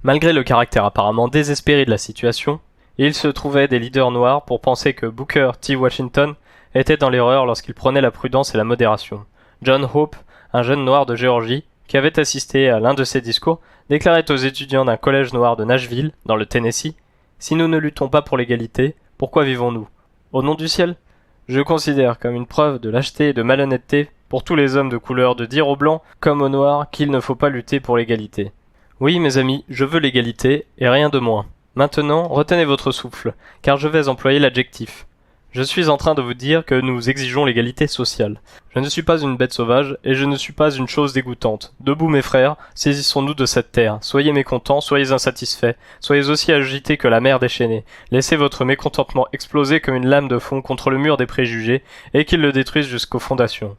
Malgré le caractère apparemment désespéré de la situation, il se trouvait des leaders noirs pour penser que Booker T. Washington était dans l'erreur lorsqu'il prenait la prudence et la modération. John Hope, un jeune noir de Géorgie, qui avait assisté à l'un de ses discours, déclarait aux étudiants d'un collège noir de Nashville, dans le Tennessee, « Si nous ne luttons pas pour l'égalité, pourquoi vivons-nous ? Au nom du ciel ? Je considère comme une preuve de lâcheté et de malhonnêteté pour tous les hommes de couleur de dire aux blancs comme aux noirs qu'il ne faut pas lutter pour l'égalité. Oui, mes amis, je veux l'égalité, et rien de moins. Maintenant, retenez votre souffle, car je vais employer l'adjectif. Je suis en train de vous dire que nous exigeons l'égalité sociale. Je ne suis pas une bête sauvage, et je ne suis pas une chose dégoûtante. Debout, mes frères, saisissons-nous de cette terre. Soyez mécontents, soyez insatisfaits, soyez aussi agités que la mer déchaînée. Laissez votre mécontentement exploser comme une lame de fond contre le mur des préjugés, et qu'il le détruise jusqu'aux fondations.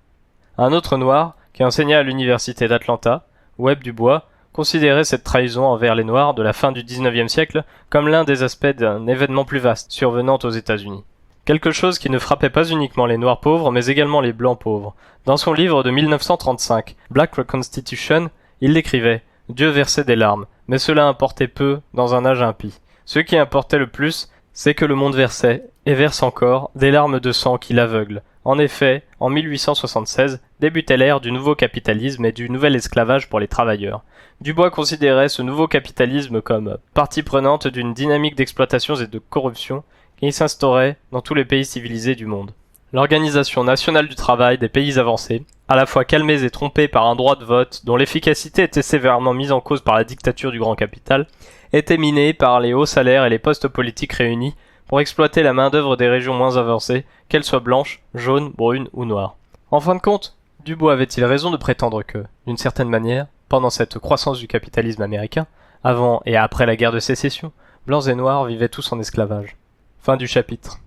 Un autre noir, qui enseigna à l'université d'Atlanta, Webb Dubois, considérait cette trahison envers les Noirs de la fin du XIXe siècle comme l'un des aspects d'un événement plus vaste survenant aux États-Unis. Quelque chose qui ne frappait pas uniquement les Noirs pauvres, mais également les Blancs pauvres. Dans son livre de 1935, Black Reconstitution, il l'écrivait « Dieu versait des larmes, mais cela importait peu dans un âge impie. Ce qui importait le plus, c'est que le monde versait, et verse encore, des larmes de sang qui l'aveuglent. En effet, en 1876 débutait l'ère du nouveau capitalisme et du nouvel esclavage pour les travailleurs. Dubois considérait ce nouveau capitalisme comme partie prenante d'une dynamique d'exploitation et de corruption qui s'instaurait dans tous les pays civilisés du monde. L'Organisation nationale du travail des pays avancés, à la fois calmés et trompés par un droit de vote dont l'efficacité était sévèrement mise en cause par la dictature du grand capital, était minée par les hauts salaires et les postes politiques réunis pour exploiter la main-d'œuvre des régions moins avancées, qu'elles soient blanches, jaunes, brunes ou noires. En fin de compte, Dubois avait-il raison de prétendre que, d'une certaine manière, pendant cette croissance du capitalisme américain, avant et après la guerre de sécession, blancs et noirs vivaient tous en esclavage. Fin du chapitre.